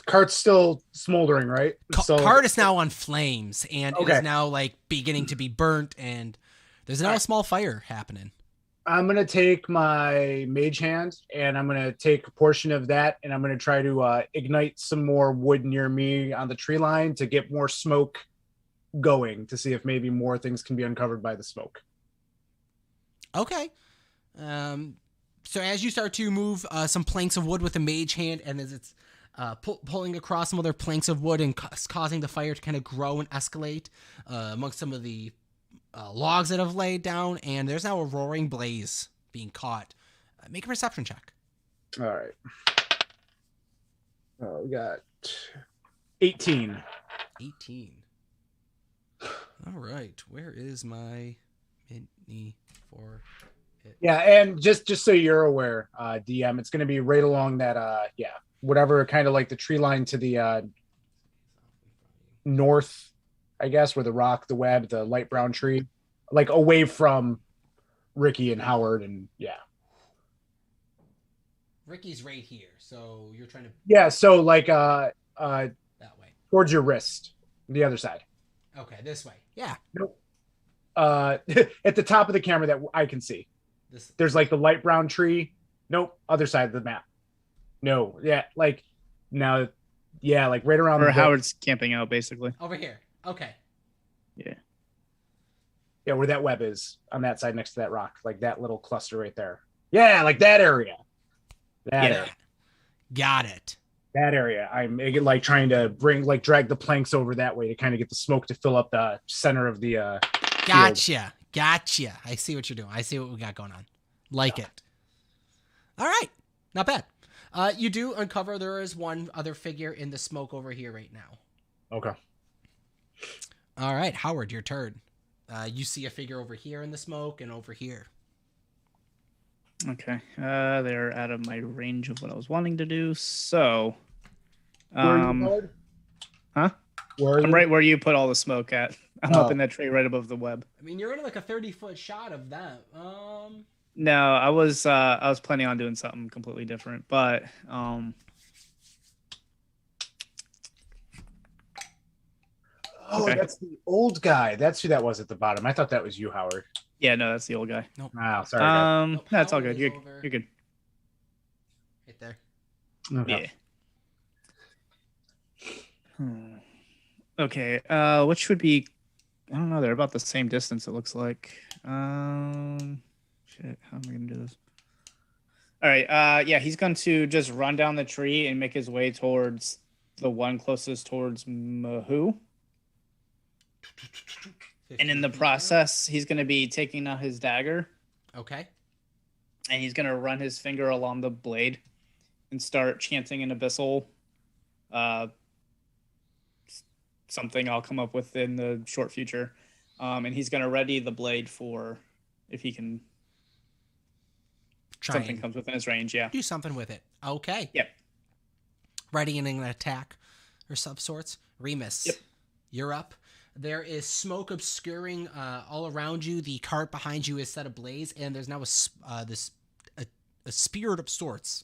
S1: cart's still smoldering, right?
S4: Cart is now on flames, and it
S1: Okay.
S4: is now like beginning to be burnt, and there's now a small fire happening.
S1: I'm gonna take my mage hand and I'm gonna take a portion of that and I'm gonna try to ignite some more wood near me on the tree line to get more smoke going to see if maybe more things can be uncovered by the smoke.
S4: Okay. So as you start to move some planks of wood with the mage hand, and as it's pulling across some other planks of wood and causing the fire to kind of grow and escalate amongst some of the logs that have laid down, and there's now a roaring blaze being caught. Make a perception check.
S1: All right. Oh, we got 18.
S4: 18. All right. Where is my mini for it?
S1: Yeah, and just so you're aware, DM, it's going to be right along that, whatever kind of like the tree line to the north, I guess, where the rock, the web, the light brown tree, like away from Ricky and Howard, and
S4: Ricky's right here, so you're trying to...
S1: Yeah, so like
S4: that way.
S1: Towards your wrist, the other side.
S4: Okay, this way. Yeah.
S1: Nope. At the top of the camera that I can see. There's like the light brown tree. Nope. Other side of the map. No. Yeah. Like now. Yeah. Like right around.
S2: Where Howard's camping out, basically.
S4: Over here. Okay.
S2: Yeah.
S1: Yeah. Where that web is on that side next to that rock. Like that little cluster right there. Yeah. Like that area. Area.
S4: Got it.
S1: That area. I'm like trying to drag the planks over that way to kind of get the smoke to fill up the center of the
S4: Gotcha. I see what you're doing. I see what we got going on. Like it. All right. Not bad. You do uncover there is one other figure in the smoke over here right now.
S1: Okay.
S4: All right, Howard, your turn. You see a figure over here in the smoke and over here.
S2: Okay. They're out of my range of what I was wanting to do. So,
S1: Where are you,
S2: huh?
S1: Where are
S2: I'm
S1: you?
S2: right where you put all the smoke at. I'm up in that tree right above the web.
S4: I mean, you're in like a 30-foot shot of them.
S2: No, I was planning on doing something completely different, but
S1: Oh,
S2: okay.
S1: That's the old guy. That's who that was at the bottom. I thought that was you, Howard.
S2: Yeah, no, that's the old guy.
S4: Nope.
S1: Oh, sorry. Guys.
S4: Nope,
S2: No, it's all
S4: Howard
S2: good.
S4: is
S2: You're
S4: over.
S2: good.
S4: Right there.
S1: Okay.
S2: Yeah. Okay. Which would be? I don't know. They're about the same distance. It looks like. Shit. How am I gonna do this? All right. Yeah, he's going to just run down the tree and make his way towards the one closest towards Mahu. And in the process, he's going to be taking out his dagger.
S4: Okay.
S2: And he's going to run his finger along the blade and start chanting an abyssal. Something I'll come up with in the short future. And he's going to ready the blade for if he can. Something comes within his range, yeah.
S4: Do something with it. Okay.
S2: Yep.
S4: Readying an attack or some sorts. Remus.
S2: Yep.
S4: You're up. There is smoke obscuring all around you. The cart behind you is set ablaze, and there's now a spirit of sorts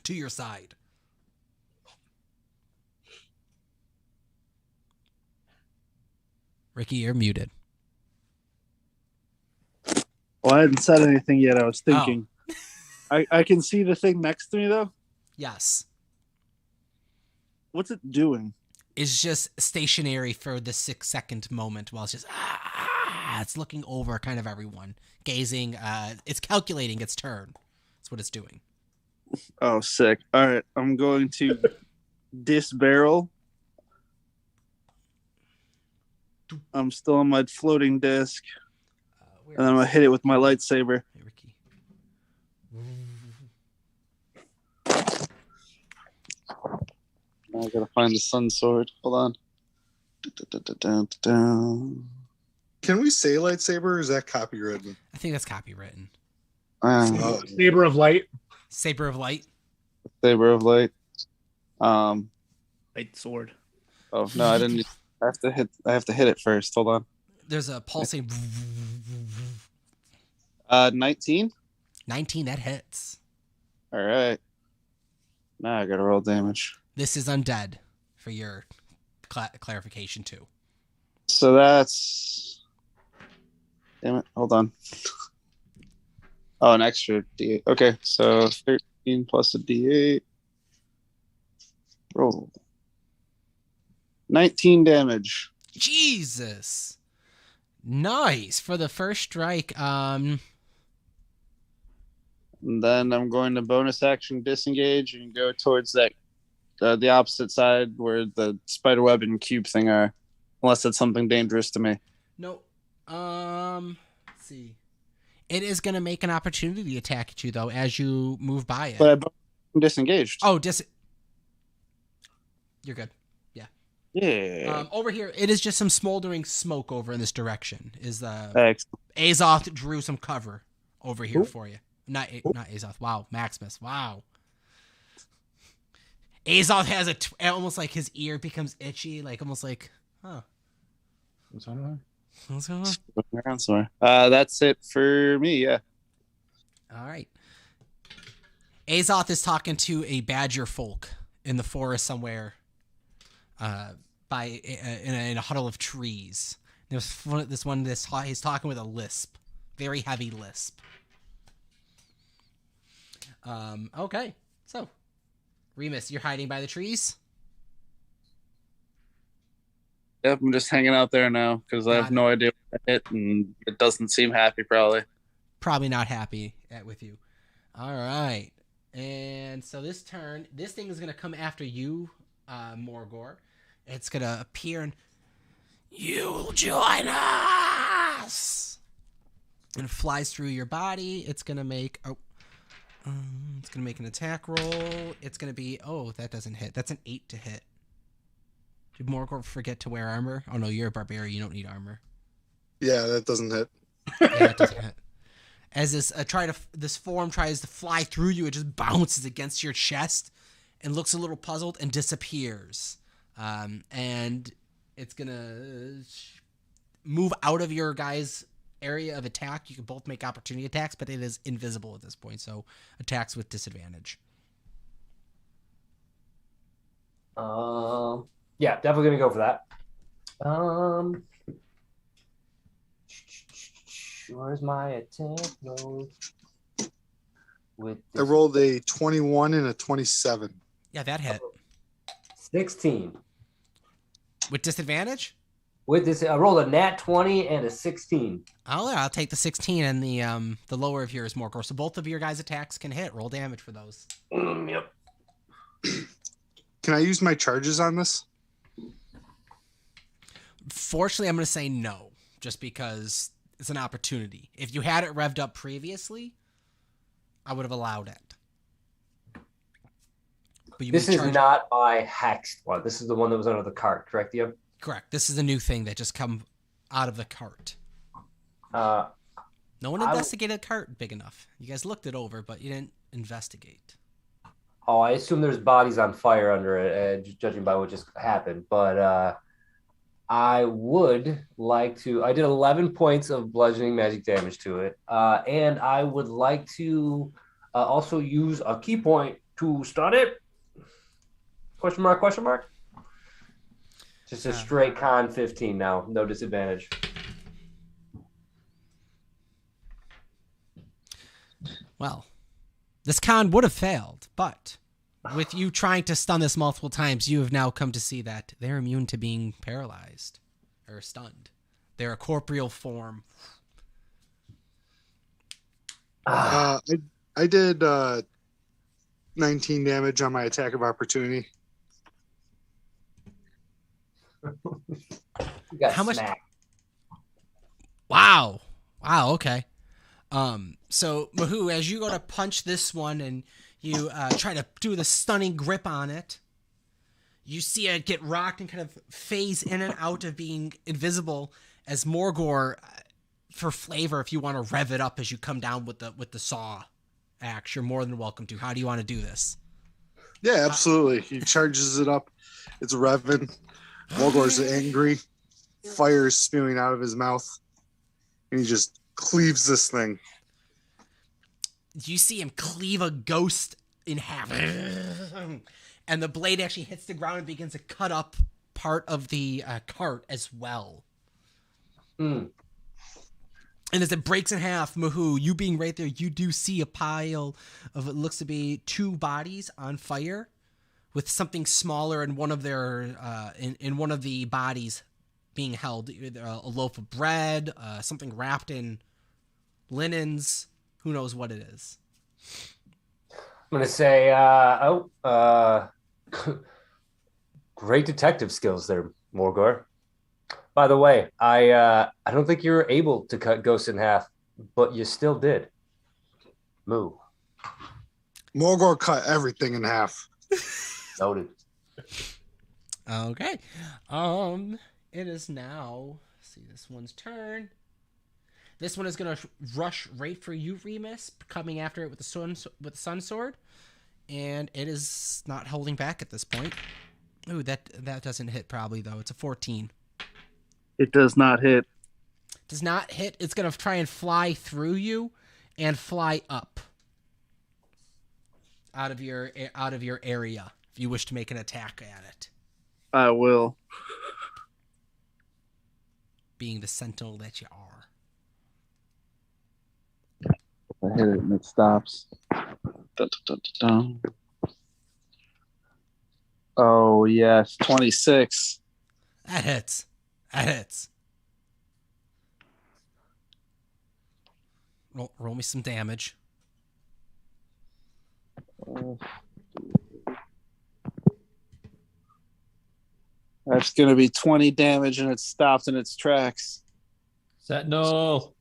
S4: to your side. Ricky, you're muted.
S3: Well, I hadn't said anything yet. I was thinking. I can see the thing next to me, though.
S4: Yes.
S3: What's it doing?
S4: Is just stationary for the 6-second moment while it's just it's looking over kind of everyone, gazing. It's calculating its turn. That's what it's doing.
S3: Oh, sick. All right, I'm going to disbarrel. I'm still on my floating disc, and then I'm gonna hit it with my lightsaber.
S4: Hey, Ricky.
S3: I gotta find the sun sword. Hold on.
S7: Can we say lightsaber or is that copywritten?
S4: I think that's copywritten.
S1: Saber of light.
S4: Saber of light.
S3: Saber of light.
S2: Light sword.
S3: Oh no, I didn't. I have to hit it first. Hold on.
S4: There's a pulsing.
S3: 19.
S4: 19. That hits.
S3: All right. Now I gotta roll damage.
S4: This is undead, for your clarification too.
S3: So that's. Damn it! Hold on. Oh, an extra D8. Okay, so 13 plus a D8. Roll. 19 damage.
S4: Jesus. Nice for the first strike.
S3: And then I'm going to bonus action disengage and go towards that the opposite side where the spiderweb and cube thing are, unless it's something dangerous to me.
S4: No. Let's see. It is going to make an opportunity attack at you though as you move by it.
S3: But I'm disengaged.
S4: Oh, you're good.
S3: Yeah.
S4: Over here, it is just some smoldering smoke over in this direction.
S3: Excellent.
S4: Azoth drew some cover over here for you. Not Azoth. Wow, Maximus. Wow. Azoth has almost like his ear becomes itchy, like almost like, huh.
S1: What's going on?
S4: What's going on?
S3: Around somewhere. That's it for me. Yeah.
S4: All right. Azoth is talking to a badger folk in the forest somewhere. In a huddle of trees. There's this one. He's talking with a lisp, very heavy lisp. Okay, so Remus, you're hiding by the trees.
S3: Yep, I'm just hanging out there now because I have no idea what I hit, and it doesn't seem happy.
S4: Probably not happy with you. All right, and so this turn, this thing is gonna come after you, Morgor. It's going to appear and you'll join us. And it flies through your body. It's going to make it's going to make an attack roll. It's going to be that doesn't hit. That's an 8 to hit. Did Morgor forget to wear armor? Oh no, you're a barbarian. You don't need armor.
S7: Yeah, that doesn't hit.
S4: Yeah, that doesn't hit. As this form tries to fly through you, it just bounces against your chest and looks a little puzzled and disappears. And it's gonna move out of your guys' area of attack. You can both make opportunity attacks, but it is invisible at this point, so attacks with disadvantage.
S5: Yeah, definitely gonna go for that. Where's my attack roll?
S7: I rolled a 21 and a 27.
S4: Yeah, that hit.
S5: 16.
S4: With disadvantage?
S5: With this, I rolled a nat 20 and a 16.
S4: Oh, yeah, I'll take the 16 and the lower of yours, Morgor. So both of your guys' attacks can hit. Roll damage for those.
S5: Yep.
S7: Can I use my charges on this?
S4: Fortunately, I'm going to say no, just because it's an opportunity. If you had it revved up previously, I would have allowed it. But
S5: this is not my hexed one. This is the one that was under the cart, correct? Yep.
S4: Correct. This is a new thing that just come out of the cart.
S5: No
S4: one investigated the cart big enough. You guys looked it over, but you didn't investigate.
S5: Oh, I assume there's bodies on fire under it, judging by what just happened. But I would like to. I did 11 points of bludgeoning magic damage to it, and I would like to also use a key point to stun it. Question mark? Question mark? Just a straight con 15 now, no disadvantage.
S4: Well, this con would have failed, but with you trying to stun this multiple times, you have now come to see that they're immune to being paralyzed or stunned. They're a corporeal form.
S7: I did 19 damage on my attack of opportunity.
S4: How much? Wow. Okay. So Mahoo, as you go to punch this one and you try to do the stunning grip on it, you see it get rocked and kind of phase in and out of being invisible as Morgor, for flavor, if you want to rev it up as you come down with the saw axe, you're more than welcome to. How do you want to do this?
S7: Yeah, absolutely. He charges it up. It's revving. Morgor's angry. Fire is spewing out of his mouth. And he just cleaves this thing.
S4: You see him cleave a ghost in half. And the blade actually hits the ground and begins to cut up part of the cart as well.
S5: Mm.
S4: And as it breaks in half, Mahoo, you being right there, you do see a pile of what looks to be 2 bodies on fire, with something smaller in one of their in one of the bodies being held, either a loaf of bread, something wrapped in linens. Who knows what it is?
S5: I'm gonna say, great detective skills there, Morgor. By the way, I don't think you were able to cut ghosts in half, but you still did. Moo.
S7: Morgor cut everything in half.
S5: Noted.
S4: Okay. It is now, let's see, this one's turn. This one is gonna rush right for you, Remus, coming after it with the sun sword, and it is not holding back at this point. Ooh, that doesn't hit probably though. It's a 14.
S3: It does not hit.
S4: Does not hit. It's gonna try and fly through you, and fly up out of your area. If you wish to make an attack at it,
S3: I will.
S4: being the sentinel that you are.
S3: I hit it and it stops. Dun, dun, dun, dun. Oh, yes. 26.
S4: That hits. That hits. Roll me some damage.
S3: That's going to be 20 damage and it stopped in its tracks.
S6: Sentinel.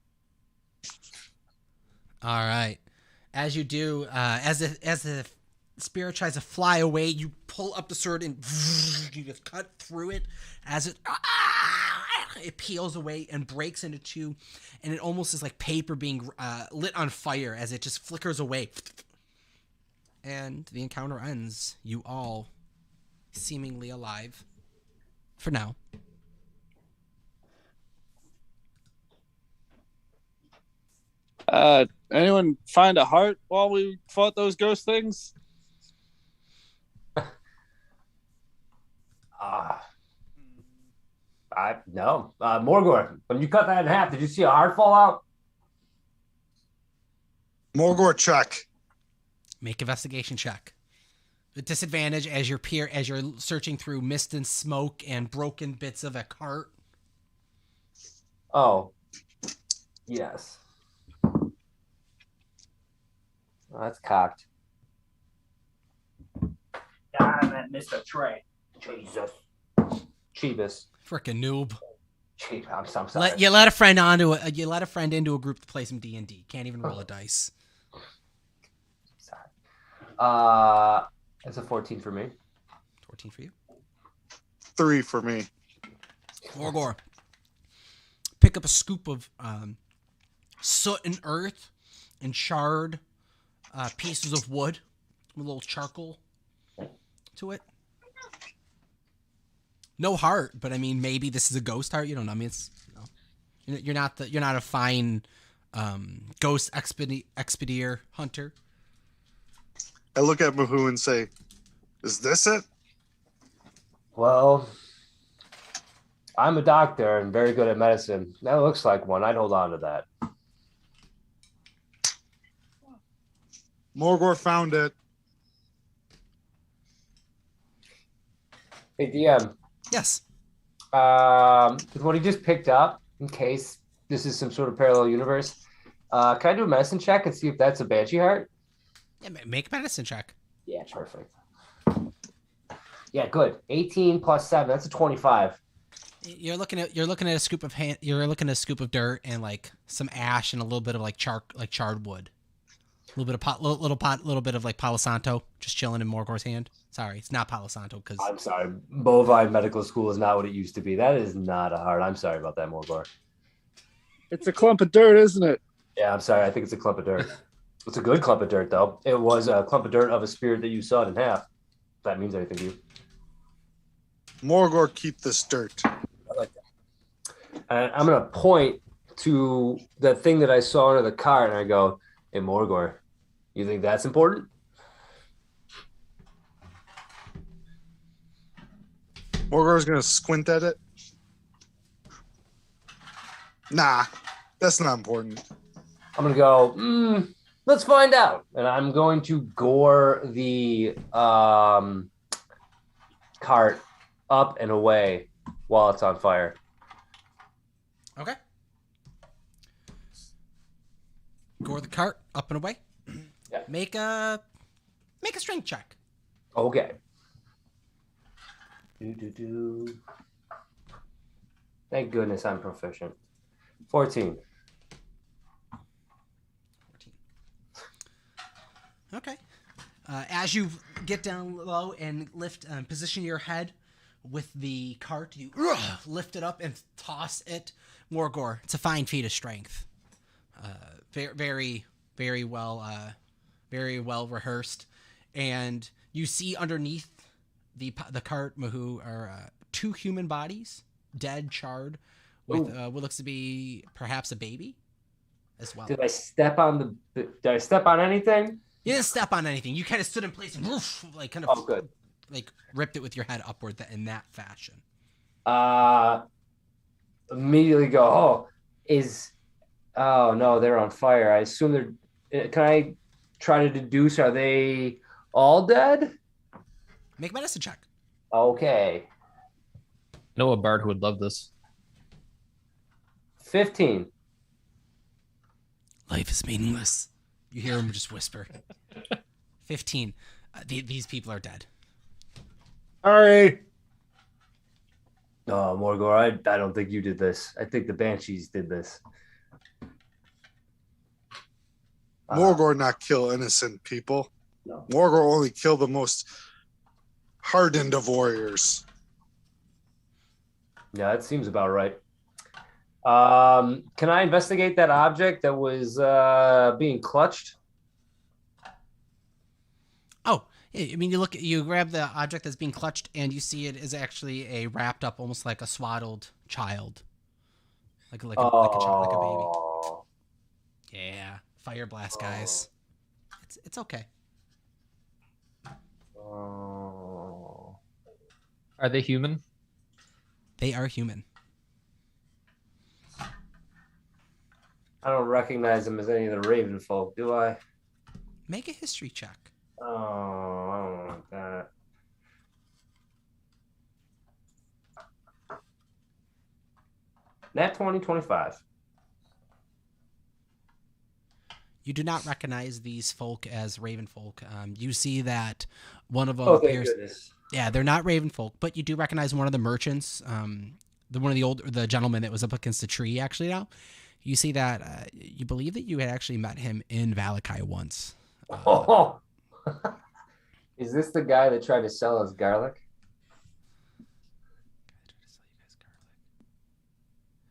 S4: All right. As you do, as the spirit tries to fly away, you pull up the sword and you just cut through it. As it peels away and breaks into 2, and it almost is like paper being lit on fire as it just flickers away. And the encounter ends. You all seemingly alive. For now.
S3: Anyone find a heart while we fought those ghost things?
S5: No. Morgor, when you cut that in half, did you see a heart fall out?
S7: Morgor, check.
S4: Make investigation check. With disadvantage as you're searching through mist and smoke and broken bits of a cart.
S5: Oh. Yes. Oh, that's cocked. God, that missed a tray. Jesus. Cheebus.
S4: Frickin' noob.
S5: I'm sorry.
S4: You let a friend into a group to play some D&D. Can't even roll a dice.
S5: Sorry. That's a 14 for me.
S4: 14 for you.
S7: 3 for me.
S4: Morgor. Pick up a scoop of soot and earth and charred pieces of wood with a little charcoal to it. No heart, but I mean, maybe this is a ghost heart. You don't know. I mean, it's you're not a fine ghost expedier hunter.
S7: I look at Mahoo and say, "Is this it?"
S5: Well, I'm a doctor and very good at medicine. That looks like one. I'd hold on to that.
S7: Morgor found it.
S5: Hey, DM.
S4: Yes.
S5: With what he just picked up, in case this is some sort of parallel universe, can I do a medicine check and see if that's a Banshee heart?
S4: Yeah, make a medicine check.
S5: Yeah, perfect. Yeah, good. 18 plus 7. That's a 25.
S4: You're looking at a scoop of dirt and like some ash and a little bit of like charred wood. A little bit of little bit of like Palo Santo just chilling in Morgor's hand. Sorry, it's not Palo Santo because
S5: I'm sorry. Bovine Medical School is not what it used to be. That is not a hard. I'm sorry about that, Morgor.
S3: It's a clump of dirt, isn't it?
S5: Yeah, I'm sorry. I think it's a clump of dirt. It's a good clump of dirt, though. It was a clump of dirt of a spirit that you sawed in half. If that means anything to you.
S7: Morgor, keep this dirt.
S5: I like that. And I'm going to point to the thing that I saw under the cart, and I go, hey, Morgor, you think that's important?
S7: Morgor's gonna squint at it. Nah, that's not important.
S5: I'm going to go, let's find out. And I'm going to gore the cart up and away while it's on fire.
S4: Okay. Gore the cart up and away.
S5: Yeah.
S4: Make a strength check.
S5: Okay. Thank goodness I'm proficient. 14.
S4: Okay. As you get down low and lift, position your head with the cart, you lift it up and toss it. Morgor, it's a fine feat of strength. Very, very well rehearsed. And you see underneath the cart, Mahu, are 2 human bodies, dead, charred, with what looks to be perhaps a baby as well.
S5: Did I step on anything?
S4: You didn't step on anything. You kind of stood in place and like kind of
S5: good.
S4: Like ripped it with your head upward in that fashion.
S5: Immediately go, oh no, they're on fire. I assume they're, can I try to deduce, are they all dead?
S4: Make a medicine check.
S5: Okay.
S6: I know a bard who would love this.
S5: 15.
S4: Life is meaningless. You hear him just whisper. 15. These people are dead.
S1: Sorry.
S5: No, Morgor, I don't think you did this. I think the Banshees did this.
S7: Morgor not kill innocent people.
S5: No.
S7: Morgor only kill the most hardened of warriors.
S5: Yeah, that seems about right. Can I investigate that object that was being clutched?
S4: Oh, I mean, you grab the object that's being clutched, and you see it is actually a wrapped up, almost like a swaddled child, like a baby. Yeah, fire blast, guys. It's okay.
S6: Are they human?
S4: They are human.
S5: I don't recognize them as any of the Raven folk, do I?
S4: Make a history check.
S5: Oh, I don't want that. Nat 20, 25.
S4: You do not recognize these folk as Raven folk. You see that one of them
S5: Oh, thank
S4: appears.
S5: goodness.
S4: Yeah, they're not Raven folk, but you do recognize one of the merchants. The gentleman that was up against the tree. Actually, now you see that you believe that you had actually met him in Valakai once.
S5: Is this the guy that tried to sell us garlic?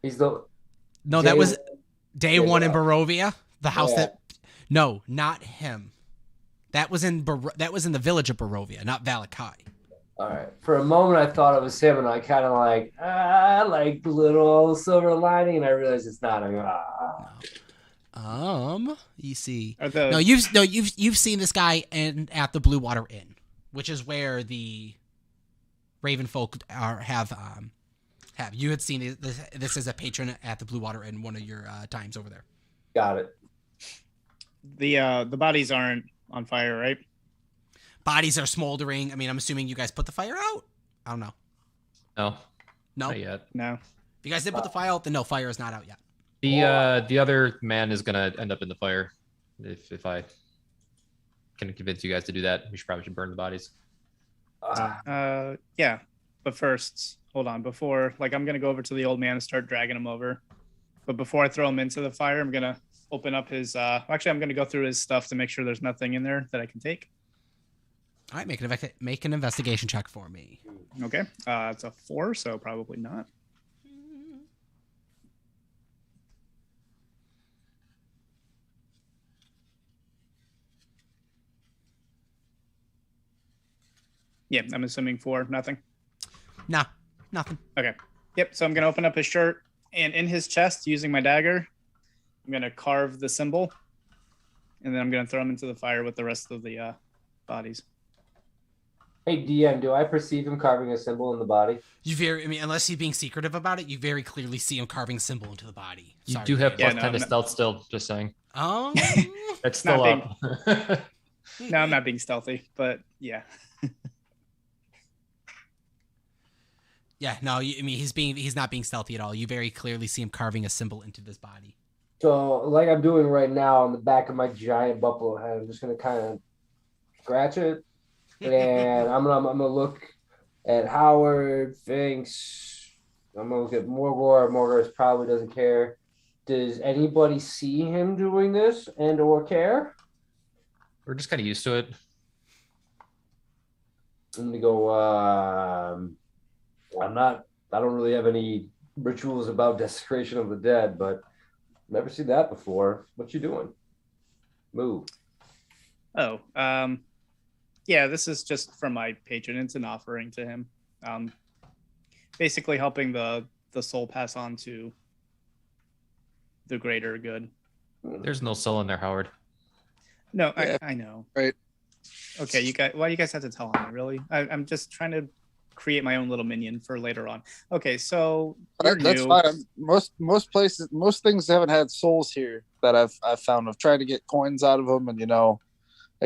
S5: He's the
S4: No, that was day one in Barovia. The house
S5: Yeah.
S4: No, not him. That was in the village of Barovia, not Valakai.
S5: All right. For a moment, I thought it was him, and I kind of like the little silver lining, and I realized it's not. I go,
S4: You see,
S2: Are
S4: you've seen this guy at the Blue Water Inn, which is where the Raven folk have. You had seen this as a patron at the Blue Water Inn one of your times over there.
S5: Got it.
S2: The bodies aren't on fire, right?
S4: Bodies are smoldering. I mean, I'm assuming you guys put the fire out. I don't know.
S6: No,
S4: No,
S6: not yet.
S2: No.
S4: if you guys did put the fire out, then no, fire is not out yet.
S6: The other man is gonna end up in the fire. If I can convince you guys to do that, we should burn the bodies.
S2: Yeah. But first, hold on. Before, I'm gonna go over to the old man and start dragging him over. But before I throw him into the fire, I'm gonna open up his. Actually, I'm gonna go through his stuff to make sure there's nothing in there that I can take.
S4: All right, make an investigation check for me.
S2: Okay. It's a 4, so probably not. Yeah, I'm assuming 4, nothing.
S4: Nah, nothing.
S2: Okay. Yep. So I'm gonna open up his shirt, and in his chest, using my dagger, I'm gonna carve the symbol, and then I'm gonna throw him into the fire with the rest of the bodies.
S5: Hey, DM, do I perceive him carving a symbol in the body?
S4: Unless he's being secretive about it, you very clearly see him carving a symbol into the body.
S6: You
S4: Sorry,
S6: do have
S4: man.
S6: plus 10 to stealth still, just saying.
S4: Oh.
S6: That's still up.
S2: No, I'm not being stealthy, but yeah.
S4: Yeah, no, he's not being stealthy at all. You very clearly see him carving a symbol into this body.
S5: So, like I'm doing right now on the back of my giant buffalo head, I'm just gonna kind of scratch it, and I'm gonna look at Howard, Finks. I'm gonna look at Morgor. Morgor probably doesn't care. Does anybody see him doing this and/or care?
S6: We're just kind of used to it.
S5: I'm gonna go. I don't really have any rituals about desecration of the dead, but never seen that before. What you doing? Move.
S2: Oh, yeah, this is just from my patron. It's an offering to him. Basically helping the soul pass on to the greater good.
S6: There's no soul in there, Howard.
S2: No,
S7: Yeah.
S2: I know.
S7: Right.
S2: Okay, you guys. Why you guys have to tell on me? Really? I'm just trying to create my own little minion for later on. Okay, so
S7: That's
S2: new.
S7: fine. Most places, most things haven't had souls here that I've found. I've tried to get coins out of them, and I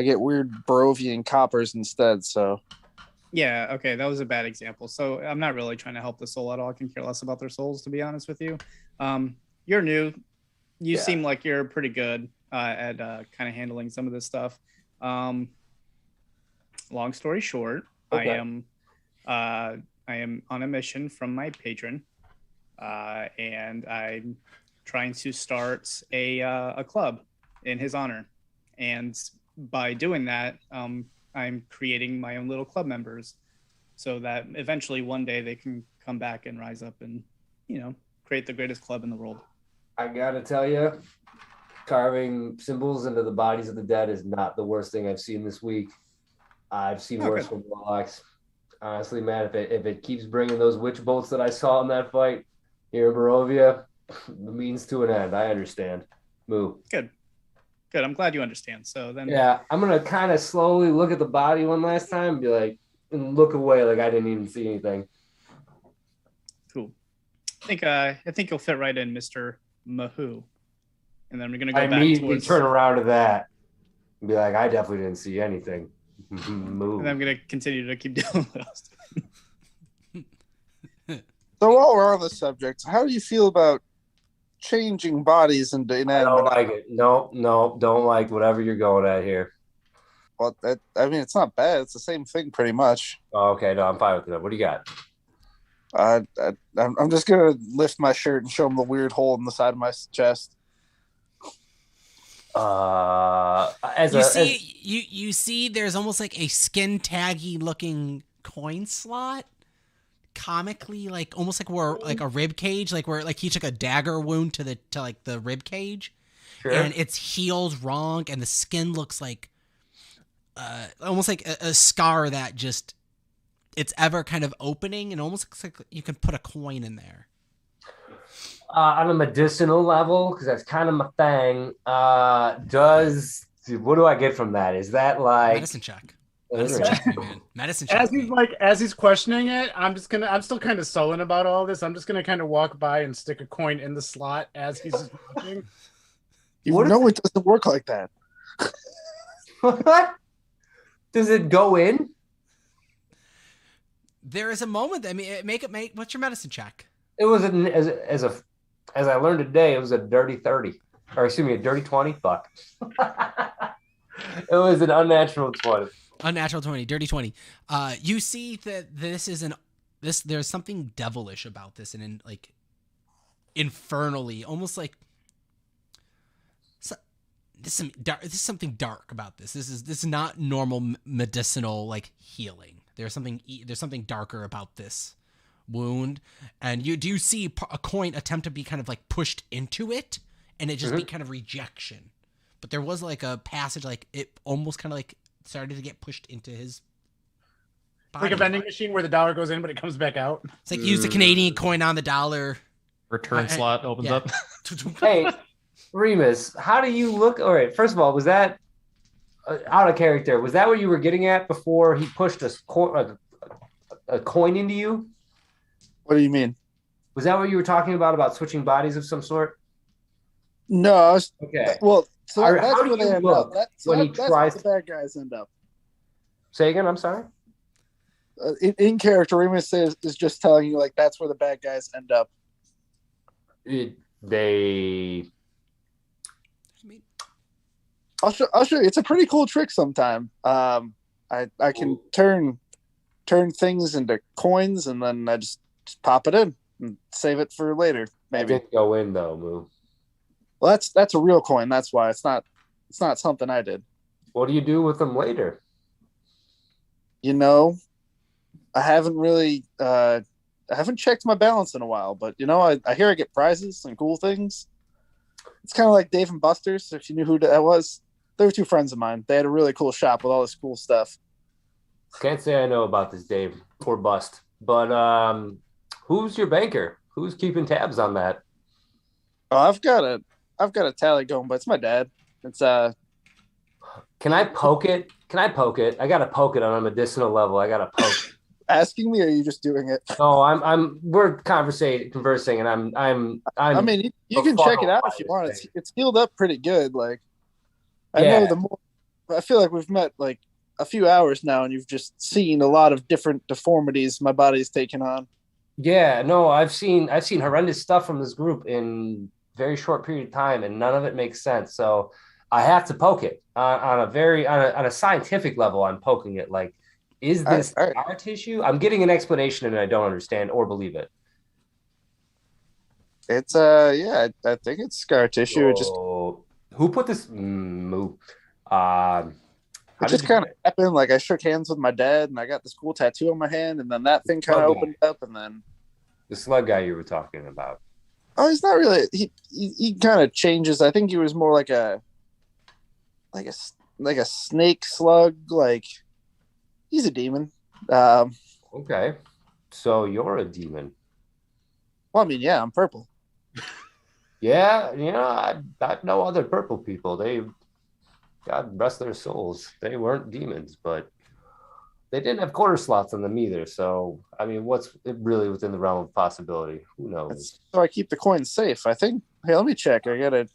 S7: get weird Barovian coppers instead. So
S2: Yeah, okay, that was a bad example. So I'm not really trying to help the soul at all. I can care less about their souls, to be honest with you. You're new. You seem like you're pretty good at kind of handling some of this stuff. Long story short,
S5: Okay.
S2: I am on a mission from my patron, and I'm trying to start a club in his honor. And by doing that, I'm creating my own little club members, so that eventually one day they can come back and rise up and create the greatest club in the world.
S5: I gotta tell you, carving symbols into the bodies of the dead is not the worst thing I've seen this week. I've seen worse from Warlocks. Honestly, man, if it keeps bringing those witch bolts that I saw in that fight here in Barovia, the means to an end. I understand. Move.
S2: Good. I'm glad you understand. So then,
S5: Yeah, I'm gonna kind of slowly look at the body one last time and be like, and look away like I didn't even see anything.
S2: Cool. I think you'll fit right in, Mr. Mahoo. And then we're gonna go back towards.
S5: Turn around to that and be like, I definitely didn't see anything. Move.
S2: And then I'm gonna continue to keep doing what I was doing.
S7: So while we're on the subject, how do you feel about changing bodies into
S5: I
S7: inanimate?
S5: don't like it. No, don't like whatever you're going at here.
S7: Well, it's not bad. It's the same thing pretty much.
S5: Oh, okay, no, I'm fine with that. What do you got?
S7: I'm just gonna lift my shirt and show him the weird hole in the side of my chest.
S4: You see there's almost like a skin taggy looking coin slot, comically like almost like where like a rib cage, like where like he took a dagger wound to the rib cage,
S5: Sure.
S4: and it's healed wrong, and the skin looks like almost like a scar that just it's ever kind of opening, and almost looks like you can put a coin in there.
S5: On a medicinal level, because that's kind of my thing. What do I get from that? Is that like
S4: Medicine check? Medicine check, man. Medicine check.
S1: As he's questioning it, I'm still kind of sullen about all this. I'm just gonna kind of walk by and stick a coin in the slot as he's walking.
S7: It doesn't work like that.
S5: What? Does it go in?
S4: There is a moment. I mean, make. What's your medicine check?
S5: It was as I learned today, it was a dirty 30. Or excuse me, a dirty 20. Fuck. It was an unnatural 20.
S4: Unnatural 20, dirty 20. You see that there's something devilish about this, and like infernally, almost like This is something dark about this. This is not normal medicinal like healing. There's something darker about this wound, and you do see a coin attempt to be kind of like pushed into it, and it just be kind of rejection. But there was like a passage, like it almost kind of like started to get pushed into his body.
S1: Like a vending machine where the dollar goes in, but it comes back out.
S4: It's like use the Canadian coin on the dollar.
S6: Return slot opens up.
S5: Hey, Remus, how do you look? All right, first of all, was that out of character? Was that what you were getting at before he pushed a coin into you?
S3: What do you mean?
S5: Was that what you were talking about switching bodies of some sort?
S3: No, I was
S5: Okay.
S3: Well, so
S5: How
S3: that's
S5: do
S3: where they
S5: you
S3: end
S5: look
S3: up. That's
S5: when he
S3: that's
S5: tries
S3: where the bad guys end up.
S5: Say again. I'm sorry.
S3: In character, Remus is just telling you like that's where the bad guys end up.
S5: They.
S3: I'll show you. It's a pretty cool trick. Sometime, I can turn things into coins, and then I just pop it in and save it for later. Maybe
S5: It didn't go in though, Moo.
S3: Well, that's a real coin. That's why it's not something I did.
S5: What do you do with them later?
S3: You know, I haven't really I haven't checked my balance in a while, but you know, I hear I get prizes and cool things. It's kind of like Dave and Buster's. If you knew who that was, they were two friends of mine. They had a really cool shop with all this cool stuff.
S5: Can't say I know about this, Dave. Poor Bust. But who's your banker? Who's keeping tabs on that?
S3: Oh, I've got a tally going, but it's my dad. It's
S5: Can I poke it? I gotta poke it on a medicinal level. I gotta poke.
S3: Asking me, or are you just doing it?
S5: No, we're conversing, and I'm.
S3: I mean, you can check it out if you want. It's healed up pretty good. Like, I know the more. I feel like we've met like a few hours now, and you've just seen a lot of different deformities my body's taken on.
S5: Yeah, no, I've seen horrendous stuff from this group in very short period of time, and none of it makes sense. So I have to poke it on a scientific level. I'm poking it like, is this scar tissue? I'm getting an explanation, and I don't understand or believe it.
S3: It's I think it's scar tissue. It just
S5: who put this?
S3: It just kind of happened. Like I shook hands with my dad, and I got this cool tattoo on my hand, and then that thing kind of opened up, and then
S5: the slug guy you were talking about.
S3: Oh, he's not really. He kind of changes. I think he was more like a snake slug. Like he's a demon.
S5: Okay, so you're a demon.
S3: Well, I mean, yeah, I'm purple.
S5: Yeah, I know other purple people. They, God rest their souls, they weren't demons, but they didn't have quarter slots on them either. So, I mean, what's really within the realm of possibility? Who knows?
S3: So I keep the coins safe. I think. Hey, let me check. Remus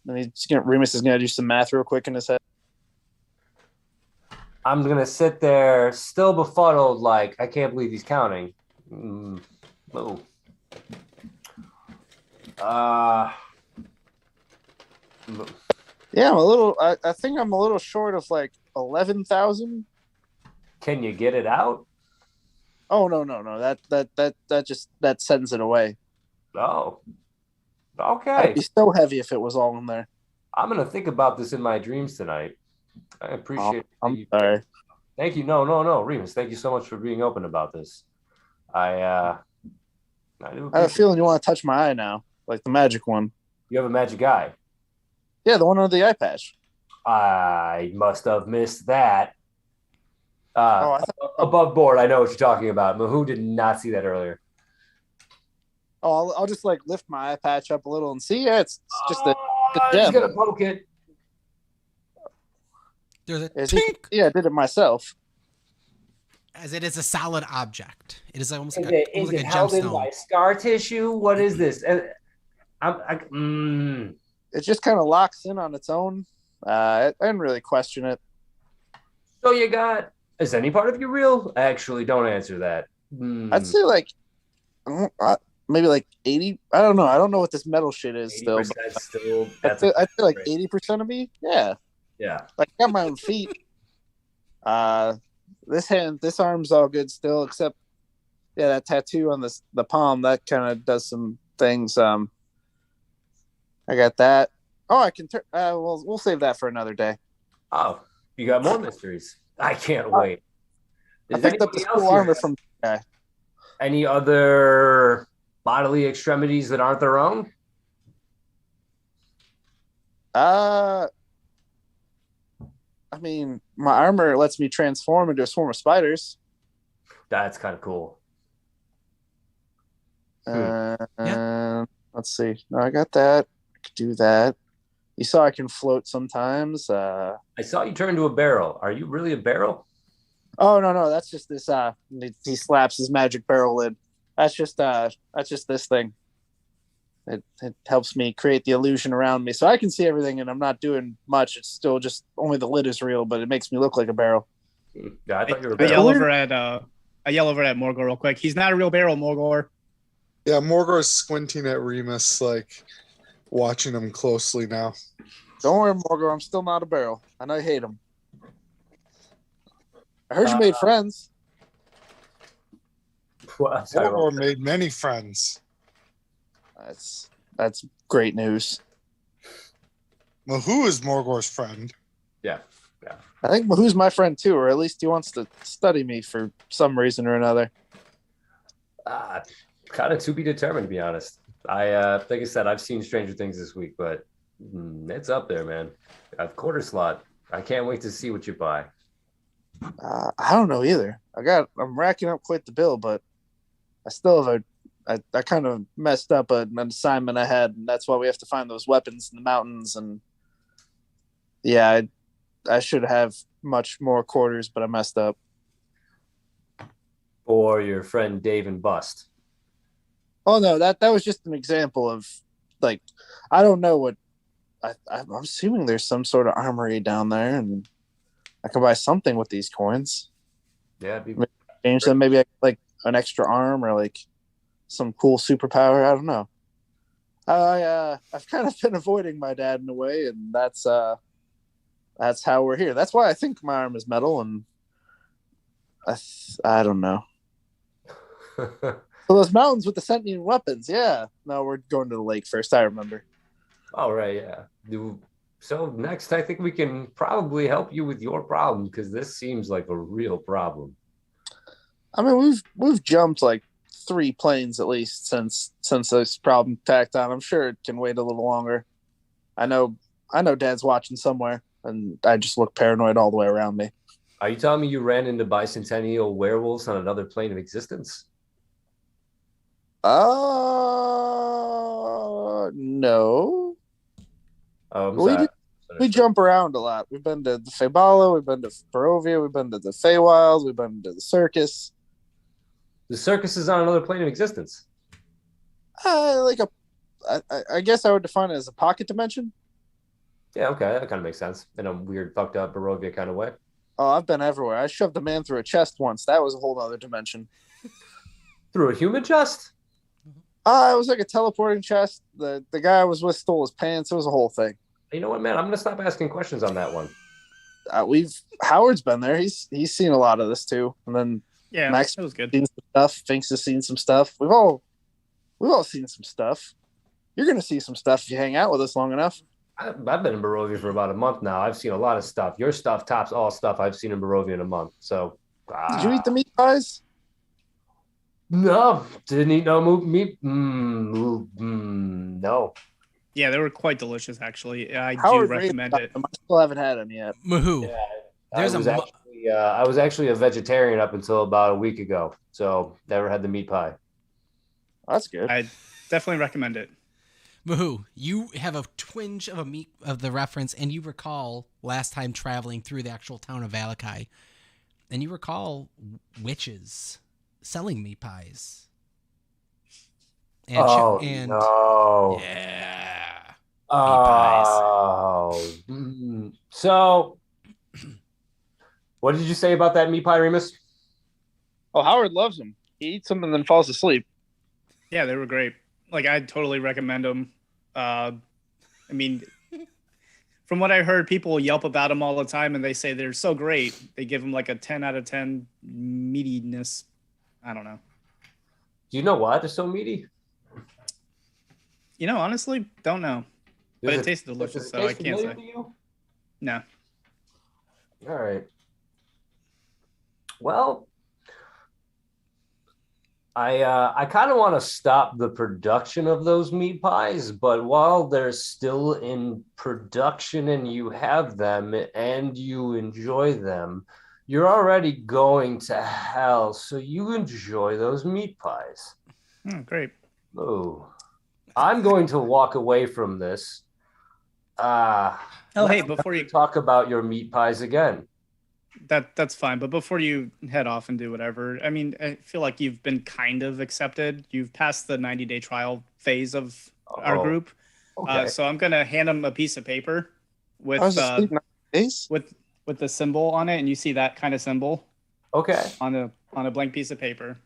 S3: is gonna do some math real quick in his head.
S5: I'm gonna sit there, still befuddled, like I can't believe he's counting. Oh.
S3: Yeah, I'm a little. I think I'm a little short of like 11,000.
S5: Can you get it out?
S3: Oh no! That sends it away.
S5: Oh, okay.
S3: I'd be so heavy if it was all in there.
S5: I'm gonna think about this in my dreams tonight. I appreciate.
S3: I'm sorry.
S5: Thank you. No, Remus. Thank you so much for being open about this. I have
S3: a feeling you want to touch my eye now, like the magic one.
S5: You have a magic eye.
S3: Yeah, the one under the eye patch.
S5: I must have missed that. Above board, I know what you're talking about. Mahu did not see that earlier.
S3: Oh, I'll just like lift my eye patch up a little and see. Yeah, it's just the
S5: gem. He's gonna poke it.
S4: There's a tink.
S3: Yeah, I did it myself.
S4: As it is a solid object. It is almost like
S5: is it held in by scar tissue? What is this?
S3: It just kind of locks in on its own. I didn't really question it.
S5: So you got, is any part of you real? Actually, don't answer that.
S3: I'd say like, maybe like 80. I don't know. I don't know what this metal shit is still. I'd say like 80% of me. Yeah.
S5: Yeah.
S3: Like I got my own feet. This arm's all good still, except that tattoo on the palm that kind of does some things. I got that. Oh, I can. We'll save that for another day.
S5: Oh, you got more mysteries. I can't wait.
S3: I picked up this cool armor from the guy.
S5: Any other bodily extremities that aren't their own?
S3: I mean, my armor lets me transform into a swarm of spiders.
S5: That's kind of cool.
S3: Let's see. No, I got that. I could do that. You saw I can float sometimes.
S5: I saw you turn into a barrel. Are you really a barrel?
S3: Oh no, that's just this. He slaps his magic barrel lid. That's just this thing. It helps me create the illusion around me, so I can see everything, and I'm not doing much. It's still just only the lid is real, but it makes me look like a barrel.
S5: Yeah, I thought you were a
S2: I
S5: barrel.
S2: yell over at Morgor real quick. He's not a real barrel, Morgor.
S7: Yeah, Morgor's squinting at Remus, like watching him closely now.
S3: Don't worry, Morgor. I'm still not a barrel. I know you hate him. I heard you made friends.
S7: Morgor made many friends.
S3: That's great news.
S7: Mahoo is Morgor's friend.
S5: Yeah.
S3: I think Mahoo's my friend too, or at least he wants to study me for some reason or another.
S5: Kind of to be determined, to be honest. Like I said, I've seen Stranger Things this week, but it's up there, man. I've quarter slot. I can't wait to see what you buy.
S3: I don't know either. I'm racking up quite the bill, but I still have I kind of messed up an assignment I had, and that's why we have to find those weapons in the mountains. And yeah, I should have much more quarters, but I messed up.
S5: Or your friend Dave and Bust.
S3: Oh no, that was just an example of, like, I don't know what I'm assuming there's some sort of armory down there, and I can buy something with these coins.
S5: Yeah,
S3: change them, maybe like an extra arm or like some cool superpower. I don't know. I've kind of been avoiding my dad in a way, and that's how we're here. That's why I think my arm is metal, and I don't know. So those mountains with the sentient weapons, yeah. No, we're going to the lake first. I remember.
S5: All right, yeah. So next, I think we can probably help you with your problem, because this seems like a real problem.
S3: I mean, we've jumped like 3 planes at least since this problem tacked on. I'm sure it can wait a little longer. I know Dad's watching somewhere, and I just look paranoid all the way around me.
S5: Are you telling me you ran into bicentennial werewolves on another plane of existence?
S3: No.
S5: Oh,
S3: we jump around a lot. We've been to the Faybala, we've been to Barovia, we've been to the Feywilds, we've been to the circus.
S5: The circus is on another plane of existence.
S3: I guess I would define it as a pocket dimension.
S5: Yeah, okay, that kind of makes sense in a weird, fucked up Barovia kind of way.
S3: Oh, I've been everywhere. I shoved a man through a chest once. That was a whole other dimension.
S5: Through a human chest?
S3: It was like a teleporting chest. The guy I was with stole his pants. It was a whole thing.
S5: You know what, man? I'm gonna stop asking questions on that one.
S3: Howard's been there. He's seen a lot of this too. And then
S2: Yeah,
S3: Max
S2: that was good.
S3: seen some stuff. Finks has seen some stuff. We've all seen some stuff. You're gonna see some stuff if you hang out with us long enough.
S5: I've been in Barovia for about a month now. I've seen a lot of stuff. Your stuff tops all stuff I've seen in Barovia in a month. So,
S3: did you eat the meat pies?
S5: No, didn't eat no meat. No.
S2: Yeah, they were quite delicious, actually. I
S3: Howard
S2: do recommend it.
S3: I still haven't had them yet.
S4: Mahoo.
S5: Yeah,
S4: There's
S5: I was actually a vegetarian up until about a week ago, so never had the meat pie.
S3: That's good.
S2: I definitely recommend it.
S4: Mahoo, you have a twinge of the reference, and you recall last time traveling through the actual town of Valakai, and you recall witches selling meat pies.
S5: No.
S4: Yeah.
S5: Oh. So, what did you say about that meat pie, Remus?
S3: Oh, Howard loves them. He eats them and then falls asleep.
S2: Yeah, they were great. Like, I'd totally recommend them. I mean, from what I heard, people yelp about them all the time, and they say they're so great. They give them like a 10 out of 10 meatiness. I don't know.
S5: Do you know why they're so meaty?
S2: You know, honestly, don't know. But it tastes delicious,
S5: does it
S2: so I
S5: taste
S2: can't
S5: familiar
S2: say.
S5: to you?
S2: No.
S5: All right. Well, I kind of want to stop the production of those meat pies, but while they're still in production and you have them and you enjoy them, you're already going to hell, so you enjoy those meat pies.
S2: Great.
S5: Oh, I'm going to walk away from this.
S2: Hey, before you
S5: talk about your meat pies again.
S2: That's fine, but before you head off and do whatever, I mean, I feel like you've been kind of accepted. You've passed the 90-day trial phase of our group.
S5: Okay.
S2: So I'm gonna hand him a piece of paper with with the symbol on it, and you see that kind of symbol.
S5: Okay.
S2: On a blank piece of paper.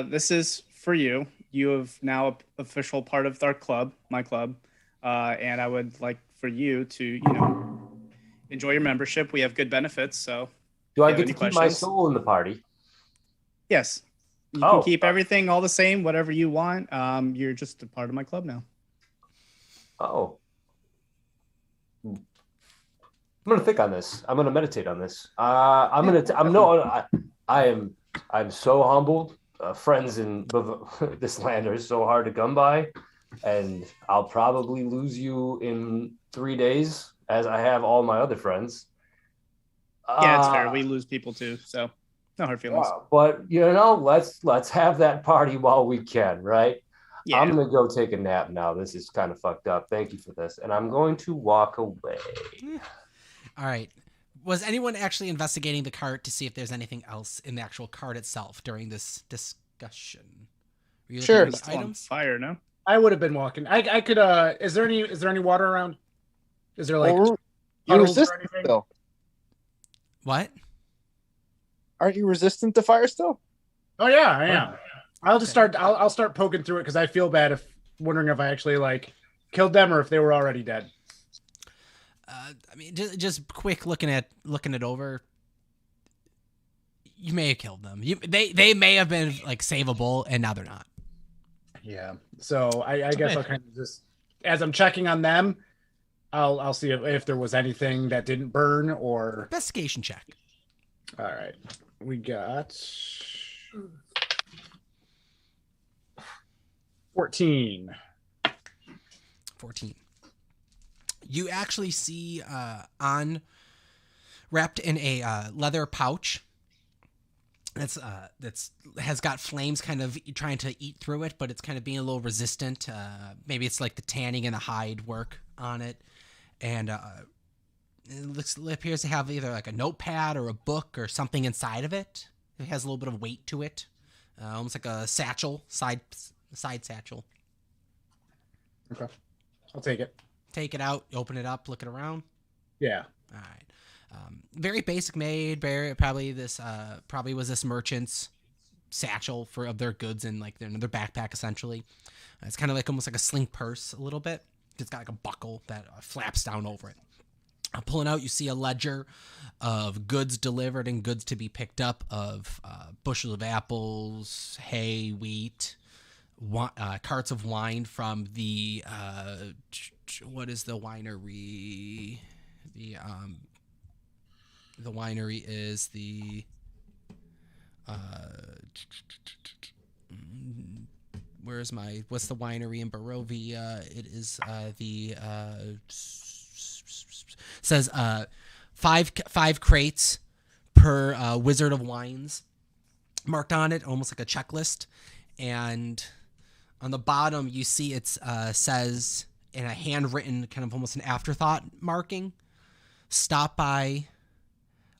S2: This is for you. You have now an official part of our club, my club, and I would like for you to, enjoy your membership. We have good benefits. So,
S5: do I get to keep my soul in the party?
S2: Yes. You can keep everything all the same, whatever you want. You're just a part of my club now.
S5: Oh. I'm gonna think on this. I'm gonna meditate on this. I'm so humbled. Friends in this land are so hard to come by, and I'll probably lose you in 3 days, as I have all my other friends.
S2: Yeah, it's fair. We lose people too, so no hard feelings.
S5: But let's have that party while we can, right? Yeah. I'm gonna go take a nap now. This is kind of fucked up. Thank you for this, and I'm going to walk away.
S4: All right. Was anyone actually investigating the cart to see if there's anything else in the actual cart itself during this discussion?
S3: Sure.
S2: It's on fire, no?
S1: I would have been walking. I could. Is there any water around? Is there like
S3: you're resistant still?
S4: What?
S3: Aren't you resistant to fire still?
S1: Oh yeah, I am. I'll just start. I'll start poking through it because I feel bad wondering if I actually killed them or if they were already dead.
S4: I mean, just quick looking it over. You may have killed them. They may have been savable, and now they're not.
S1: Yeah. So I guess I'll kind of just, as I'm checking on them, I'll see if there was anything that didn't burn or
S4: investigation check.
S1: All right, we got 14.
S4: 14. You actually see wrapped in a leather pouch that's has got flames kind of trying to eat through it, but it's kind of being a little resistant. Maybe it's like the tanning and the hide work on it, and it appears to have either like a notepad or a book or something inside of it. It has a little bit of weight to it, almost like a satchel, side satchel.
S1: Okay, I'll take it.
S4: Take it out, open it up, look it around.
S1: Yeah.
S4: All right. Very basic made. Probably was this merchant's satchel of their goods in their backpack essentially. It's kind of almost like a sling purse a little bit. It's got a buckle that flaps down over it. Pulling out, you see a ledger of goods delivered and goods to be picked up of bushels of apples, hay, wheat, carts of wine from the what is the winery? The winery is the what's the winery in Barovia? It is says 5 crates per Wizard of Wines marked on it, almost like a checklist. And on the bottom, you see it says in a handwritten, kind of almost an afterthought marking, stop by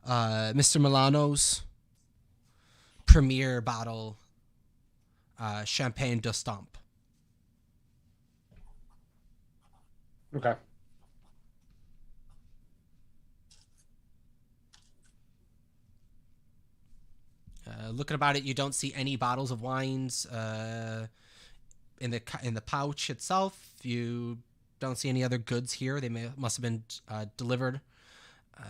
S4: Mr. Milano's premier bottle Champagne de Stomp.
S1: Okay.
S4: Looking about it, you don't see any bottles of wines in the pouch itself. You don't see any other goods here. They must have been delivered.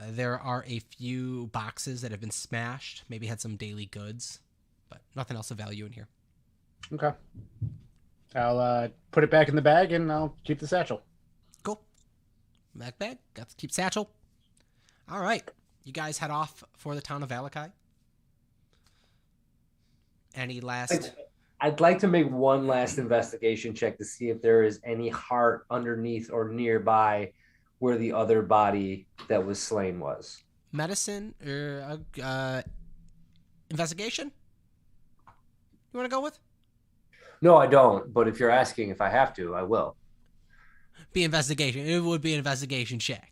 S4: There are a few boxes that have been smashed. Maybe had some daily goods, but nothing else of value in here.
S1: Okay. I'll put it back in the bag and I'll keep the satchel.
S4: Cool. Backpack. Got to keep satchel. All right. You guys head off for the town of Valakai. Any last...
S5: I'd like to make one last investigation check to see if there is any heart underneath or nearby where the other body that was slain was.
S4: Medicine or investigation? You want to go with?
S5: No, I don't. But if you're asking if I have to, I will.
S4: Be investigation. It would be an investigation check.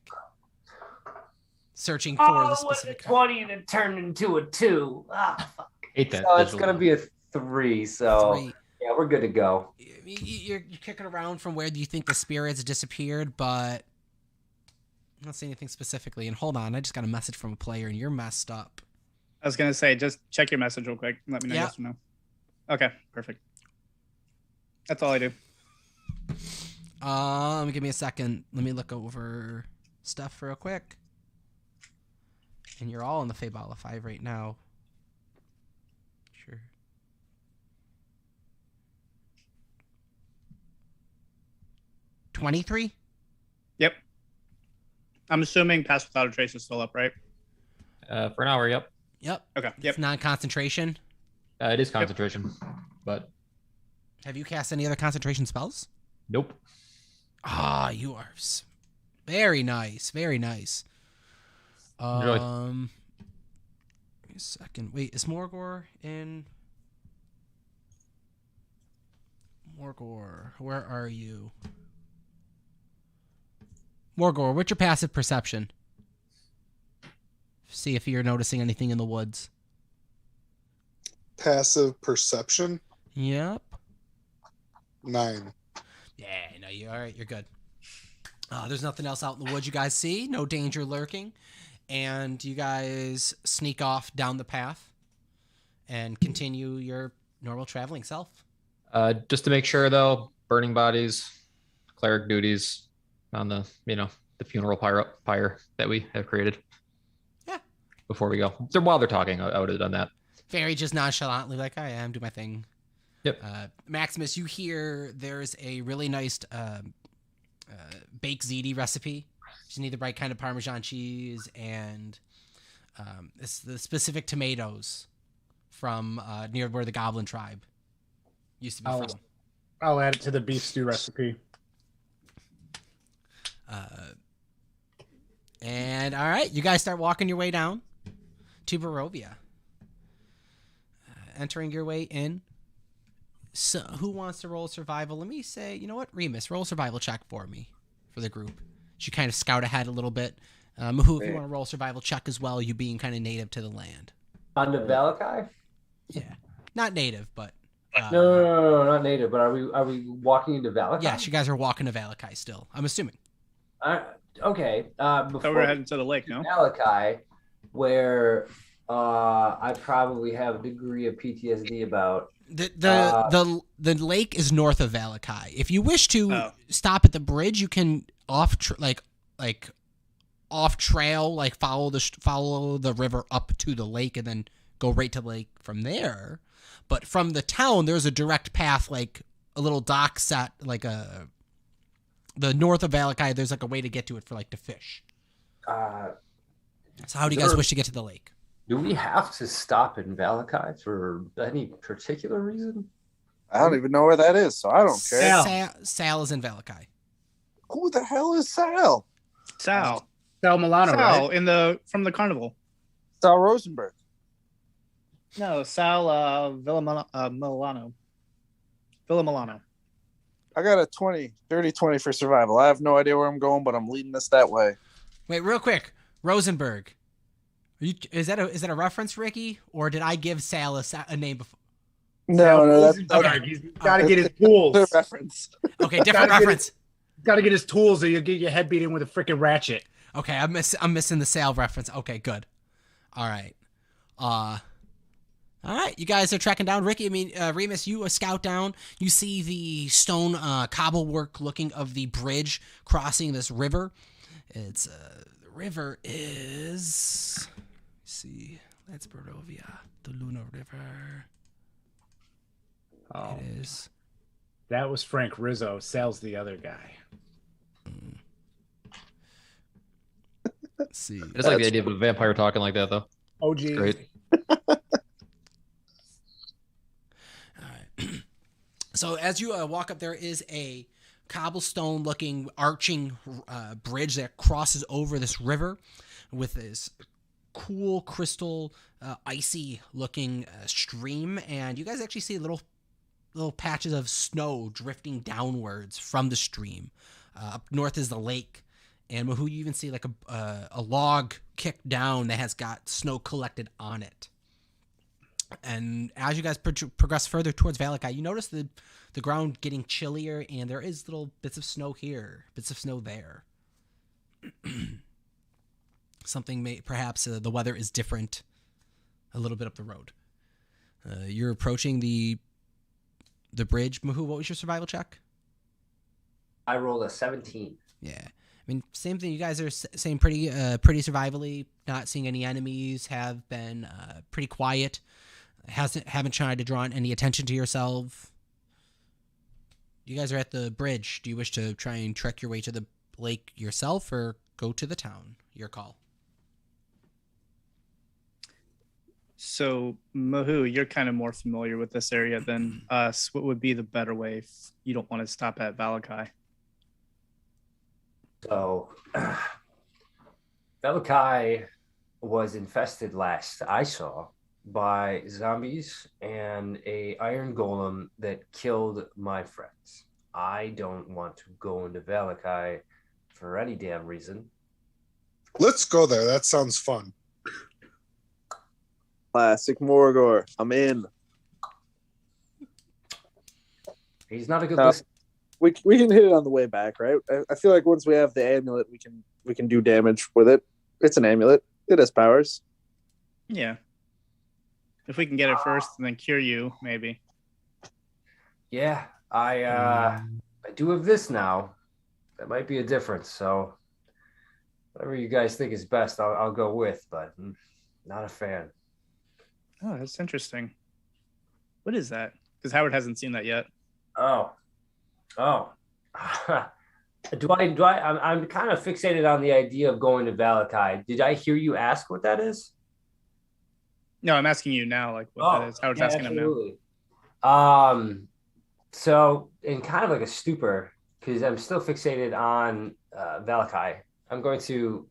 S4: Searching for the specific...
S5: 20 and it turned into a 2. Fuck.
S6: Hate that.
S5: So it's going to be a 3. So
S4: 3.
S5: Yeah, we're good to go.
S4: You're kicking around from where you think the spirits disappeared, but I'm not seeing anything specifically. And hold on, I just got a message from a player, and you're messed up.
S2: I was gonna say, just check your message real quick. Let me know yes or no. Okay, perfect. That's all I do.
S4: Give me a second. Let me look over stuff real quick. And you're all in the Faybala 5 right now. Sure. $23?
S2: Yep. I'm assuming Pass Without a Trace is still up, right?
S6: For an hour, yep.
S4: Yep.
S2: Okay. Yep.
S4: It's non-concentration.
S6: It is concentration, but...
S4: Have you cast any other concentration spells?
S6: Nope.
S4: Ah, you are very nice. Very nice.
S6: Really?
S4: Wait a second. Wait, is Morgor in... Morgor, where are you? Morgor, what's your passive perception? See if you're noticing anything in the woods.
S7: Passive perception?
S4: Yep.
S7: 9.
S4: Yeah, no, you're all right. You're good. There's nothing else out in the woods you guys see. No danger lurking. And you guys sneak off down the path and continue your normal traveling self.
S6: Just to make sure, though, burning bodies, cleric duties on the, the funeral pyre that we have created.
S4: Yeah.
S6: Before we go. So while they're talking, I would have done that.
S4: Very just nonchalantly, like I am, do my thing.
S6: Yep.
S4: Maximus, you hear there's a really nice baked ziti recipe. You need the right kind of Parmesan cheese and it's the specific tomatoes from near where the Goblin tribe used to be from.
S1: I'll add it to the beef stew recipe.
S4: And all right, you guys start walking your way down to Barovia. Entering your way in. So, who wants to roll survival? Let me say, you know what, Remus, roll a survival check for me for the group. She kind of scout ahead a little bit. Who, if you want to roll a survival check as well, you being kind of native to the land.
S5: On the Valakai?
S4: Yeah, not native, but
S5: no, not native. But are we walking into Valakai?
S4: Yes, you guys are walking to Valakai still. I'm assuming.
S5: Okay.
S2: So we're heading to the lake, no?
S5: Valakai, where I probably have a degree of PTSD about.
S4: The lake is north of Valakai. If you wish to stop at the bridge, you can off trail, follow the river up to the lake and then go right to the lake from there. But from the town, there's a direct path, like a little dock set, the north of Valakai. There's like a way to get to it for to fish. So how do you guys wish to get to the lake?
S5: Do we have to stop in Valakai for any particular reason?
S3: I don't even know where that is, so I don't care.
S4: Sal is in Valakai.
S3: Who the hell is Sal?
S2: Sal
S1: Milano,
S2: Sal
S1: right?
S2: from the carnival.
S3: Sal Rosenberg.
S2: No, Sal Milano. Villa Milano.
S3: I got a dirty 20 for survival. I have no idea where I'm going, but I'm leading us that way.
S4: Wait, real quick. Rosenberg. Is that a reference, Ricky? Or did I give Sal a name before?
S3: No, that's
S1: okay. He's got to get his tools.
S3: The reference.
S4: Okay, different reference.
S1: Got to get his tools, or you'll get your head beat in with a freaking ratchet.
S4: Okay, I'm missing the Sal reference. Okay, good. All right. All right, you guys are tracking down. Ricky, Remus, you scout down. You see the stone cobble work looking of the bridge crossing this river. It's the river is... Let's see. That's Barovia, the Luna River.
S1: Oh,
S4: it is.
S1: That was Frank Rizzo. Sal's the other guy.
S4: Let's see.
S6: I just like the idea of a vampire talking like that, though.
S1: Oh, geez.
S6: Great.
S4: All right. So as you walk up, there is a cobblestone-looking arching bridge that crosses over this river with this cool crystal, icy-looking stream, and you guys actually see little patches of snow drifting downwards from the stream. Up north is the lake, and Mahou, you even see like a log kicked down that has got snow collected on it. And as you guys progress further towards Valakai, you notice the ground getting chillier, and there is little bits of snow here, bits of snow there. Something perhaps the weather is different a little bit up the road. You're approaching the bridge. Mahou, what was your survival check?
S5: I rolled a 17.
S4: Yeah. I mean, same thing. You guys are saying pretty survivally, not seeing any enemies, have been pretty quiet. Haven't tried to draw any attention to yourself. You guys are at the bridge. Do you wish to try and trek your way to the lake yourself or go to the town? Your call.
S2: So, Mahou, you're kind of more familiar with this area than us. What would be the better way if you don't want to stop at Valakai?
S5: So, Valakai was infested last I saw by zombies and a iron golem that killed my friends. I don't want to go into Valakai for any damn reason.
S7: Let's go there. That sounds fun.
S8: Classic Morgor. I'm in.
S5: He's not a good listener.
S8: We can hit it on the way back, right? I feel like once we have the amulet, we can do damage with it. It's an amulet. It has powers.
S2: Yeah. If we can get it first and then cure you, maybe.
S5: Yeah, I do have this now. That might be a difference. So whatever you guys think is best, I'll go with. But not a fan.
S2: Oh, that's interesting. What is that? Because Howard hasn't seen that yet.
S5: Oh. Do I? I'm kind of fixated on the idea of going to Valakai. Did I hear you ask what that is?
S2: No, I'm asking you now, like what that is. Howard's asking
S5: absolutely. Him now. So in kind of like a stupor, because I'm still fixated on Valakai. I'm going to,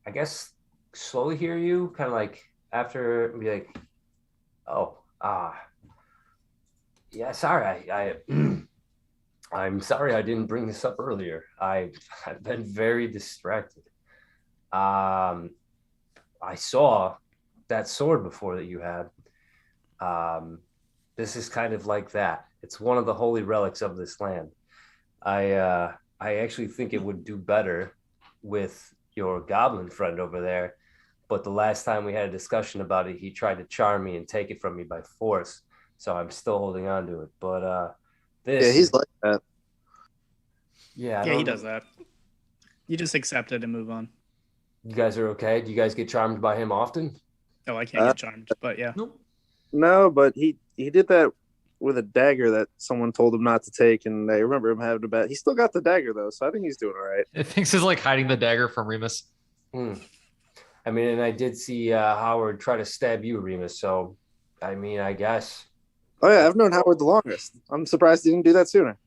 S5: I guess, slowly hear you, kind of like after, be like, yeah, sorry, I'm sorry I didn't bring this up earlier. I've been very distracted. I saw that sword before that you had. This is kind of like that. It's one of the holy relics of this land. I actually think it would do better with your goblin friend over there. But the last time we had a discussion about it, he tried to charm me and take it from me by force. So I'm still holding on to it. But this,
S8: he's like that.
S5: Yeah,
S2: he does that. You just accept it and move on.
S5: You guys are okay? Do you guys get charmed by him often?
S2: Oh, I can't get charmed, but yeah.
S6: Nope.
S8: No, but he did that with a dagger that someone told him not to take, and I remember him having a bet. He still got the dagger though, so I think he's doing all right.
S6: It thinks he's like hiding the dagger from Remus.
S5: I mean, and I did see Howard try to stab you, Remus. So, I mean, I guess.
S8: Oh yeah, I've known Howard the longest. I'm surprised he didn't do that sooner.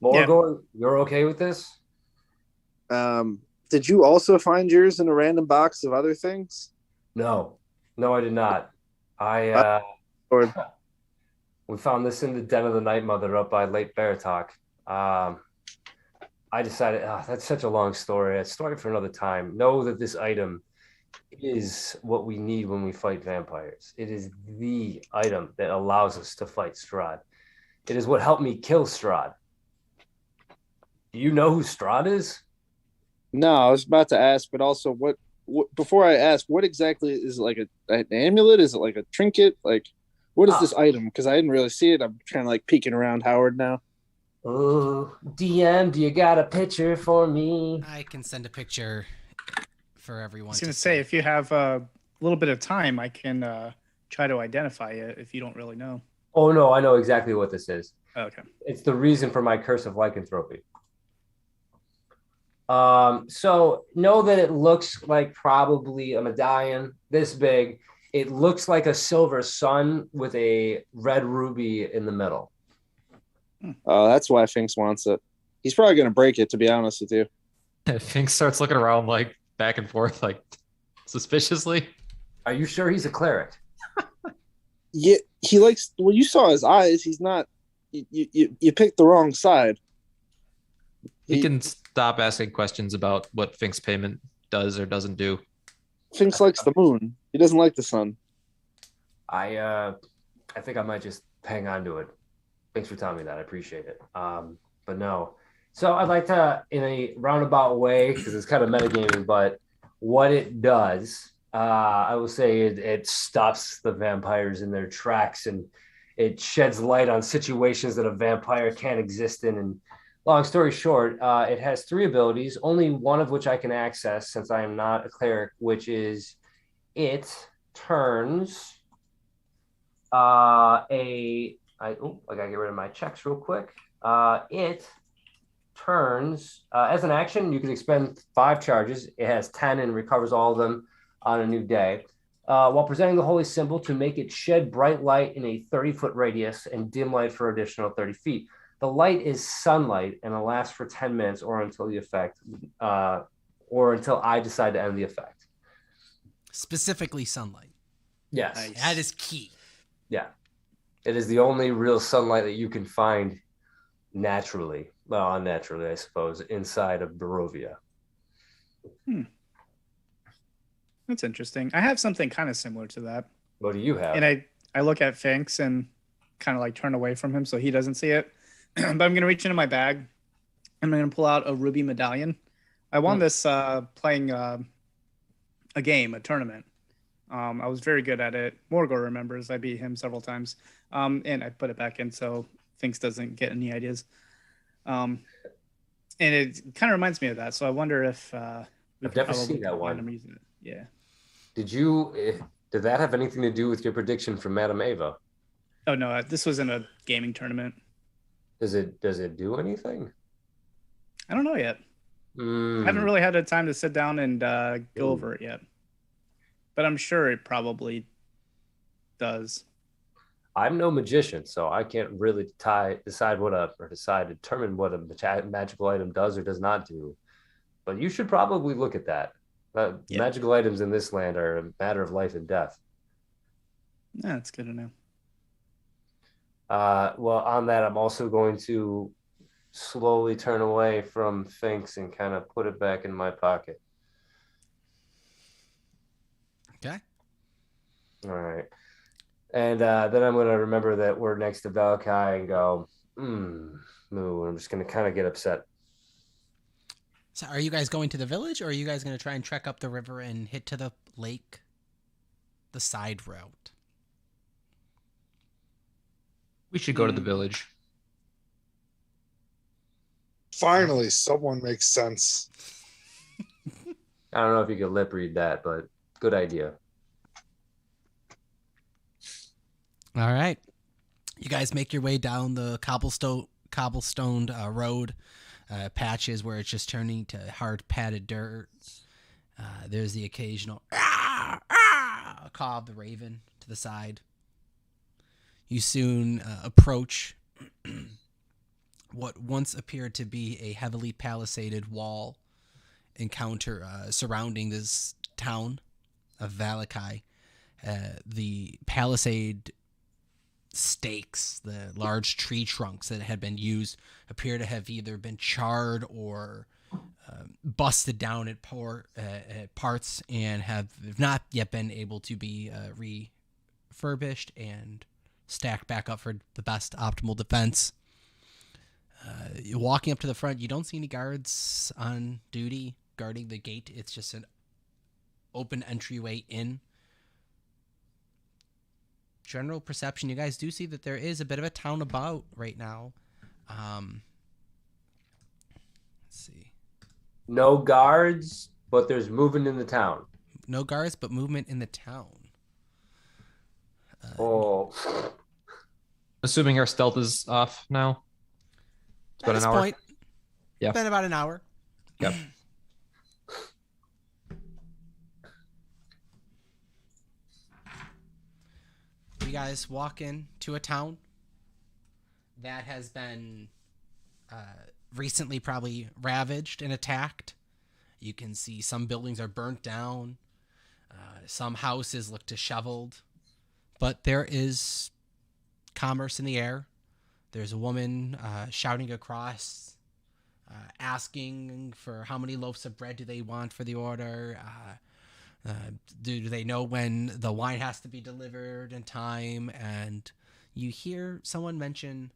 S5: Morgor, you're okay with this?
S8: Did you also find yours in a random box of other things?
S5: No, I did not. We found this in the den of the Night Mother up by Lake Baratok. I decided, that's such a long story. A story for another time. Know that this item is what we need when we fight vampires. It is the item that allows us to fight Strahd. It is what helped me kill Strahd. Do you know who Strahd is?
S8: No, I was about to ask, but also what before I ask, what exactly is it, like an amulet? Is it like a trinket? Like, what is this item? Because I didn't really see it. I'm trying to like peeking around Howard now.
S5: Oh, DM, do you got a picture for me?
S4: I can send a picture for everyone.
S2: I was going to say, if you have a little bit of time, I can try to identify it if you don't really know.
S5: Oh, no, I know exactly what this is.
S2: Okay.
S5: It's the reason for my curse of lycanthropy. So know that it looks like probably a medallion this big. It looks like a silver sun with a red ruby in the middle.
S8: Oh, that's why Finks wants it. He's probably going to break it, to be honest with you.
S6: Finks starts looking around like back and forth, like suspiciously.
S5: Are you sure he's a cleric?
S8: Yeah, he likes. Well, you saw his eyes. He's not. You picked the wrong side.
S6: He can stop asking questions about what Fink's payment does or doesn't do.
S8: Finks likes the moon. He doesn't like the sun.
S5: I think I might just hang on to it. Thanks for telling me that. I appreciate it. But no. So I'd like to, in a roundabout way, because it's kind of metagaming, but what it does, I will say it stops the vampires in their tracks, and it sheds light on situations that a vampire can't exist in. And long story short, it has 3 abilities, only one of which I can access since I am not a cleric, which is it turns I gotta get rid of my checks real quick. It turns as an action, you can expend 5 charges. It has 10 and recovers all of them on a new day. While presenting the holy symbol to make it shed bright light in a 30-foot radius and dim light for additional 30 feet. The light is sunlight and it lasts for 10 minutes or until the effect, or until I decide to end the effect.
S4: Specifically sunlight.
S5: Yes.
S2: Nice.
S4: That is key.
S5: Yeah. It is the only real sunlight that you can find naturally, well, unnaturally, I suppose, inside of Barovia.
S2: That's interesting. I have something kind of similar to that.
S5: What do you have?
S2: And I look at Finks and kind of like turn away from him so he doesn't see it. But I'm going to reach into my bag and I'm going to pull out a ruby medallion. I won this playing a game, a tournament. I was very good at it. Morgor remembers I beat him several times. And I put it back in so Finks doesn't get any ideas. And it kind of reminds me of that. So I wonder if
S5: I've never seen that one.
S2: I'm using it. Yeah.
S5: Did that have anything to do with your prediction from Madame Ava?
S2: Oh no, this was in a gaming tournament.
S5: Does it do anything?
S2: I don't know yet. I haven't really had the time to sit down and go over it yet. But I'm sure it probably does.
S5: I'm no magician, so I can't really determine what a magical item does or does not do. But you should probably look at that. Magical items in this land are a matter of life and death.
S2: Yeah, that's good to know.
S5: Well, on that, I'm also going to slowly turn away from Finks and kind of put it back in my pocket.
S4: Okay.
S5: All right. And then I'm going to remember that we're next to Valakai and go, moo. I'm just going to kind of get upset.
S4: So are you guys going to the village, or are you guys going to try and trek up the river and hit to the lake, the side route?
S6: We should go to the village.
S7: Finally, someone makes sense.
S5: I don't know if you could lip read that, but good idea.
S4: All right. You guys make your way down the cobblestoned road, patches where it's just turning to hard padded dirt. There's the occasional caw of the raven to the side. You soon approach what once appeared to be a heavily palisaded wall encounter surrounding this town of Valakai. The palisade stakes, the large tree trunks that had been used, appear to have either been charred or busted down at parts and have not yet been able to be refurbished and stacked back up for the best optimal defense. Walking up to the front, you don't see any guards on duty guarding the gate. It's just an open entryway in. General perception, you guys do see that there is a bit of a town about right now. Let's see.
S5: No guards, but there's movement in the town.
S4: No guards, but movement in the town.
S6: Assuming our stealth is off now.
S4: At this point,
S6: Yeah.
S4: been about an hour.
S6: Yep.
S4: guys walk into a town that has been recently probably ravaged and attacked. You can see some buildings are burnt down. Some houses look disheveled. But there is commerce in the air. There's a woman shouting across, asking for how many loaves of bread do they want for the order. Do they know when the wine has to be delivered in time? And you hear someone mention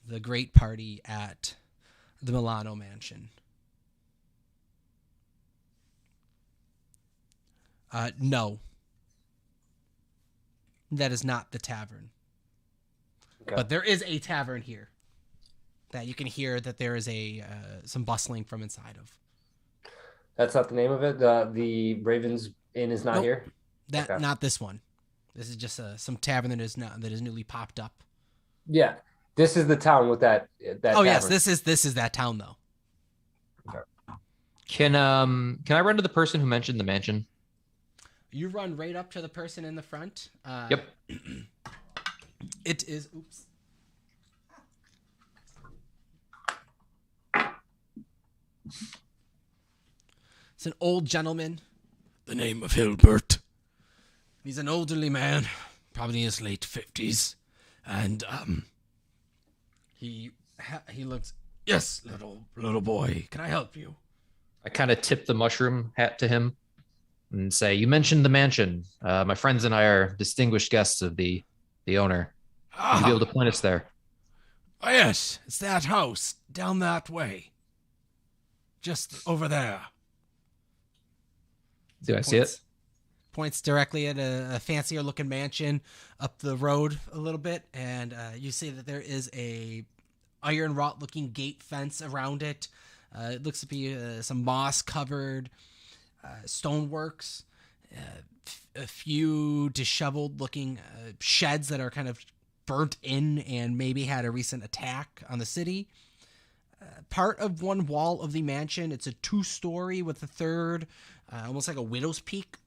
S4: the great party at the Milano Mansion. No. That is not the tavern. Okay. But there is a tavern here that you can hear that there is some bustling from inside of.
S5: That's not the name of it? The Ravens Inn is not here?
S4: Not this one. This is just some tavern that is newly popped up.
S5: Yeah. This is the town with that tavern.
S4: Yes, this is that town though.
S6: Okay. Can I run to the person who mentioned the mansion?
S4: You run right up to the person in the front.
S6: Yep.
S4: It is. Oops. It's an old gentleman. The name of Hilbert. He's an elderly man, probably in his late 50s, and he looks. Yes, little boy. Can I help you?
S6: I kind of tip the mushroom hat to him and say, "You mentioned the mansion. My friends and I are distinguished guests of the owner. Would you be able to point us there?"
S4: Oh, yes, it's that house down that way. Just over there.
S6: Do I see it?
S4: Points directly at a fancier looking mansion up the road a little bit, and you see that there is a iron wrought looking gate fence around it. It looks to be some moss covered stoneworks, a few disheveled looking sheds that are kind of burnt in and maybe had a recent attack on the city. Part of one wall of the mansion, it's a 2-story with a third, almost like a widow's peak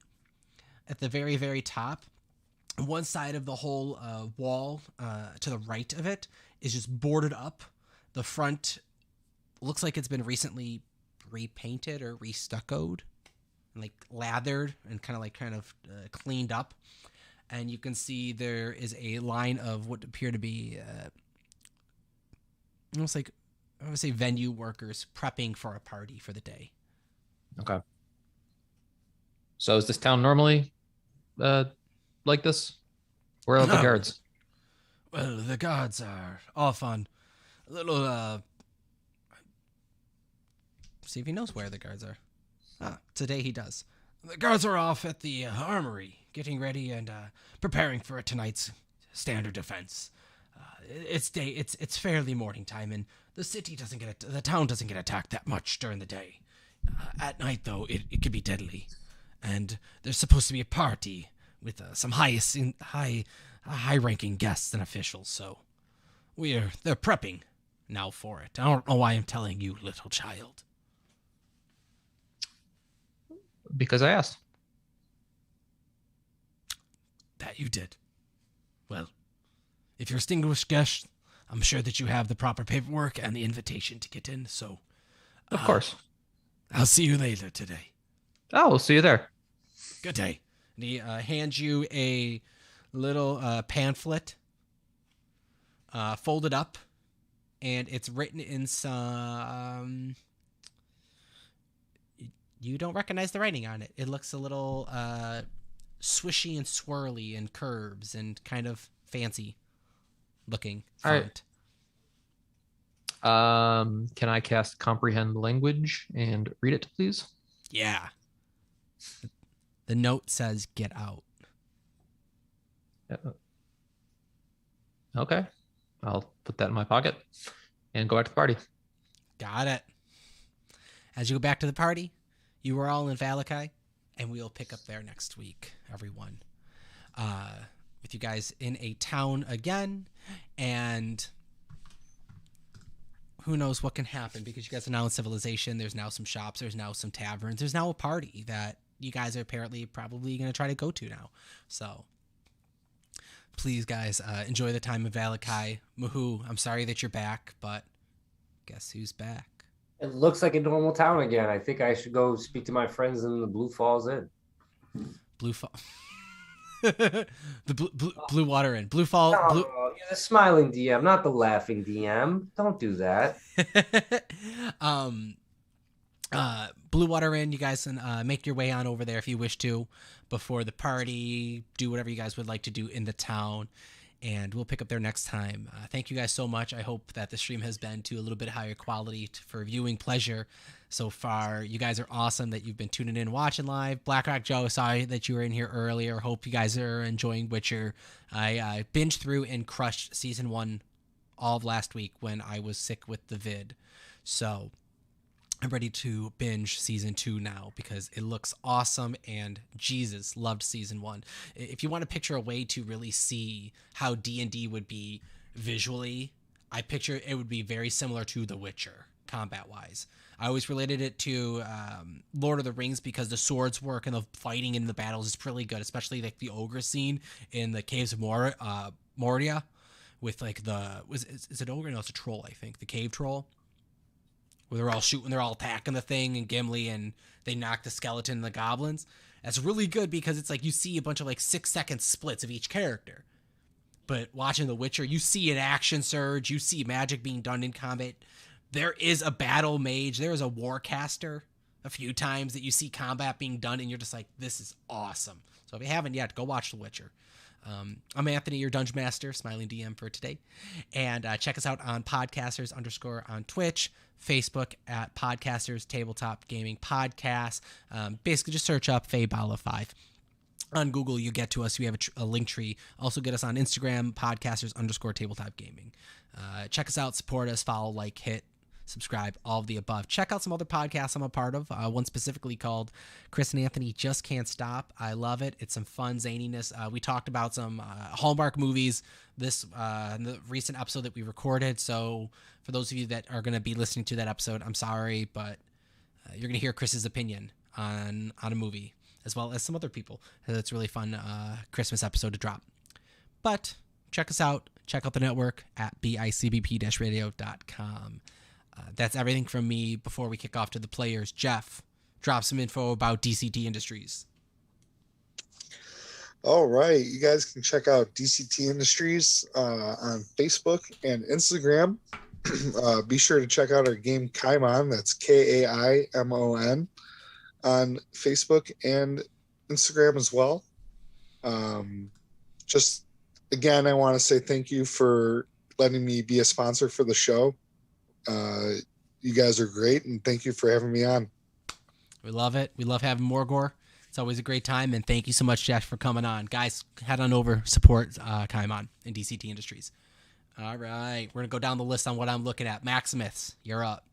S4: at the very, very top. One side of the whole wall to the right of it is just boarded up. The front looks like it's been recently repainted or restuccoed, and like lathered and kind of cleaned up. And you can see there is a line of what appear to be almost like, I would say, venue workers prepping for a party for the day.
S6: Okay. So is this town normally like this? Where are the guards?
S4: Well, the guards are off on a little see if he knows where the guards are. Today he does. The guards are off at the armory, getting ready and preparing for tonight's standard defense. It's fairly morning time, and the town doesn't get attacked that much during the day. At night, though, it could be deadly. And there's supposed to be a party with some high-ranking guests and officials, so they're prepping now for it. I don't know why I'm telling you, little child.
S6: Because I asked.
S4: That you did. Well, if you're a distinguished guest, I'm sure that you have the proper paperwork and the invitation to get in, so...
S6: Of course.
S4: I'll see you later today.
S6: Oh, we'll see you there.
S4: Good day. And he hands you a little pamphlet folded up, and it's written in some... You don't recognize the writing on it. It looks a little swishy and swirly and curves and kind of fancy looking font.
S6: All right. Can I cast Comprehend Language and read it, please?
S4: Yeah. The note says, "Get out."
S6: Okay. I'll put that in my pocket and go back to the party.
S4: Got it. As you go back to the party, you are all in Valakai, and we'll pick up there next week, everyone. With you guys in a town again, and who knows what can happen, because you guys are now in civilization. There's now some shops. There's now some taverns. There's now a party that you guys are apparently probably going to try to go to now. So please, guys, enjoy the time of Valakai. Mahoo, I'm sorry that you're back, but guess who's back?
S5: It looks like a normal town again. I think I should go speak to my friends in the Blue Falls Inn.
S4: Blue Fall. The Blue Water Inn. Blue Fall.
S5: No,
S4: Blue...
S5: you're the smiling DM, not the laughing DM. Don't do that.
S4: Blue Water Inn. You guys can make your way on over there if you wish to before the party. Do whatever you guys would like to do in the town. And we'll pick up there next time. Thank you guys so much. I hope that the stream has been to a little bit higher quality for viewing pleasure so far. You guys are awesome that you've been tuning in, watching live. Blackrock Joe, sorry that you were in here earlier. Hope you guys are enjoying Witcher. I binged through and crushed season 1 all of last week when I was sick with the vid. So I'm ready to binge season 2 now because it looks awesome, and Jesus, loved season 1. If you want to picture a way to really see how D&D would be visually, I picture it would be very similar to The Witcher combat-wise. I always related it to Lord of the Rings because the swords work and the fighting in the battles is pretty good, especially like the ogre scene in the Caves of Moria with like is it ogre? No, it's a troll, I think. The cave troll. Where they're all shooting, they're all attacking the thing, and Gimli, and they knock the skeleton and the goblins. That's really good because it's like you see a bunch of like 6-second splits of each character. But watching The Witcher, you see an action surge, you see magic being done in combat. There is a battle mage, there is a warcaster a few times that you see combat being done, and you're just like, this is awesome. So if you haven't yet, go watch The Witcher. I'm Anthony, your Dungeon Master, Smiling DM for today. And check us out on podcasters _ on Twitch, Facebook at Podcasters Tabletop Gaming Podcast. Basically, just search up Faybala 5. On Google, you get to us. We have a link tree. Also, get us on Instagram, Podcasters _ Tabletop Gaming. Check us out, support us, follow, like, hit, subscribe, all of the above. Check out some other podcasts I'm a part of. One specifically called Chris and Anthony Just Can't Stop. I love it. It's some fun zaniness. We talked about some Hallmark movies this in the recent episode that we recorded. So for those of you that are going to be listening to that episode, I'm sorry, but you're going to hear Chris's opinion on a movie as well as some other people. It's a really fun Christmas episode to drop. But check us out. Check out the network at bicbp-radio.com. That's everything from me. Before we kick off to the players, Jeff, drop some info about DCT Industries.
S7: All right. You guys can check out DCT Industries on Facebook and Instagram. Be sure to check out our game Kaimon. That's Kaimon on Facebook and Instagram as well. Just again, I want to say thank you for letting me be a sponsor for the show. You guys are great, and thank you for having me on.
S4: We love it. We love having Morgor. It's always a great time, and thank you so much, Jeff, for coming on. Guys, head on over, support Kaimon and DCT Industries. All right, we're going to go down the list on what I'm looking at. Maximus, you're up.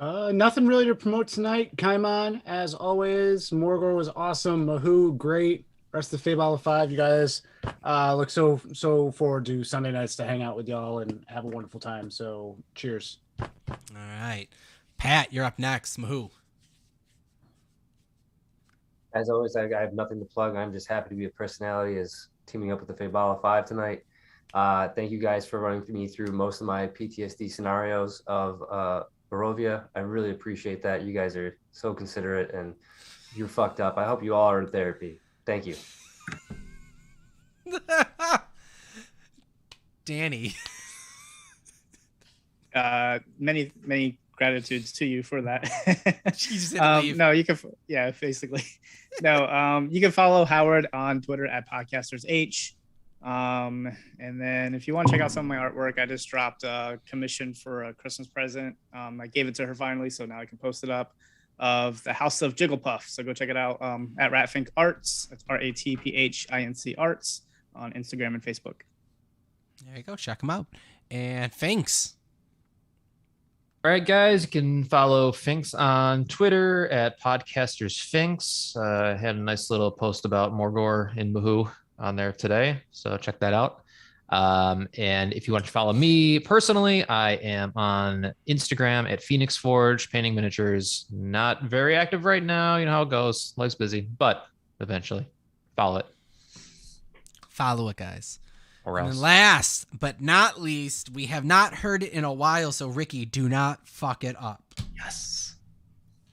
S1: Nothing really to promote tonight. Kaimon, as always. Morgor was awesome. Mahoo, great. Rest of the Faybala 5, you guys look so forward to Sunday nights to hang out with y'all and have a wonderful time. So cheers.
S4: All right. Pat, you're up next. Mahoo.
S5: As always, I have nothing to plug. I'm just happy to be a personality as teaming up with the Faybala 5 tonight. Thank you guys for running me through most of my PTSD scenarios of Barovia. I really appreciate that. You guys are so considerate, and you're fucked up. I hope you all are in therapy. Thank you.
S4: Danny.
S2: Many gratitudes to you for that.
S4: No,
S2: you can, yeah, basically. No, you can follow Howard on Twitter at PodcastersH. And then if you want to check out some of my artwork, I just dropped a commission for a Christmas present. I gave it to her finally, so now I can post it up, of the House of Jigglepuff. So go check it out at Ratfink Arts. That's RATPHINC Arts on Instagram and Facebook.
S4: There you go. Check them out. And Finks.
S6: All right, guys, you can follow Finks on Twitter at PodcastersFinks. I had a nice little post about Morgor in Mahoo on there today, so check that out. And if you want to follow me personally, I am on Instagram at Phoenix Forge, painting miniatures. Not very active right now. You know how it goes. Life's busy, but eventually follow it.
S4: Follow it, guys.
S6: Or
S4: And
S6: else.
S4: then last but not least, we have not heard it in a while, so Ricky, do not fuck it up.
S6: Yes.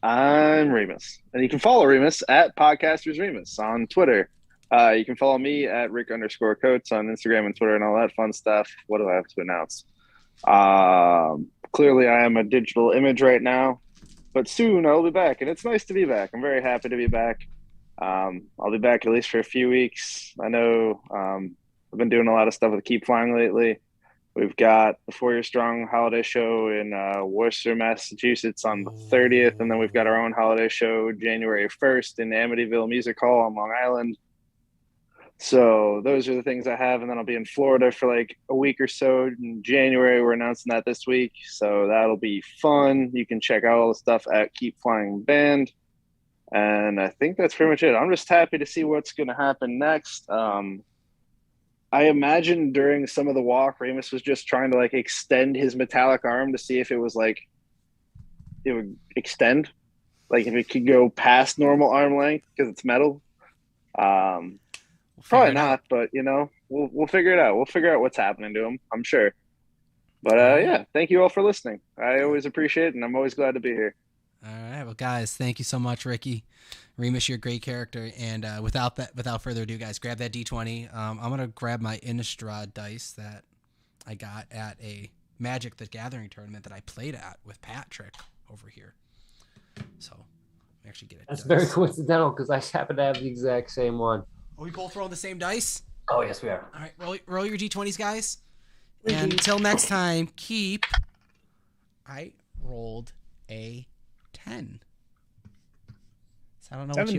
S8: I'm Remus, and you can follow Remus at Podcasters Remus on Twitter. You can follow me at Rick_Coates on Instagram and Twitter and all that fun stuff. What do I have to announce? Clearly, I am a digital image right now, but soon I'll be back, and it's nice to be back. I'm very happy to be back. I'll be back at least for a few weeks. I know I've been doing a lot of stuff with Keep Flying lately. We've got the 4 Year Strong holiday show in Worcester, Massachusetts on the 30th, and then we've got our own holiday show January 1st in Amityville Music Hall on Long Island. So those are the things I have, and then I'll be in Florida for like a week or so in January. We're announcing that this week, so that'll be fun. You can check out all the stuff at Keep Flying Band, and I think that's pretty much it. I'm just happy to see what's going to happen next. I imagine during some of the walk, Remus was just trying to like extend his metallic arm to see if it was like it would extend, like if it could go past normal arm length because it's metal. Probably not, but you know, we'll figure it out. We'll figure out what's happening to him, I'm sure. But yeah, thank you all for listening. I always appreciate it, and I'm always glad to be here.
S4: All right, well, guys, thank you so much, Ricky. Remus, you're a great character, and without further ado, guys, grab that D20. I'm gonna grab my Innistrad dice that I got at a Magic the Gathering tournament that I played at with Patrick over here. So, actually get it.
S5: That's very coincidental because I happen to have the exact same one.
S4: Are we both rolling the same dice?
S5: Oh, yes, we are.
S4: All right, roll your D20s, guys. And until next time, keep. I rolled a 10. So I don't know what you